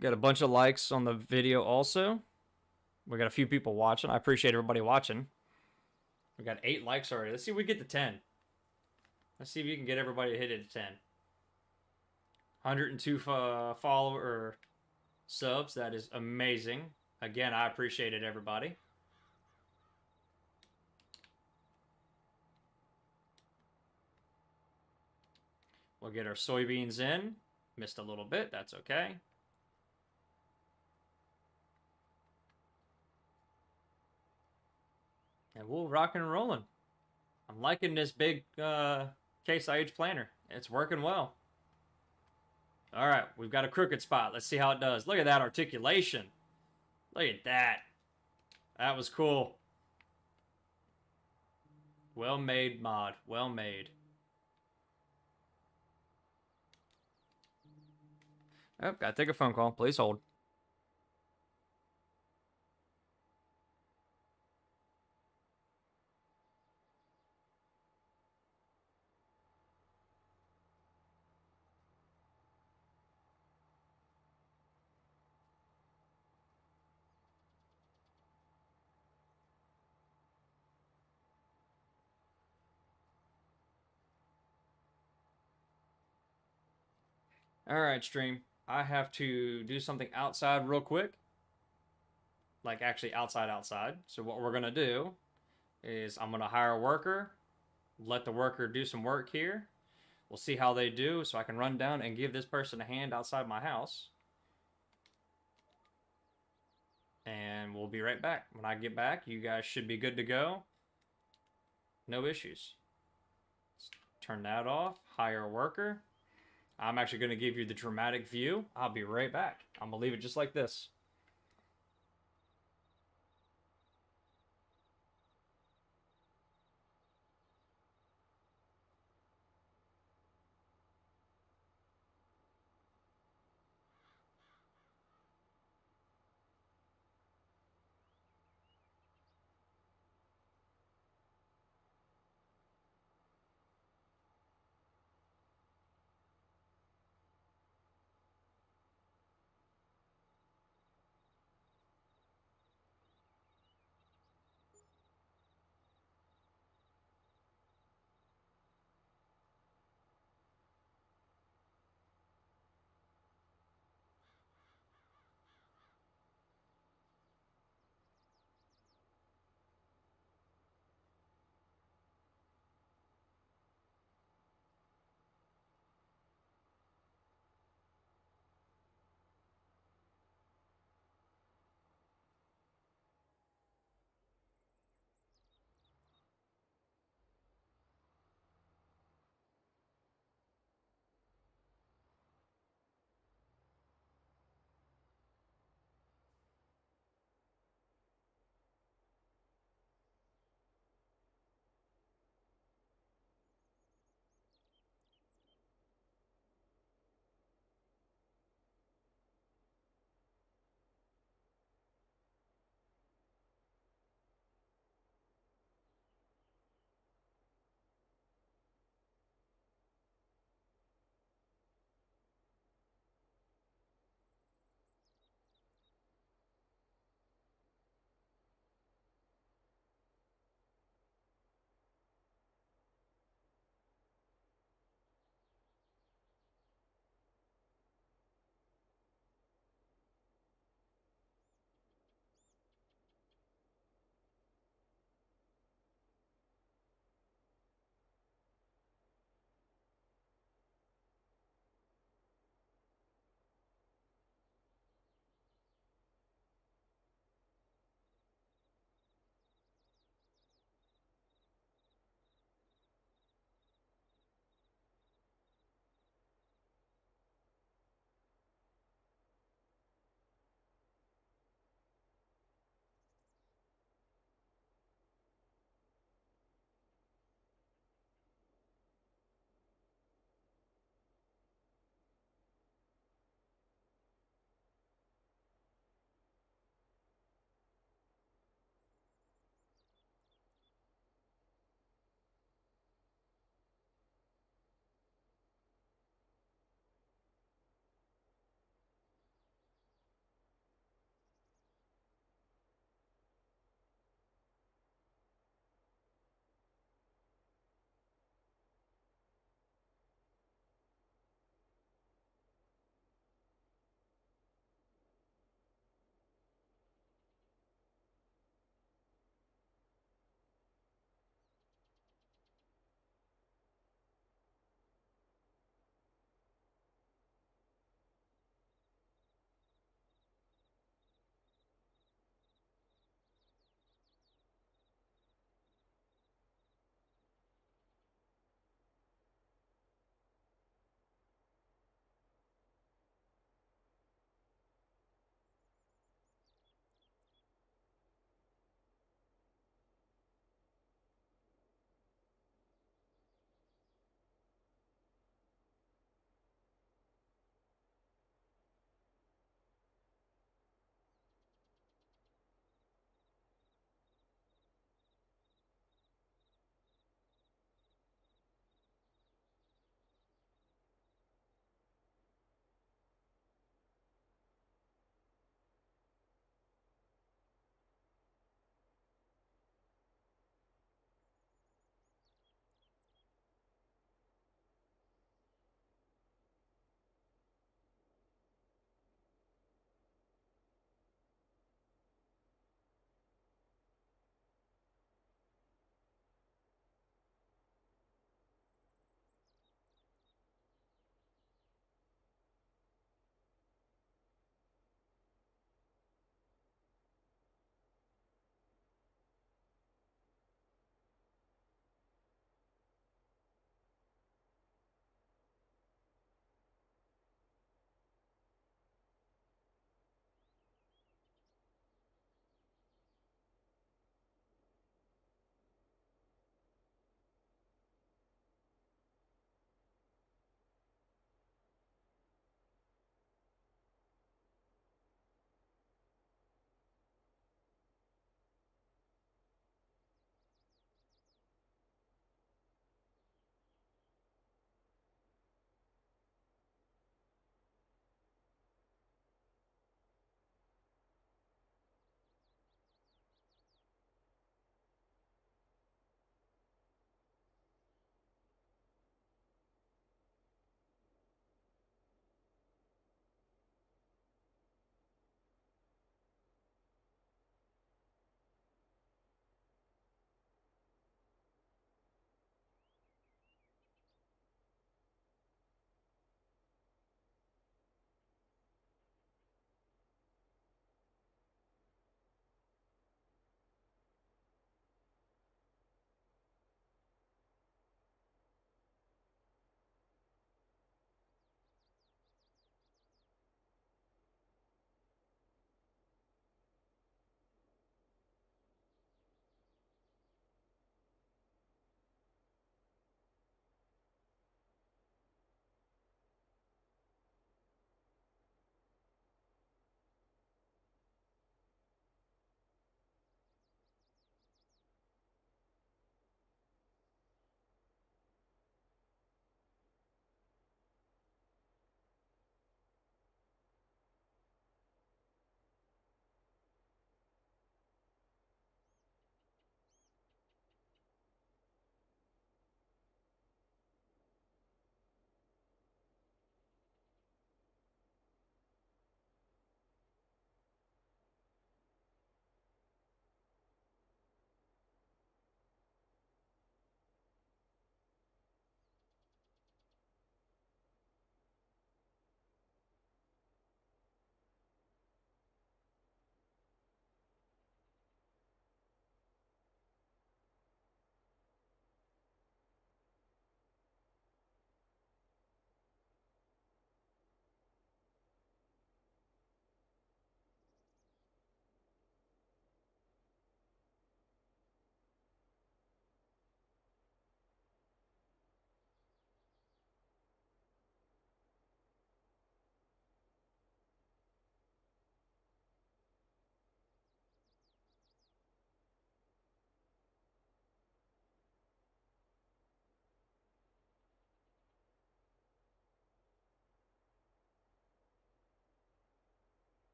Got a bunch of likes on the video also. We got a few people watching. I appreciate everybody watching. We got 8 likes already. Let's see if we get to 10. Let's see if you can get everybody to hit it at 10. 102 follower subs. That is amazing. Again, I appreciate it, everybody. We'll get our soybeans in. Missed a little bit. That's okay. And we'll rock and rolling. I'm liking this big Case IH planter. It's working well. All right, we've got a crooked spot. Let's see how it does. Look at that articulation. Look at that. That was cool. Well made mod. Well made. Oh, gotta take a phone call. Please hold. Alright, stream. I have to do something outside real quick. Like, actually outside. So what we're going to do is I'm going to hire a worker. Let the worker do some work here. We'll see how they do so I can run down and give this person a hand outside my house. And we'll be right back. When I get back, you guys should be good to go. No issues. Let's turn that off. Hire a worker. I'm actually going to give you the dramatic view. I'll be right back. I'm going to leave it just like this.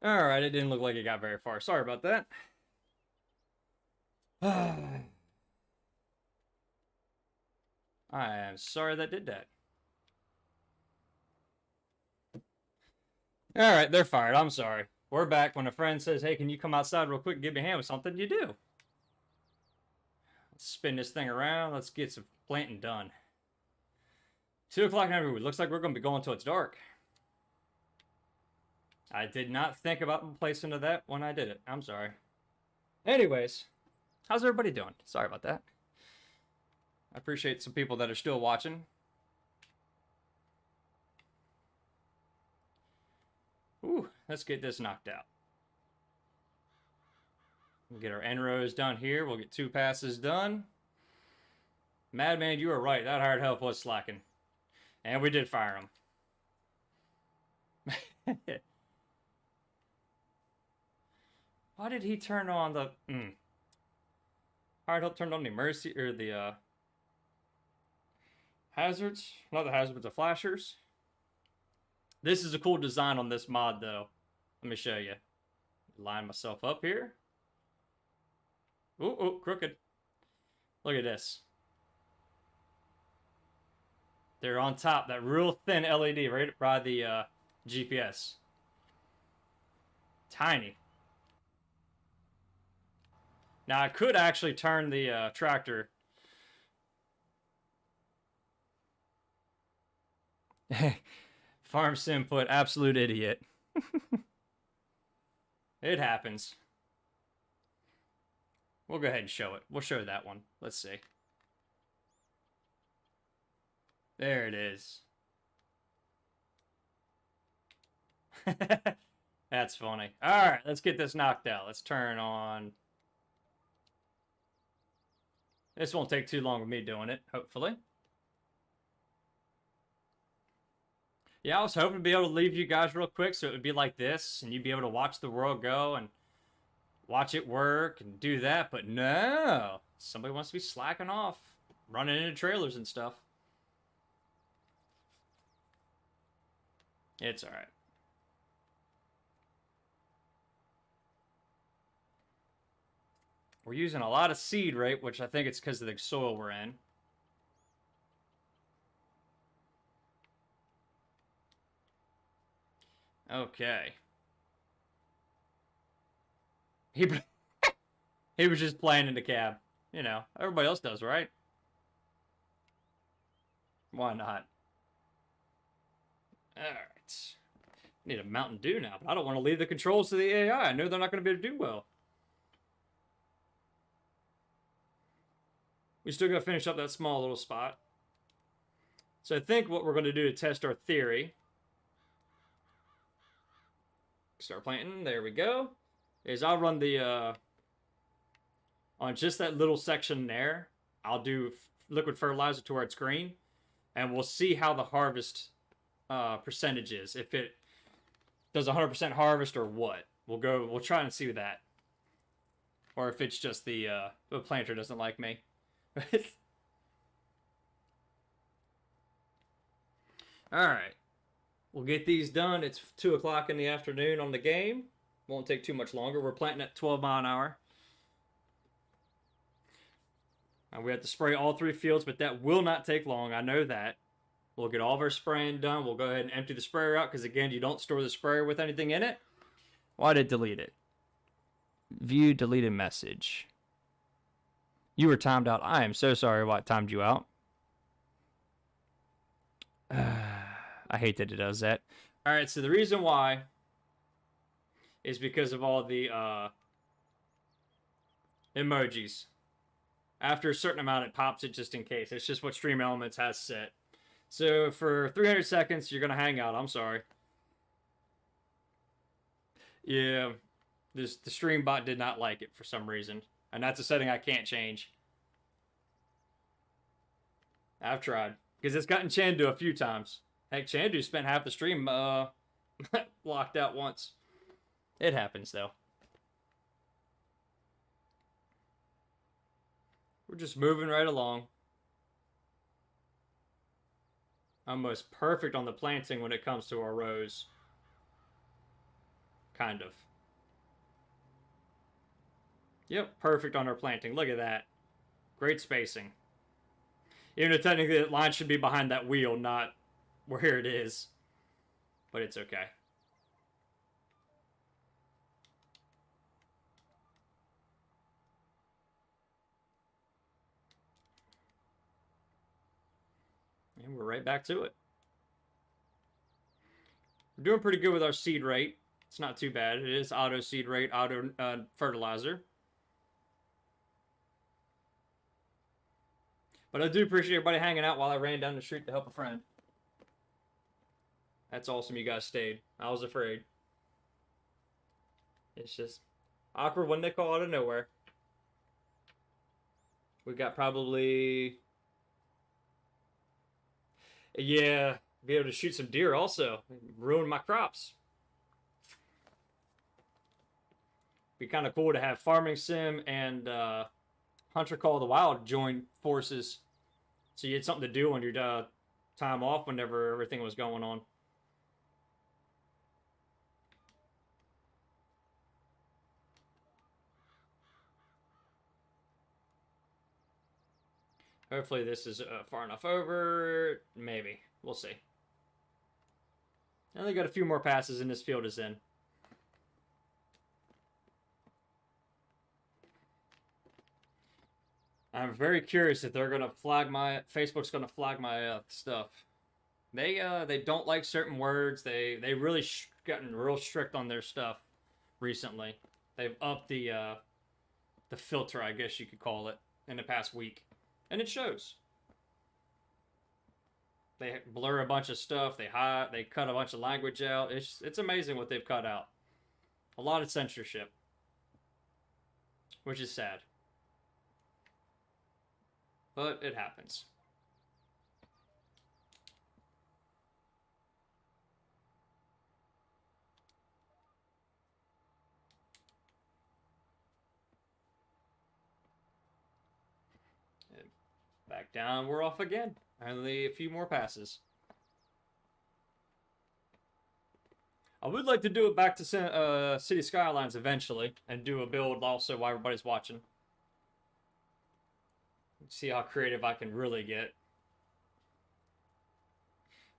Alright, it didn't look like it got very far. Sorry about that. I am sorry that did that. Alright, they're fired. I'm sorry. We're back. When a friend says, hey, can you come outside real quick and give me a hand with something? You do. Let's spin this thing around. Let's get some planting done. 2 o'clock in the afternoon. Looks like we're going to be going until it's dark. I did not think about placing into that when I did it. I'm sorry. Anyways, how's everybody doing? Sorry about that. I appreciate some people that are still watching. Ooh, let's get this knocked out. We'll get our end rows done here. We'll get 2 passes done. Madman, you were right. That hired help was slacking. And we did fire him. Why did he turn on the... Hired help turned on the emergency... Or the, hazards? Not the hazards, but the flashers. This is a cool design on this mod, though. Let me show you. Line myself up here. Ooh, crooked. Look at this. They're on top. That real thin LED right by the GPS. Tiny. Now, I could actually turn the tractor. Farm sim put absolute idiot. It happens. We'll go ahead and show it. We'll show that one. Let's see. There it is. That's funny. Alright, let's get this knocked out. Let's turn on... This won't take too long with me doing it, hopefully. Yeah, I was hoping to be able to leave you guys real quick so it would be like this, and you'd be able to watch the world go and watch it work and do that, but no! Somebody wants to be slacking off, running into trailers and stuff. It's alright. We're using a lot of seed, right? Which I think it's because of the soil we're in. Okay. He was just playing in the cab. You know, everybody else does, right? Why not? Alright. Need a Mountain Dew now, but I don't want to leave the controls to the AI. I know they're not going to be able to do well. We still got to finish up that small little spot. So I think what we're going to do to test our theory... Start planting. There we go. Is I'll run the... on just that little section there, I'll do liquid fertilizer to where it's green. And we'll see how the harvest percentage is. If it does 100% harvest or what. We'll try and see that. Or if it's just the planter doesn't like me. Alright. We'll get these done. It's 2 o'clock in the afternoon on the game. Won't take too much longer. We're planting at 12 mile an hour. And we have to spray all 3 fields, but that will not take long. I know that. We'll get all of our spraying done. We'll go ahead and empty the sprayer out because, again, you don't store the sprayer with anything in it. Why did it delete it? View deleted message. You were timed out. I am so sorry what timed you out. I hate that it does that. Alright, so the reason why is because of all the emojis. After a certain amount, it pops it just in case. It's just what Stream Elements has set. So for 300 seconds, you're going to hang out. I'm sorry. Yeah, the stream bot did not like it for some reason. And that's a setting I can't change. I've tried. Because it's gotten Chandu a few times. Heck, Chandu spent half the stream locked out once. It happens, though. We're just moving right along. Almost perfect on the planting when it comes to our rows. kind of. Yep, perfect on our planting. Look at that. Great spacing. Even though technically the line should be behind that wheel, not where it is. But it's okay. And we're right back to it. We're doing pretty good with our seed rate. It's not too bad. It is auto seed rate, auto fertilizer. But I do appreciate everybody hanging out while I ran down the street to help a friend. That's awesome you guys stayed. I was afraid. It's just awkward when they call out of nowhere. We got probably... Yeah, be able to shoot some deer also. Ruin my crops. Be kind of cool to have Farming Sim and Hunter Call of the Wild join forces. So you had something to do on your time off whenever everything was going on. Hopefully this is far enough over. Maybe. We'll see. I only got a few more passes and this field is in. I'm very curious if they're gonna flag my Facebook's gonna flag my stuff. They don't like certain words. They really gotten real strict on their stuff recently. They've upped the filter, I guess you could call it, in the past week, and it shows. They blur a bunch of stuff. They cut a bunch of language out. It's amazing what they've cut out. A lot of censorship, which is sad. But it happens. And back down, we're off again. Only a few more passes. I would like to do it back to City Skylines eventually, and do a build also while everybody's watching. See how creative I can really get.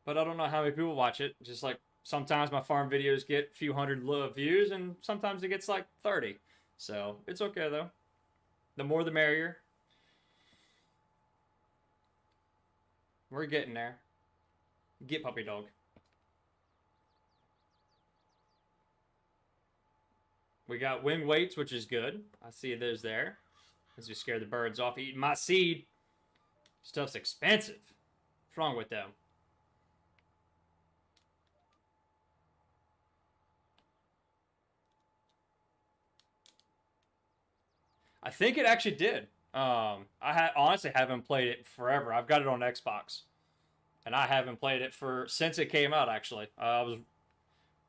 But I don't know how many people watch it. Just like sometimes my farm videos get a few hundred views, and sometimes it gets like 30. So it's okay though. The more the merrier. We're getting there. Get puppy dog. We got wing weights, which is good. I see those there. As we scare the birds off eating my seed. Stuff's expensive. What's wrong with them? I think it actually did. I honestly haven't played it forever. I've got it on Xbox, and I haven't played it since it came out. Actually,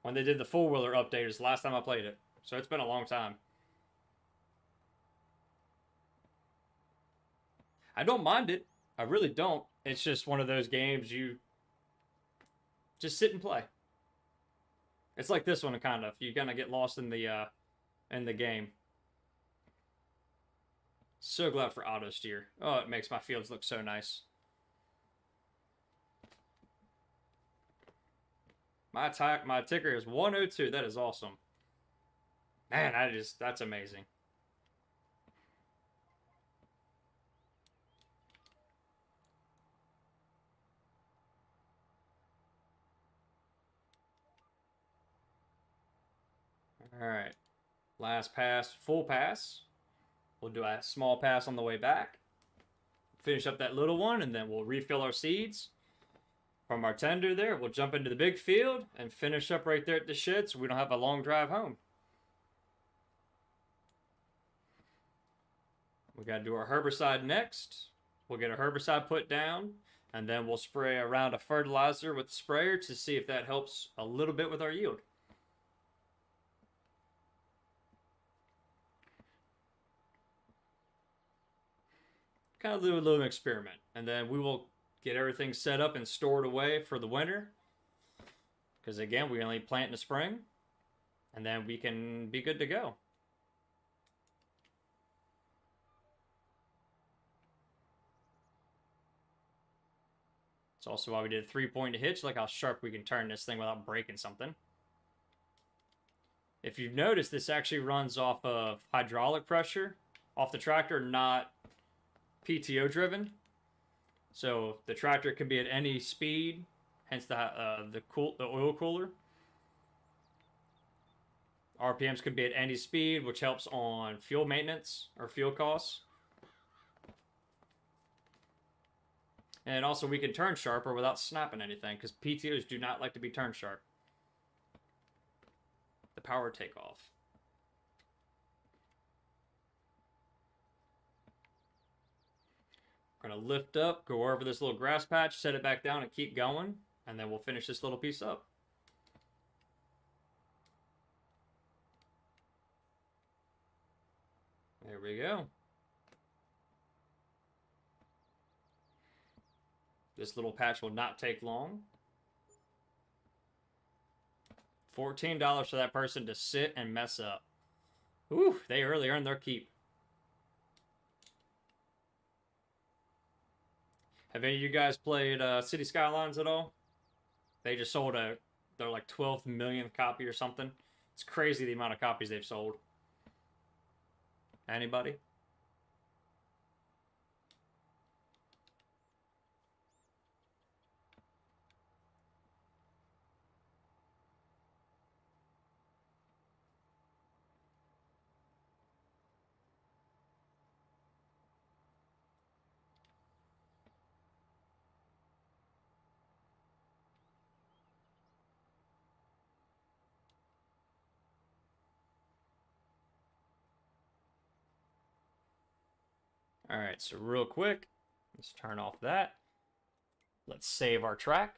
when they did the 4-wheeler update is the last time I played it. So it's been a long time. I don't mind it. I really don't. It's just one of those games you just sit and play. It's like this one, kind of. You're gonna get lost in the game. So glad for auto steer. Oh, it makes my fields look so nice. My ticker is 102. That is awesome. Man, that's amazing. All right. Last pass, full pass. We'll do a small pass on the way back. Finish up that little one, and then we'll refill our seeds. From our tender there, we'll jump into the big field and finish up right there at the shed so we don't have a long drive home. We got to do our herbicide next. We'll get a herbicide put down, and then we'll spray a round of fertilizer with the sprayer to see if that helps a little bit with our yield. Kind of do a little experiment, and then we will get everything set up and stored away for the winter. Because again, we only plant in the spring. And then we can be good to go. It's also why we did a 3-point hitch. Look how sharp we can turn this thing without breaking something. If you've noticed, this actually runs off of hydraulic pressure off the tractor, not PTO driven. So the tractor can be at any speed, hence the oil cooler. RPMs could be at any speed, which helps on fuel maintenance or fuel costs. And also we can turn sharper without snapping anything, because PTOs do not like to be turned sharp. The power takeoff. We're going to lift up, go over this little grass patch, set it back down, and keep going. And then we'll finish this little piece up. There we go. This little patch will not take long. $14 for that person to sit and mess up. Ooh, they really earned their keep. Have any of you guys played City Skylines at all? They just sold their like 12th millionth copy or something. It's crazy the amount of copies they've sold. Anybody? All right, so real quick, let's turn off that. Let's save our track.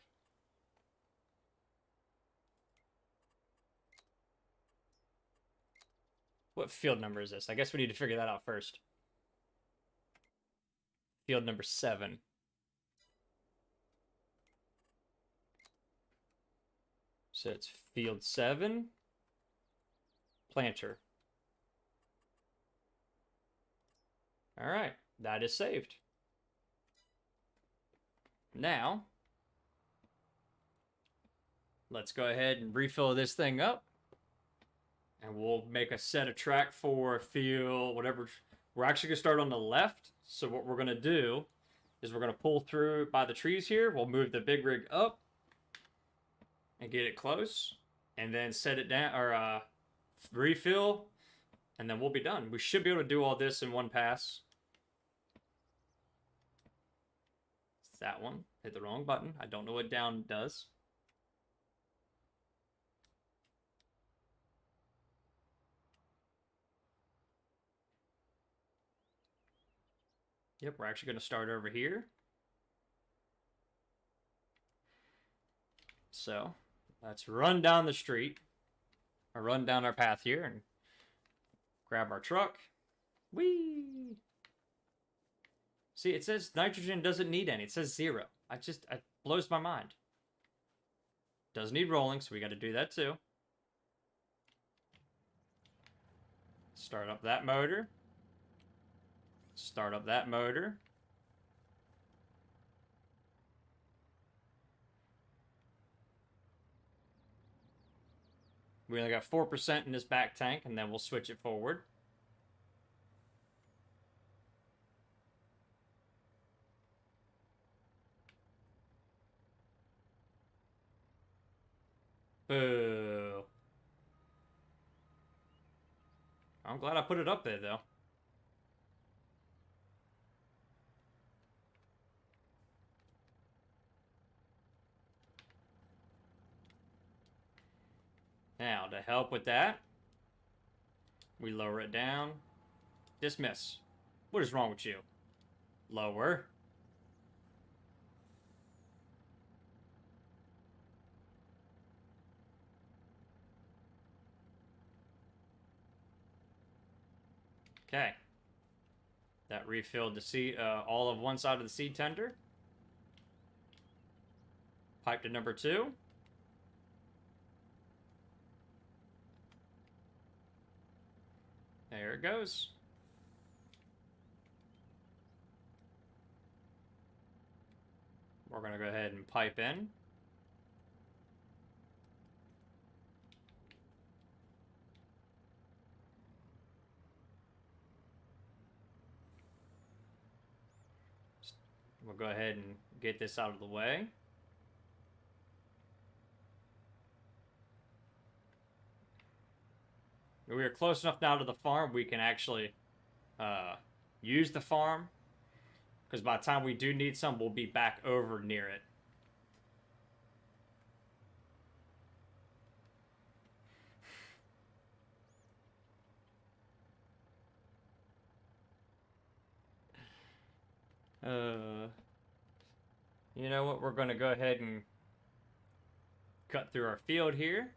What field number is this? I guess we need to figure that out first. Field number 7. So it's field 7, planter. All right, that is saved. Now, let's go ahead and refill this thing up. And we'll make a set of track for field, whatever. We're actually going to start on the left. So what we're going to do is we're going to pull through by the trees here. We'll move the big rig up and get it close. And then set it down, or refill. And then we'll be done. We should be able to do all this in one pass. It's that one. Hit the wrong button. I don't know what down does. Yep, we're actually going to start over here. So, let's run down the street. Or run down our path here and grab our truck. Whee! See, it says nitrogen doesn't need any. It says 0. It blows my mind. Does need rolling, so we got to do that too. Start up that motor. Start up that motor. We only got 4% in this back tank, and then we'll switch it forward. Boo. I'm glad I put it up there, though. Now, to help with that, we lower it down. Dismiss. What is wrong with you? Lower. Okay. That refilled the seed, all of one side of the seed tender. Pipe to number 2. There it goes. We're going to go ahead and pipe in. We'll go ahead and get this out of the way. We are close enough now to the farm we can actually use the farm. Because by the time we do need some, we'll be back over near it. You know what? We're going to go ahead and cut through our field here.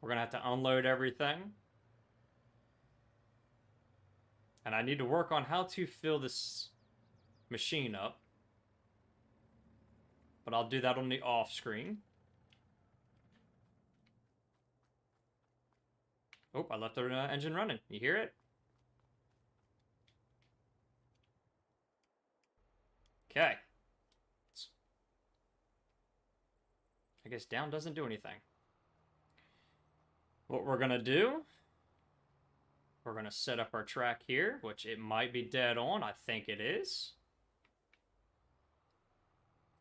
We're going to have to unload everything. And I need to work on how to fill this machine up. But I'll do that on the off screen. Oh, I left our engine running. You hear it? Okay. I guess down doesn't do anything. What we're going to do, we're going to set up our track here, which it might be dead on. I think it is.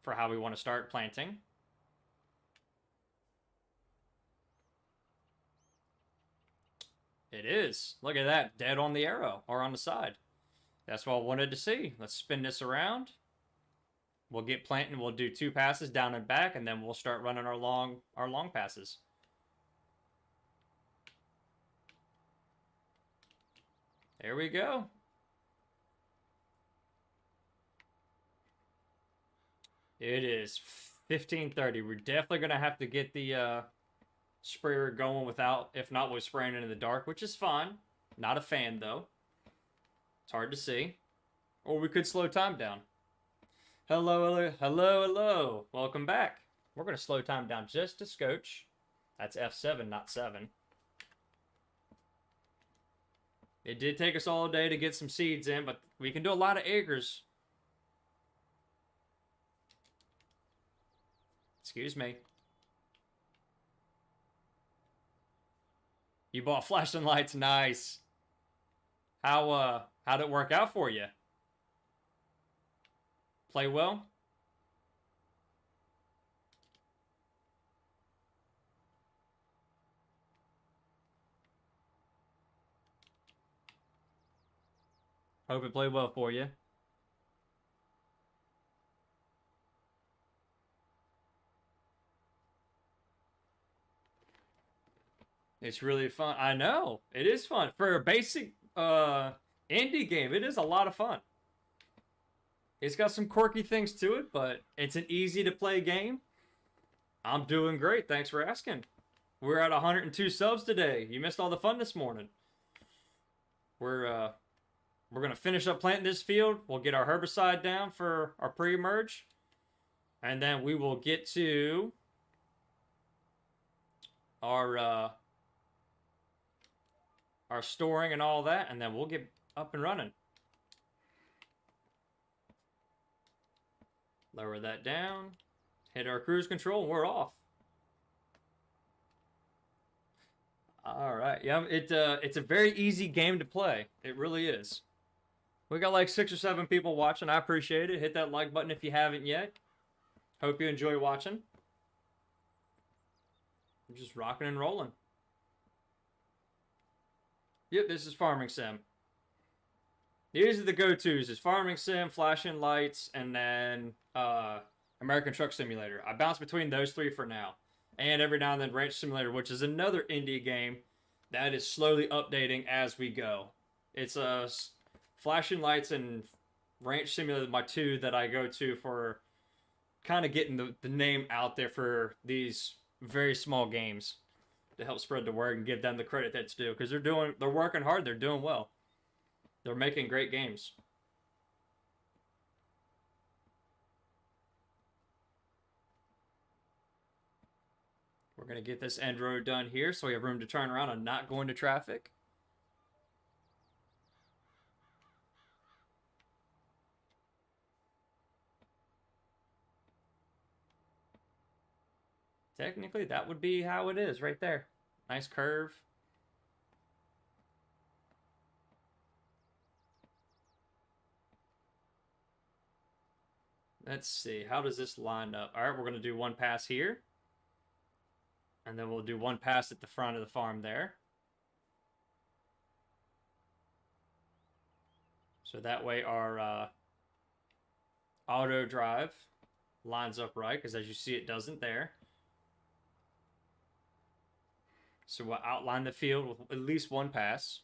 For how we want to start planting. It is. Look at that. Dead on the arrow or on the side. That's what I wanted to see. Let's spin this around. We'll get planting. We'll do 2 passes down and back, and then we'll start running our long passes. There we go. It is 15:30. We're definitely going to have to get the sprayer going without, if not, we're spraying into the dark, which is fine. Not a fan, though. It's hard to see. Or we could slow time down. Hello, hello, hello. Welcome back. We're going to slow time down just a scotch. That's F7, not 7. It did take us all day to get some seeds in, but we can do a lot of acres. Excuse me. You bought flashing lights, nice. How'd it work out for you? Play well? Hope it played well for you. It's really fun. I know. It is fun. For a basic indie game, it is a lot of fun. It's got some quirky things to it, but it's an easy to play game. I'm doing great. Thanks for asking. We're at 102 subs today. You missed all the fun this morning. We're gonna finish up planting this field. We'll get our herbicide down for our pre-emerge, and then we will get to our storing and all that, and then we'll get up and running. Lower that down. Hit our cruise control, and we're off. All right. Yeah, it's a very easy game to play. It really is. We got like 6 or 7 people watching. I appreciate it. Hit that like button if you haven't yet. Hope you enjoy watching. We're just rocking and rolling. Yep, this is Farming Sim. These are the go-tos. It's Farming Sim, Flashing Lights, and then American Truck Simulator. I bounce between those 3 for now. And every now and then Ranch Simulator, which is another indie game that is slowly updating as we go. It's Flashing Lights and Ranch Simulator, my 2 that I go to for kind of getting the name out there for these very small games to help spread the word and give them the credit that's due, because they're working hard, they're doing well. They're making great games. We're going to get this end road done here so we have room to turn around and not go into traffic. Technically, that would be how it is right there. Nice curve. Let's see. How does this line up? All right, we're going to do one pass here. And then we'll do one pass at the front of the farm there. So that way our auto drive lines up right, because as you see, it doesn't there. So we'll outline the field with at least one pass.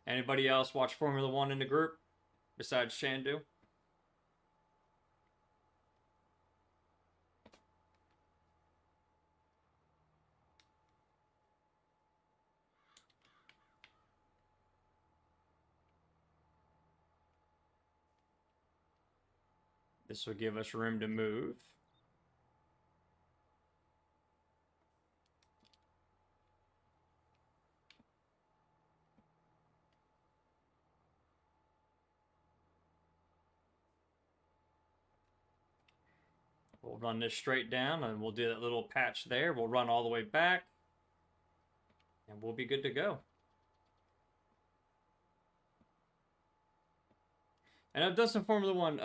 Anybody else watch Formula One in the group besides Shandu? This will give us room to move. We'll run this straight down and we'll do that little patch there. We'll run all the way back and we'll be good to go. And I've done some Formula One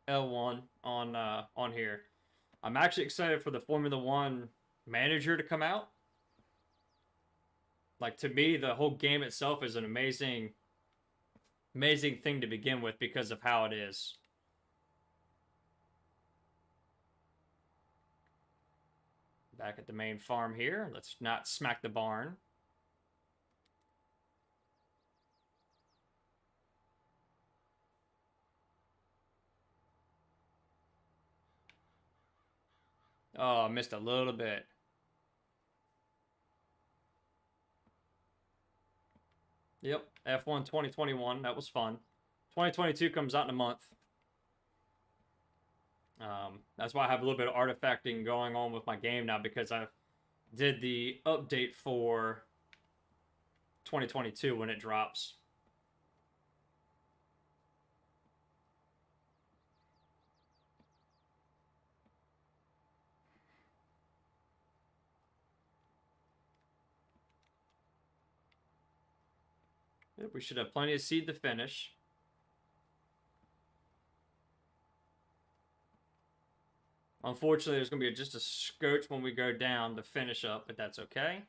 L1 on here. I'm actually excited for the Formula One manager to come out. Like, to me, the whole game itself is an amazing thing to begin with because of how it is. Back at the main farm here. Let's not smack the barn. Oh, I missed a little bit. Yep, F1 2021. That was fun. 2022 comes out in a month. That's why I have a little bit of artifacting going on with my game now, because I did the update for 2022 when it drops. Yep, we should have plenty of seed to finish. Unfortunately, there's going to be just a scotch when we go down to finish up, but that's okay.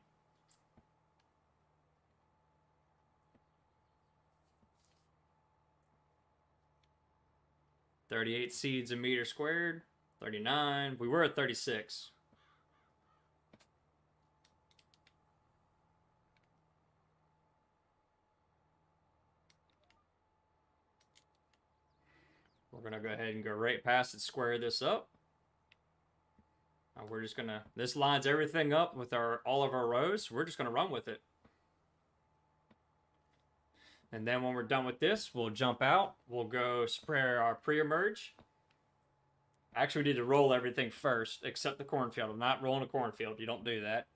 $38 seeds a meter squared. 39. We were at 36. We're going to go ahead and go right past it, square this up. We're just gonna, this lines everything up with all of our rows. We're just gonna run with it. And then when we're done with this, we'll jump out. We'll go spray our pre-emerge. Actually, we need to roll everything first, except the cornfield. I'm not rolling a cornfield. You don't do that.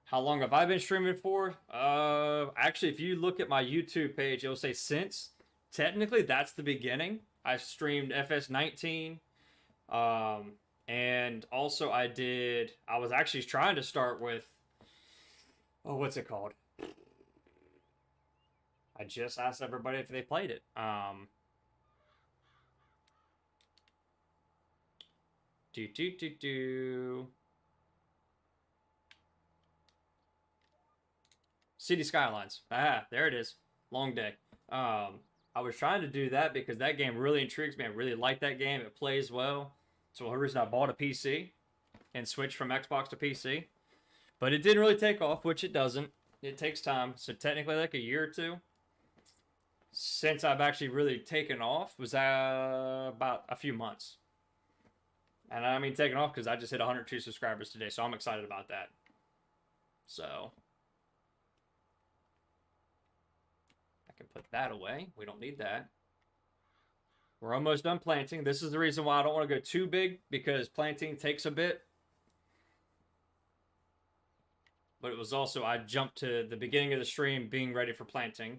How long have I been streaming for? Actually, if you look at my YouTube page, it'll say since. Technically, that's the beginning. I streamed FS19. And also I was actually trying to start with, oh, what's it called? I just asked everybody if they played it. City Skylines. Ah, there it is. Long day. I was trying to do that because that game really intrigues me. I really like that game. It plays well. So the reason I bought a PC and switched from Xbox to PC. But it didn't really take off, which it doesn't. It takes time. So technically like a year or two since I've actually really taken off was about a few months. And I mean taking off because I just hit 102 subscribers today. So I'm excited about that. So I can put that away. We don't need that. We're almost done planting. This is the reason why I don't want to go too big, because planting takes a bit. But it was also, I jumped to the beginning of the stream being ready for planting.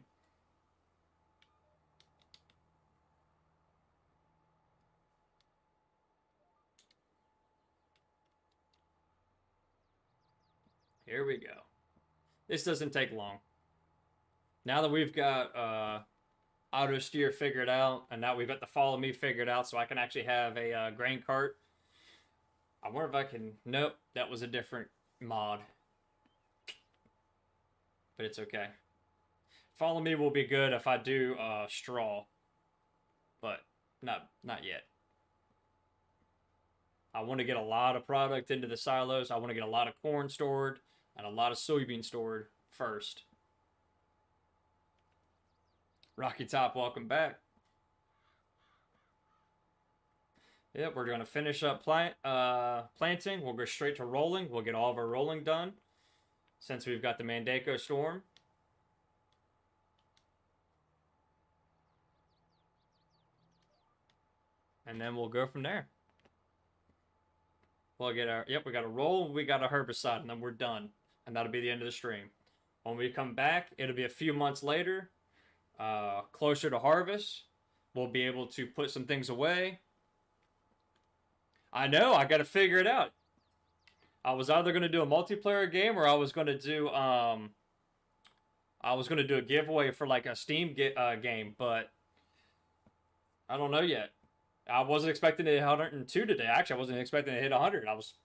Here we go. This doesn't take long. Now that we've got auto steer figured out, and now we've got the follow me figured out, so I can actually have a grain cart. I wonder if I can. Nope, that was a different mod, but it's okay. Follow me will be good if I do straw, but not yet. I want to get a lot of product into the silos. I want to get a lot of corn stored and a lot of soybean stored first. Rocky Top, welcome back. Yep, we're going to finish up planting. We'll go straight to rolling. We'll get all of our rolling done since we've got the Mandako storm. And then we'll go from there. We'll get our, yep, we got a roll, we got a herbicide, and then we're done. And that'll be the end of the stream. When we come back, it'll be a few months later, closer to harvest. We'll be able to put some things away. I know, I gotta figure it out. I was either gonna do a multiplayer game, or I was gonna do a giveaway for like a Steam game, but I don't know yet. I wasn't expecting to hit 102 today. Actually, I wasn't expecting to hit 100. I was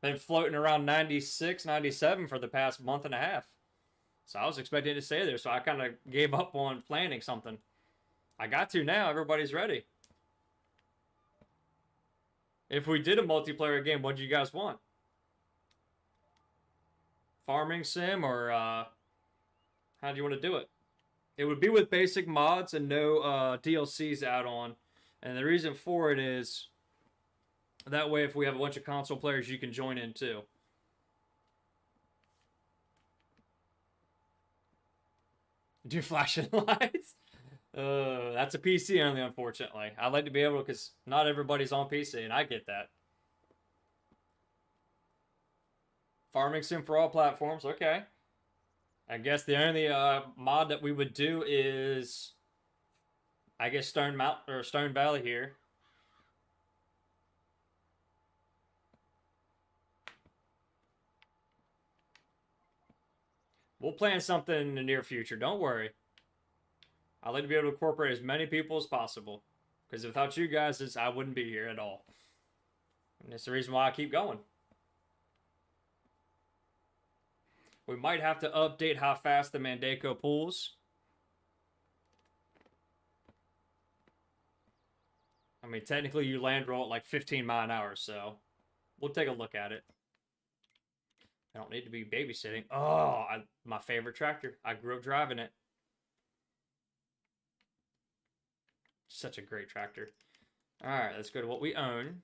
been floating around 96, 97 for the past month and a half. So I was expecting to stay there. So I kind of gave up on planning something. I got to now. Everybody's ready. If we did a multiplayer game, what do you guys want? Farming sim, or how do you want to do it? It would be with basic mods and no DLCs add-on. And the reason for it is that way if we have a bunch of console players, you can join in too. Do flashing lights? That's a PC only, unfortunately. I'd like to be able to, because not everybody's on PC, and I get that. Farming sim for all platforms, okay. I guess the only mod that we would do is, I guess, Stone Valley here. We'll plan something in the near future. Don't worry. I'd like to be able to incorporate as many people as possible. Because without you guys, I wouldn't be here at all. And that's the reason why I keep going. We might have to update how fast the Mandako pulls. I mean, technically you land roll at like 15 miles an hour, so we'll take a look at it. I don't need to be babysitting. Oh, my favorite tractor. I grew up driving it. Such a great tractor. All right, let's go to what we own.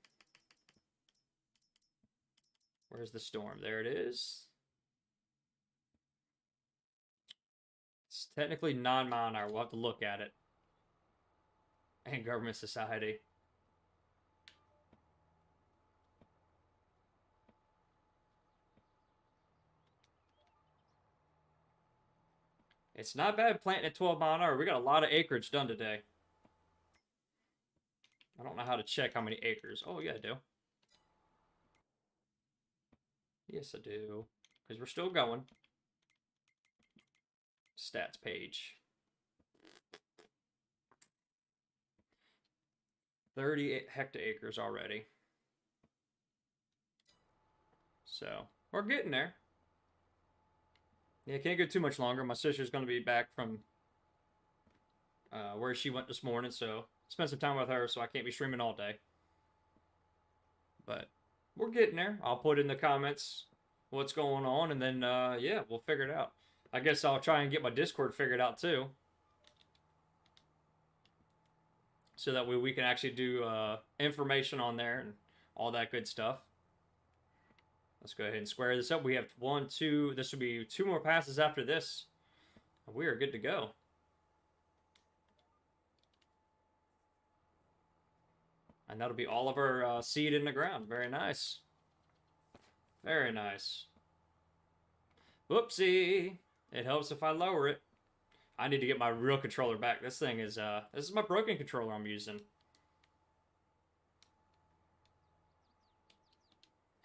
Where's the storm? There it is. It's technically 9 miles an hour. We'll have to look at it. And government society. It's not bad planting at 12 miles an hour. We got a lot of acreage done today. I don't know how to check how many acres. Oh, yeah, I do. Yes, I do. Because we're still going. Stats page. 38 hectares already. So, we're getting there. Yeah, can't go too much longer. My sister's going to be back from where she went this morning, so spend some time with her, so I can't be streaming all day. But we're getting there. I'll put in the comments what's going on, and then, yeah, we'll figure it out. I guess I'll try and get my Discord figured out, too. So that way we can actually do information on there and all that good stuff. Let's go ahead and square this up. We have 1, 2. This will be 2 more passes after this. We are good to go. And that'll be all of our seed in the ground. Very nice. Very nice. Whoopsie. It helps if I lower it. I need to get my real controller back. This thing is, this is my broken controller I'm using.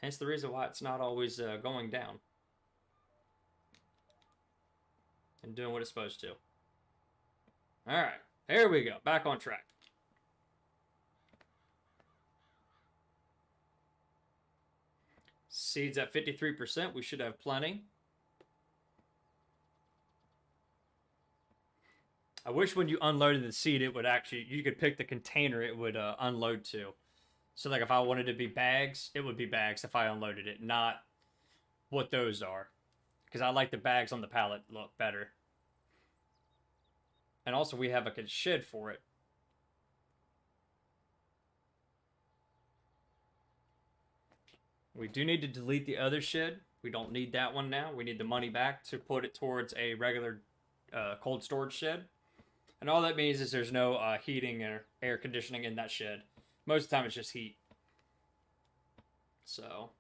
Hence the reason why it's not always going down. And doing what it's supposed to. Alright, here we go. Back on track. Seeds at 53%. We should have plenty. I wish when you unloaded the seed, it would actually, you could pick the container it would unload to. So like if I wanted to be bags, it would be bags if I unloaded it, not what those are. Because I like the bags on the pallet look better. And also we have a shed for it. We do need to delete the other shed. We don't need that one now. We need the money back to put it towards a regular cold storage shed. And all that means is there's no heating or air conditioning in that shed. Most of the time it's just heat. So,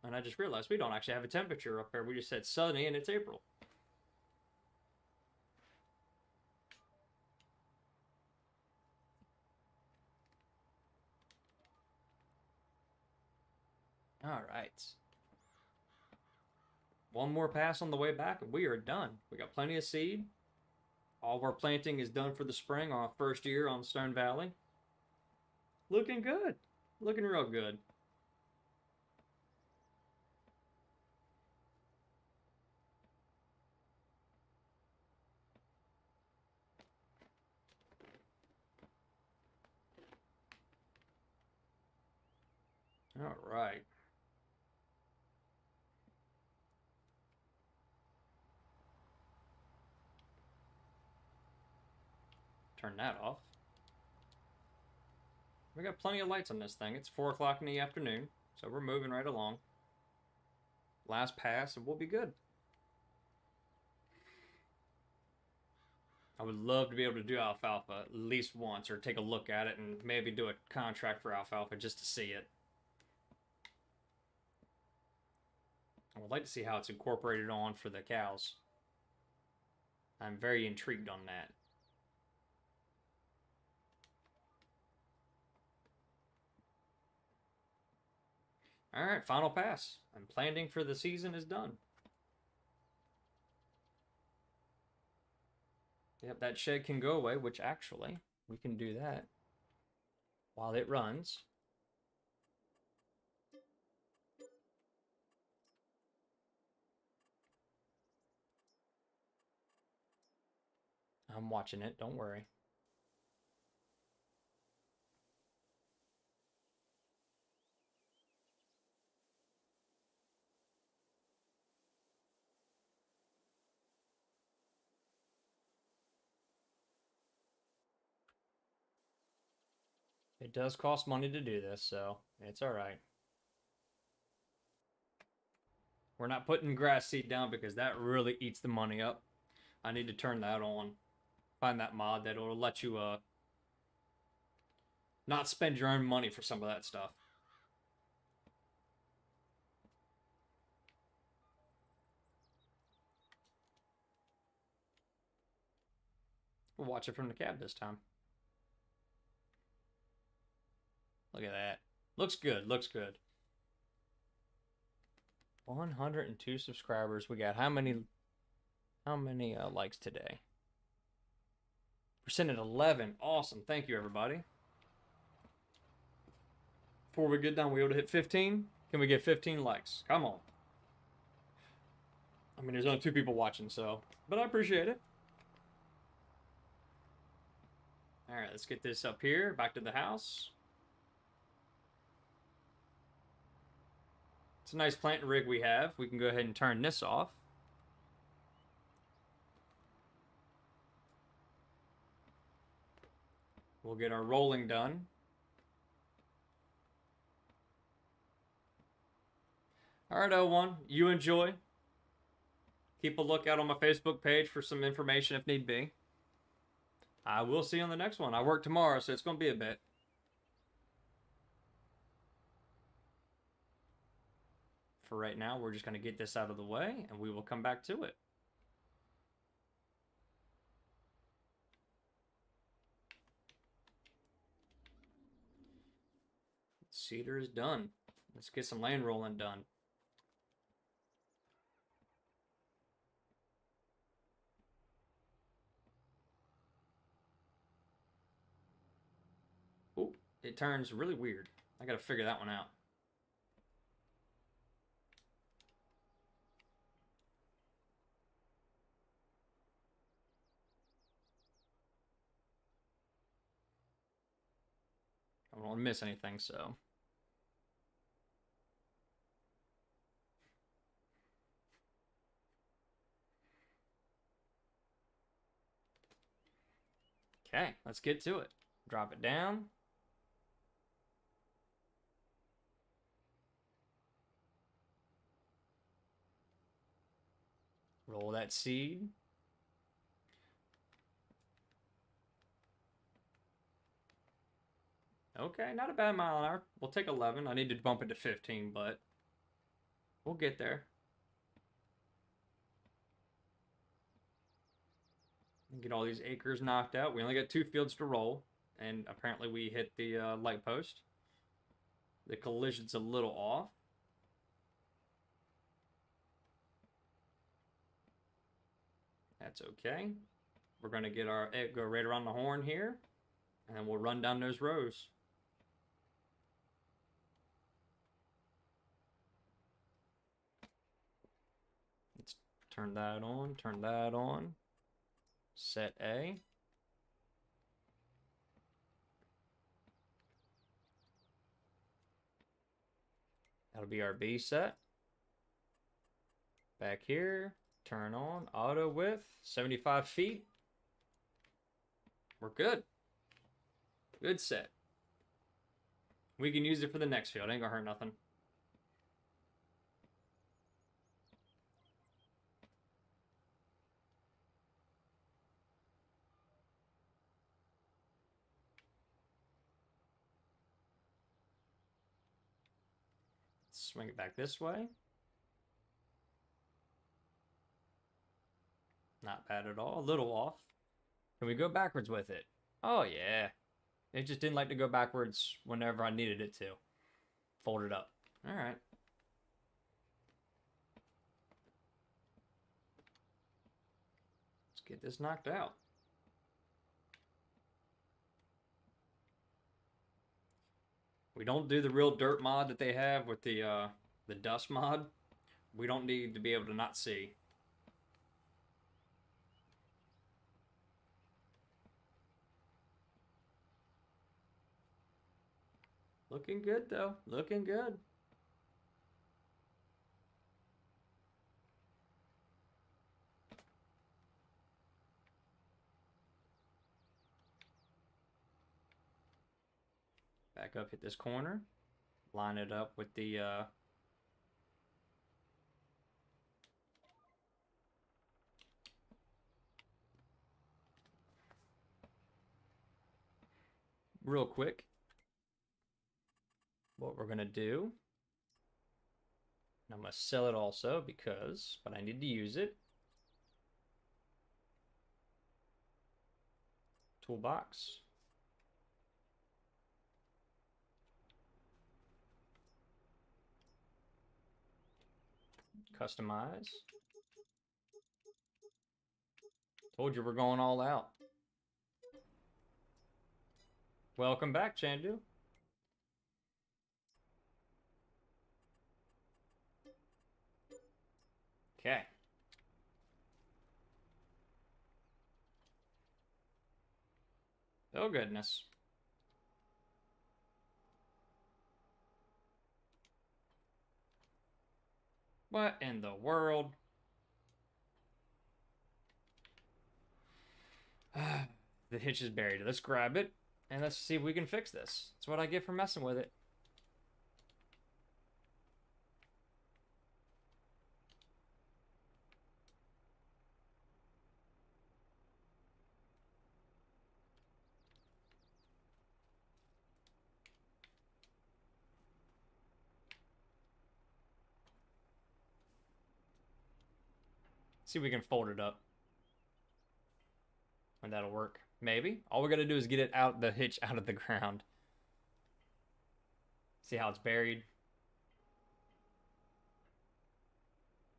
and I just realized we don't actually have a temperature up there. We just said sunny and it's April. All right. One more pass on the way back and we are done. We got plenty of seed. All of our planting is done for the spring on our first year on Stone Valley. Looking good. Looking real good. All right. Turn that off. We got plenty of lights on this thing. It's 4 o'clock in the afternoon, so we're moving right along. Last pass, and we'll be good. I would love to be able to do alfalfa at least once, or take a look at it, and maybe do a contract for alfalfa just to see it. I would like to see how it's incorporated on for the cows. I'm very intrigued on that. Alright, final pass. And planting for the season is done. Yep, that shed can go away, which actually, we can do that while it runs. I'm watching it, don't worry. It does cost money to do this, so it's alright. We're not putting grass seed down because that really eats the money up. I need to turn that on. Find that mod that will let you not spend your own money for some of that stuff. We'll watch it from the cab this time. Look at that. Looks good, looks good. 102 subscribers. We got how many likes today? We're sitting at 11. Awesome. Thank you, everybody. Before we get done, we able to hit 15? Can we get 15 likes? Come on. I mean, there's only 2 people watching, so... But I appreciate it. Alright, let's get this up here. Back to the house. It's a nice planting rig we have. We can go ahead and turn this off. We'll get our rolling done. Alright, O1, you enjoy. Keep a lookout on my Facebook page for some information if need be. I will see you on the next one. I work tomorrow, so it's going to be a bit. for right now, we're just going to get this out of the way, and we will come back to it. Cedar is done. Let's get some land rolling done. Oh, it turns really weird. I gotta figure that one out. I don't want to miss anything, so. Okay, let's get to it. Drop it down. Roll that seed. Okay, not a bad mile an hour. We'll take 11. I need to bump it to 15, but we'll get there. Get all these acres knocked out. We only got 2 fields to roll, and apparently we hit the light post. The collision's a little off. That's okay. We're going to get our go right around the horn here, and then we'll run down those rows. Let's turn that on, turn that on. Set A. That'll be our B set. Back here, turn on auto width, 75 feet. We're good. Good set. We can use it for the next field. Ain't gonna hurt nothing. Swing it back this way. Not bad at all. A little off. Can we go backwards with it? Oh, yeah. It just didn't like to go backwards whenever I needed it to. Fold it up. All right. Let's get this knocked out. We don't do the real dirt mod that they have with the dust mod. We don't need to be able to not see. Looking good, though. Looking good. Back up, hit this corner. Line it up with the... real quick, what we're going to do... I'm going to sell it also because... but I need to use it. Toolbox. Customize. Told you we're going all out. Welcome back, Chandu. Okay. Oh, goodness. What in the world? The hitch is buried. Let's grab it, and let's see if we can fix this. That's what I get for messing with it. See if we can fold it up. And that'll work. Maybe. All we gotta do is get it out, the hitch out of the ground. See how it's buried?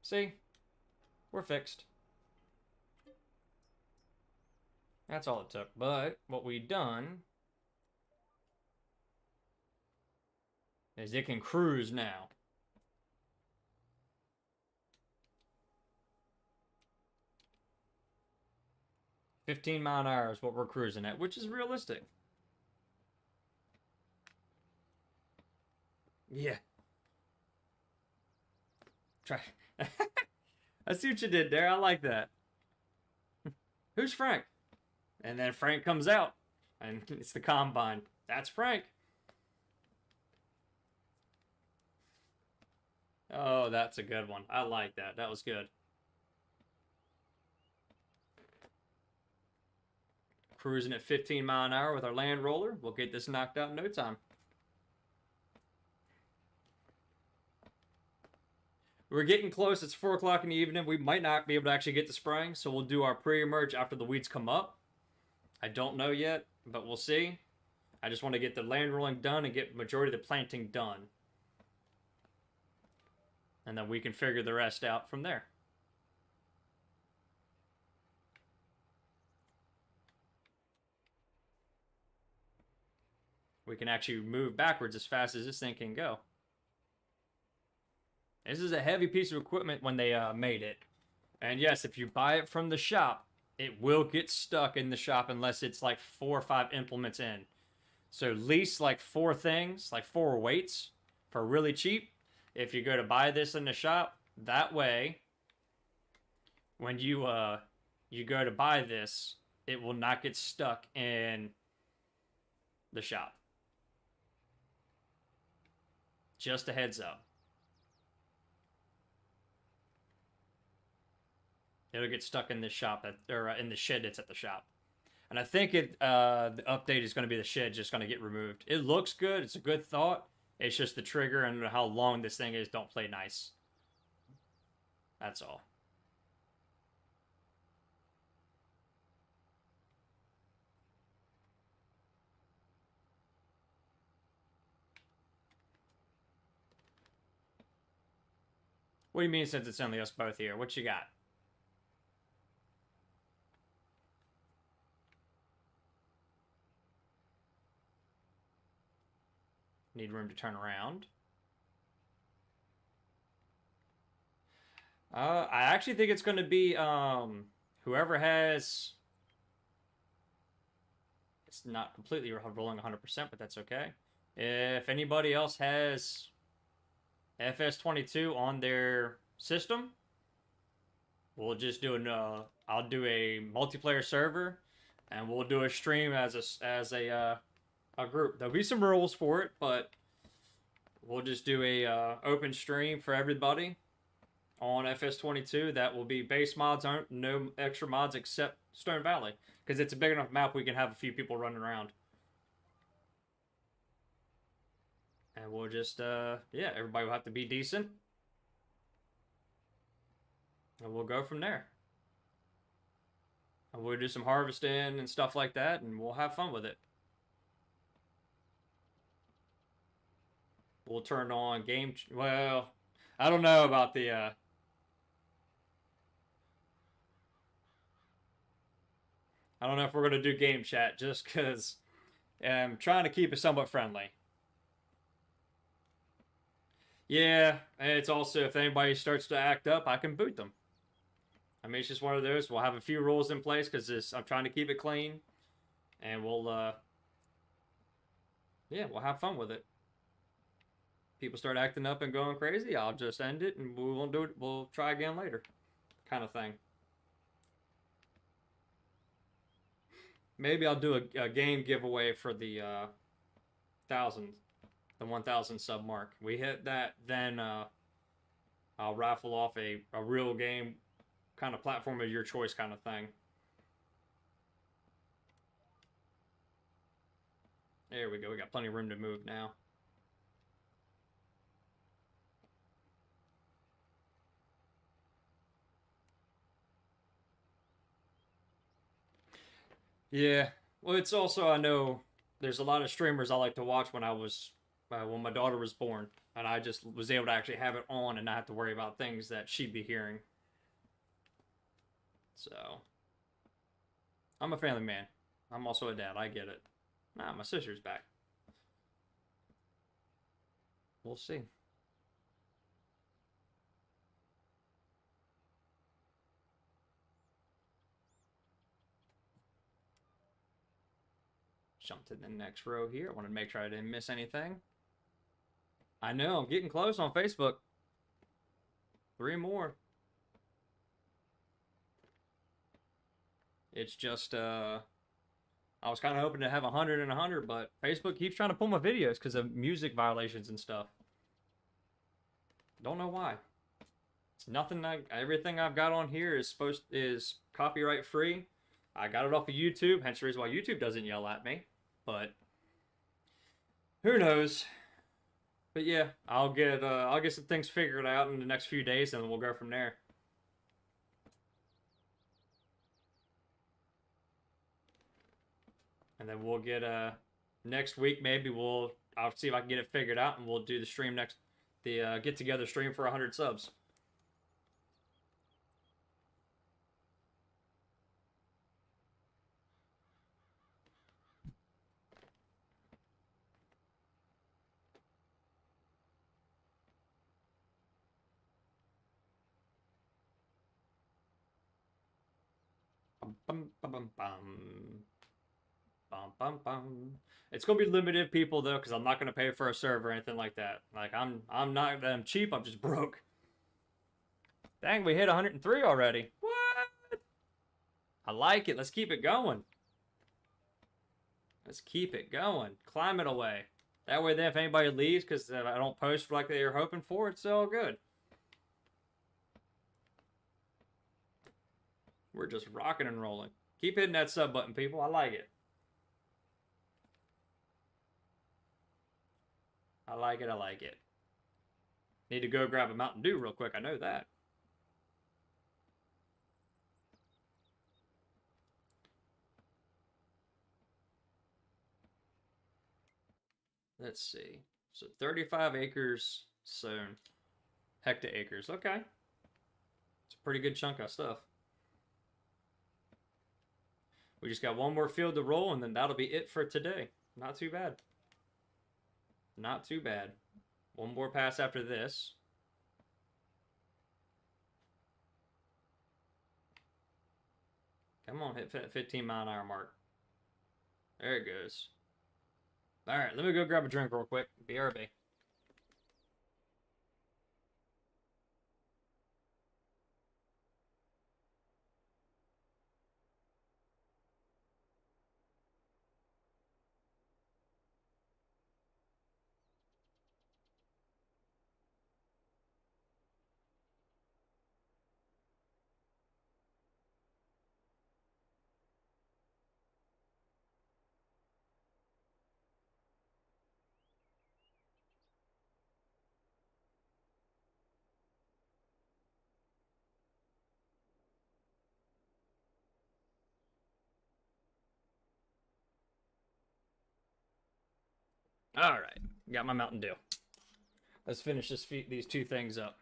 See? We're fixed. That's all it took. But what we done is it can cruise now. $15 mph is what we're cruising at, which is realistic. Yeah. Try. I see what you did there. I like that. Who's Frank? And then Frank comes out, and it's the combine. That's Frank. Oh, that's a good one. I like that. That was good. Cruising at 15 mph with our land roller. We'll get this knocked out in no time. We're getting close. It's 4 o'clock in the evening. We might not be able to actually get to spraying, so we'll do our pre-emerge after the weeds come up. I don't know yet, but we'll see. I just want to get the land rolling done and get majority of the planting done. And then we can figure the rest out from there. We can actually move backwards as fast as this thing can go. This is a heavy piece of equipment when they made it. And yes, if you buy it from the shop, it will get stuck in the shop unless it's like 4 or 5 implements in. So lease like 4 things, like 4 weights for really cheap. If you go to buy this in the shop, that way, when you go to buy this, it will not get stuck in the shop. Just a heads up. It'll get stuck in the shop or in the shed that's at the shop. And I think the update is going to be the shed just going to get removed. It looks good. It's a good thought. It's just the trigger and how long this thing is don't play nice. That's all. What do you mean since it's only us both here? What you got? Need room to turn around. I actually think it's going to be whoever has... It's not completely rolling 100%, but that's okay. If anybody else has FS22 on their system, we'll just do I'll do a multiplayer server, and we'll do a stream as a group. There'll be some rules for it, but we'll just do a open stream for everybody on FS22. That will be base mods, aren't no extra mods except Stone Valley, because it's a big enough map we can have a few people running around. And we'll just yeah, everybody will have to be decent, and we'll go from there. And we'll do some harvesting and stuff like that, and we'll have fun with it. We'll turn on game... Well, I don't know about the... I don't know if we're going to do game chat, just because I'm trying to keep it somewhat friendly. Yeah, and it's also, if anybody starts to act up, I can boot them. I mean, it's just one of those. We'll have a few rules in place, because I'm trying to keep it clean. And we'll, yeah, we'll have fun with it. People start acting up and going crazy, I'll just end it and we won't do it. We'll try again later, kind of thing. Maybe I'll do a game giveaway for the 1,000 sub mark. We hit that, then I'll raffle off a real game, kind of platform of your choice kind of thing. There we go. We got plenty of room to move now. Yeah. Well, it's also, I know there's a lot of streamers I like to watch when my daughter was born, and I just was able to actually have it on and not have to worry about things that she'd be hearing. So I'm a family man. I'm also a dad. I get it. Nah, my sister's back. We'll see. Jump to the next row here. I want to make sure I didn't miss anything. I know, I'm getting close on Facebook. 3 more. It's just, I was kind of hoping to have 100 and 100, but Facebook keeps trying to pull my videos because of music violations and stuff. Don't know why. It's nothing. Everything I've got on here is copyright free. I got it off of YouTube, hence the reason why YouTube doesn't yell at me. But who knows? But yeah, I'll get some things figured out in the next few days, and we'll go from there. And then we'll get next week maybe I'll see if I can get it figured out, and we'll do the stream next the get together stream for 100 subs. Bum, bum, bum, bum, bum. Bum, bum, bum. It's gonna be limited people though, because I'm not gonna pay for a server or anything like that. Like I'm not cheap. I'm just broke. Dang, we hit 103 already. What? I like it. Let's keep it going. Let's keep it going. Climb it away. That way, then if anybody leaves because I don't post like they were hoping for, it's all good. We're just rocking and rolling. Keep hitting that sub button, people. I like it. I like it. I like it. Need to go grab a Mountain Dew real quick. I know that. Let's see. So 35 acres sown. Hecta-acres. Okay. It's a pretty good chunk of stuff. We just got one more field to roll, and then that'll be it for today. Not too bad. Not too bad. One more pass after this. Come on, hit 15-mile-an-hour mark. There it goes. All right, let me go grab a drink real quick. BRB. All right, got my Mountain Dew. Let's finish these two things up.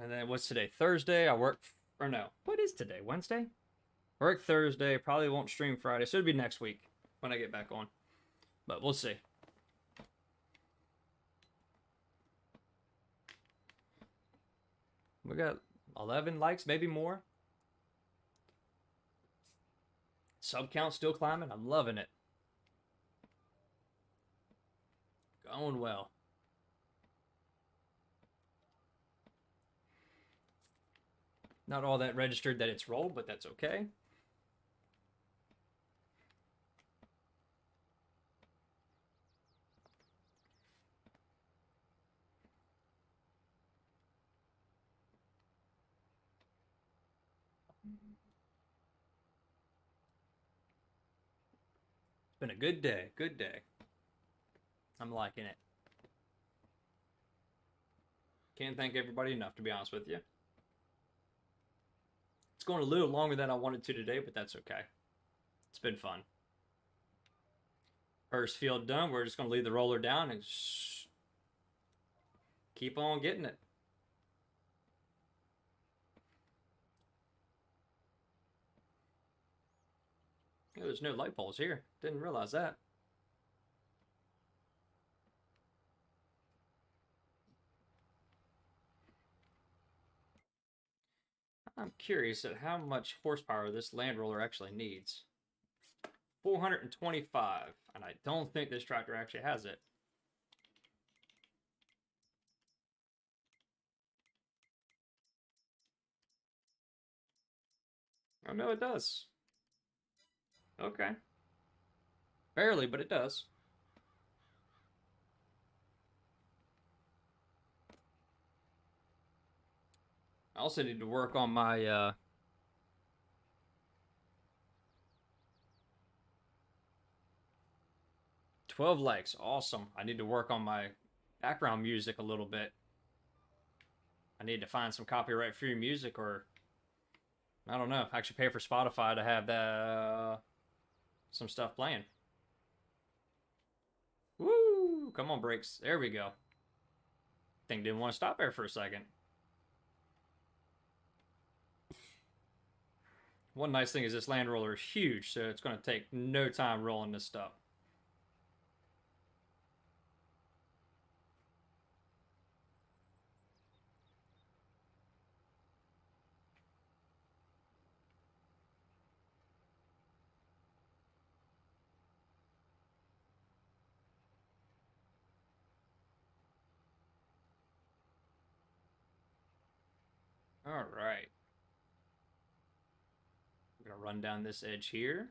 And then what's today? Thursday. I work, or no? What is today? Wednesday? Work Thursday. Probably won't stream Friday, so it'll be next week when I get back on. But we'll see. We got 11 likes, maybe more. Sub count still climbing. I'm loving it. Going well. Not all that registered that it's rolled, but that's okay. It's been a good day. Good day. I'm liking it. Can't thank everybody enough, to be honest with you. It's going a little longer than I wanted to today, but that's okay. It's been fun. First field done. We're just going to leave the roller down and keep on getting it. Oh, there's no light poles here. Didn't realize that. I'm curious at how much horsepower this land roller actually needs. 425, and I don't think this tractor actually has it. Oh no, it does. Okay. Barely, but it does. I also need to work on my 12 likes. Awesome. I need to work on my background music a little bit. I need to find some copyright free music, or I don't know, actually pay for Spotify to have some stuff playing. Woo! Come on, brakes. There we go. Thing didn't want to stop there for a second. One nice thing is this land roller is huge, so it's going to take no time rolling this stuff. All right. I'm going to run down this edge here.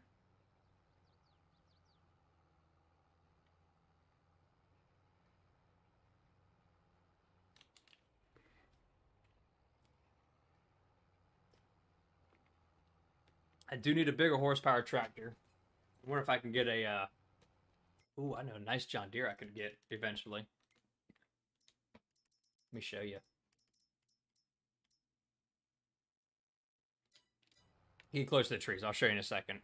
I do need a bigger horsepower tractor. I wonder if I can get a ooh, I know a nice John Deere I could get eventually. Let me show you. Get close to the trees. I'll show you in a second.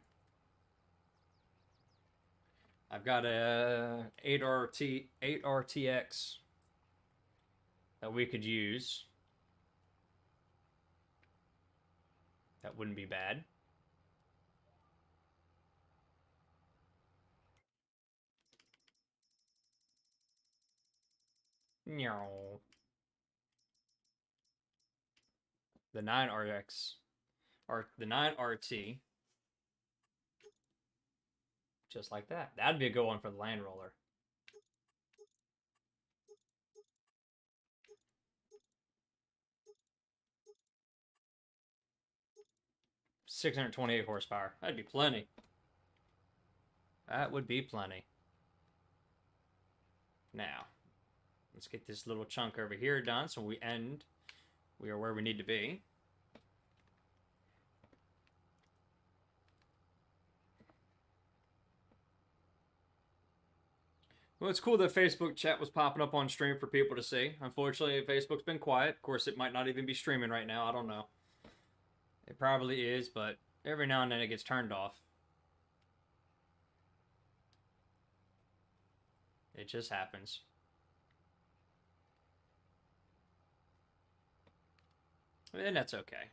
I've got a 8RTX that we could use. That wouldn't be bad. No. The 9RX or the 9RT. Just like that. That'd be a good one for the land roller. $628 horsepower. That'd be plenty. That would be plenty. Now, let's get this little chunk over here done so we are where we need to be. Well, it's cool that Facebook chat was popping up on stream for people to see. Unfortunately, Facebook's been quiet. Of course, it might not even be streaming right now. I don't know. It probably is, but every now and then it gets turned off. It just happens. And that's okay.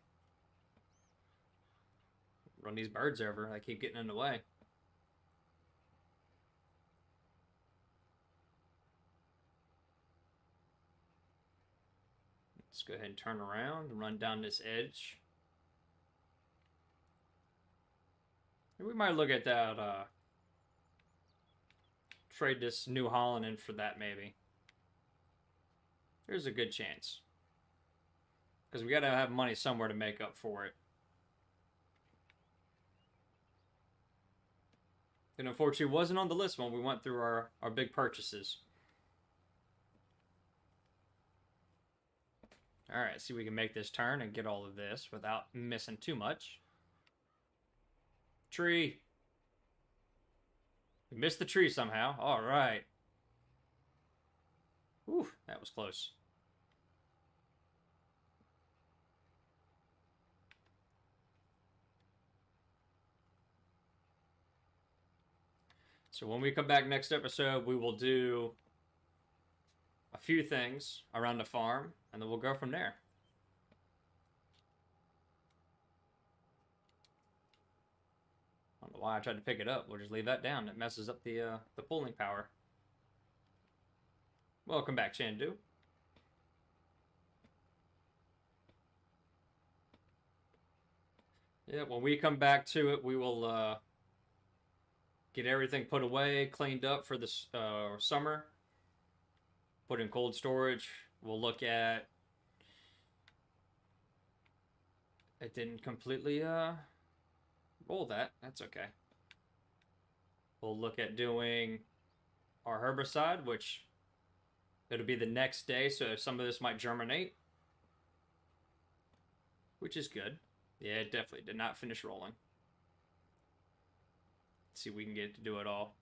Run these birds over. They keep getting in the way. Let's go ahead and turn around and run down this edge. We might look at that, trade this New Holland in for that, maybe. There's a good chance. Because we gotta have money somewhere to make up for it. And unfortunately, it wasn't on the list when we went through our big purchases. Alright, see if we can make this turn and get all of this without missing too much. Tree. We missed the tree somehow. Alright. Whew, that was close. So when we come back next episode, we will do a few things around the farm, and then we'll go from there. I don't know why I tried to pick it up. We'll just leave that down. It messes up the pulling power. Welcome back, Chandu. Yeah, when we come back to it, we will get everything put away, cleaned up for this summer. Put in cold storage. We'll look at... It didn't completely roll that. That's okay. We'll look at doing our herbicide, which it'll be the next day, so some of this might germinate, which is good. Yeah, it definitely did not finish rolling. Let's see if we can get it to do it all.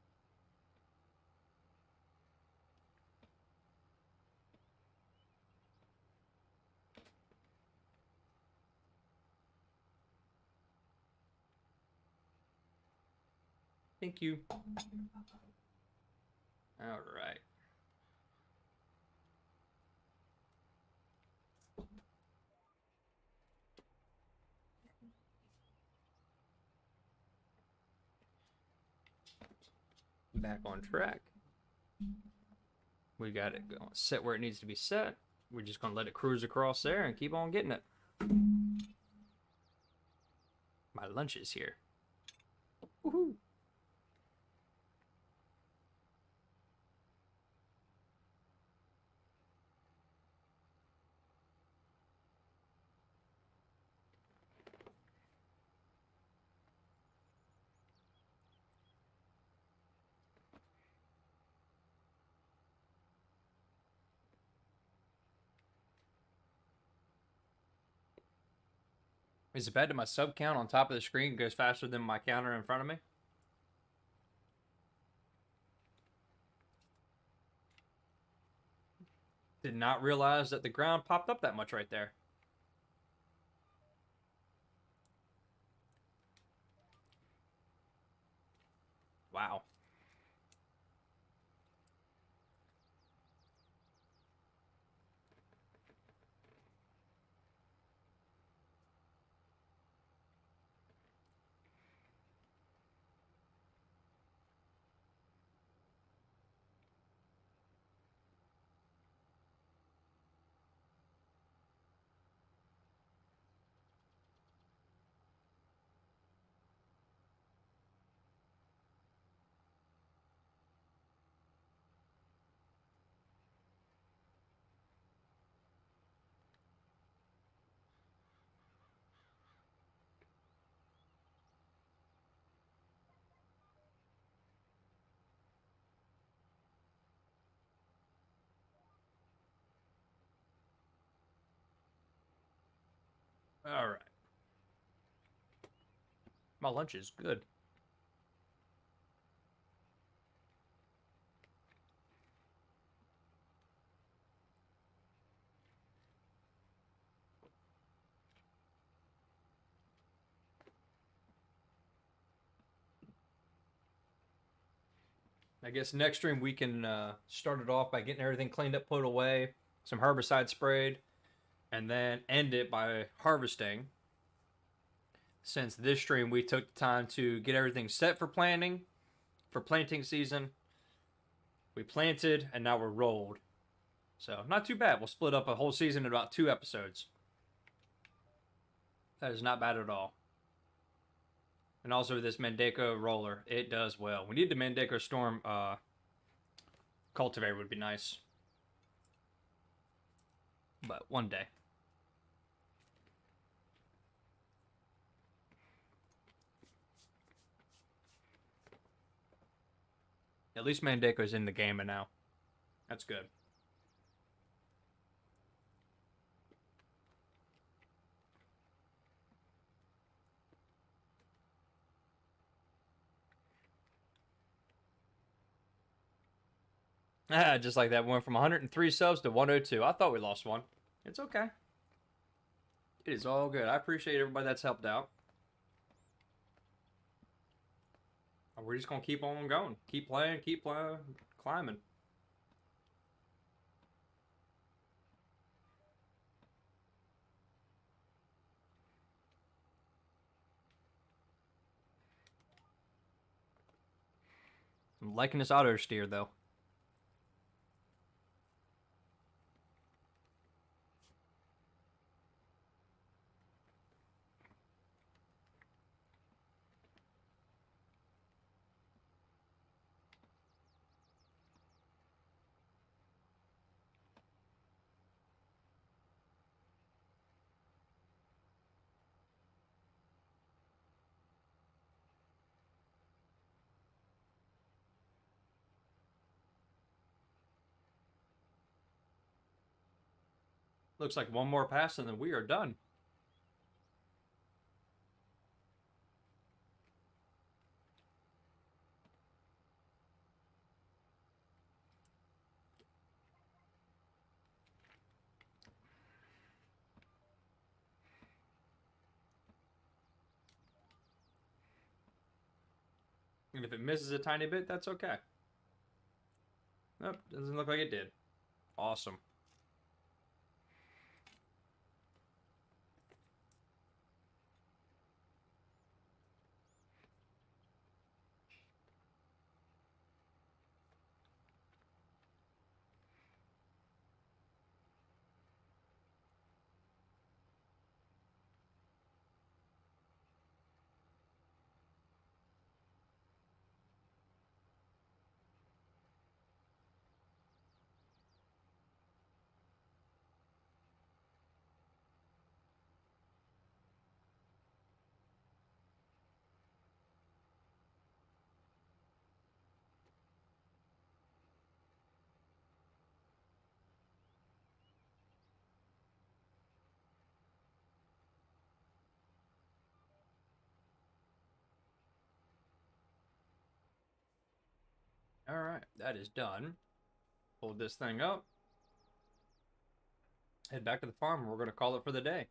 Thank you. All right. Back on track. We got it going, set where it needs to be set. We're just going to let it cruise across there and keep on getting it. My lunch is here. Woohoo! Is it bad that my sub count on top of the screen goes faster than my counter in front of me? Did not realize that the ground popped up that much right there. Wow. All right. My lunch is good. I guess next stream we can start it off by getting everything cleaned up, put away, some herbicide sprayed, and then end it by harvesting. Since this stream we took the time to get everything set for planting season. We planted and now we're rolled. So not too bad. We'll split up a whole season in about 2 episodes. That is not bad at all. And also this Mandako roller, it does well. We need the Mandako Storm cultivator would be nice. But one day. At least Mandako's in the game now. That's good. Just like that, went from 103 subs to 102. I thought we lost one. It's okay. It is all good. I appreciate everybody that's helped out. we're just gonna keep on going. Keep playing, climbing. I'm liking this auto steer though. Looks like one more pass and then we are done. And if it misses a tiny bit, that's okay. Nope, doesn't look like it did. Awesome. All right, that is done. Hold this thing up. Head back to the farm. We're going to call it for the day.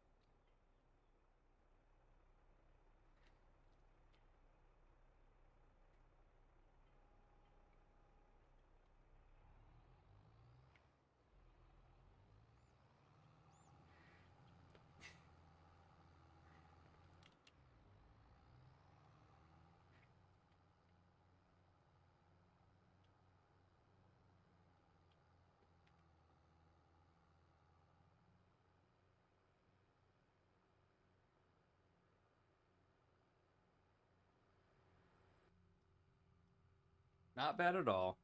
Not bad at all.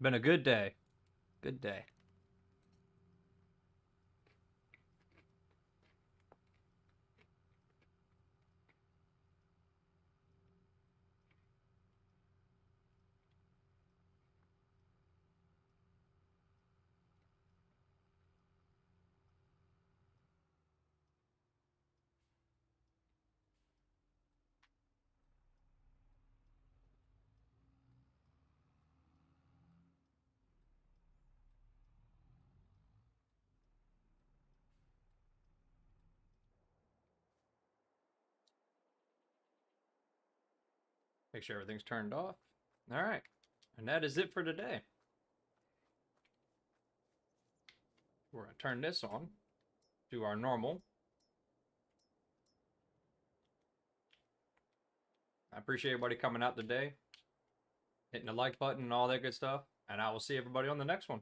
Been a good day. Good day. Make sure everything's turned off. All right. And that is it for today. We're going to turn this on. Do our normal. I appreciate everybody coming out today, hitting the like button and all that good stuff. And I will see everybody on the next one.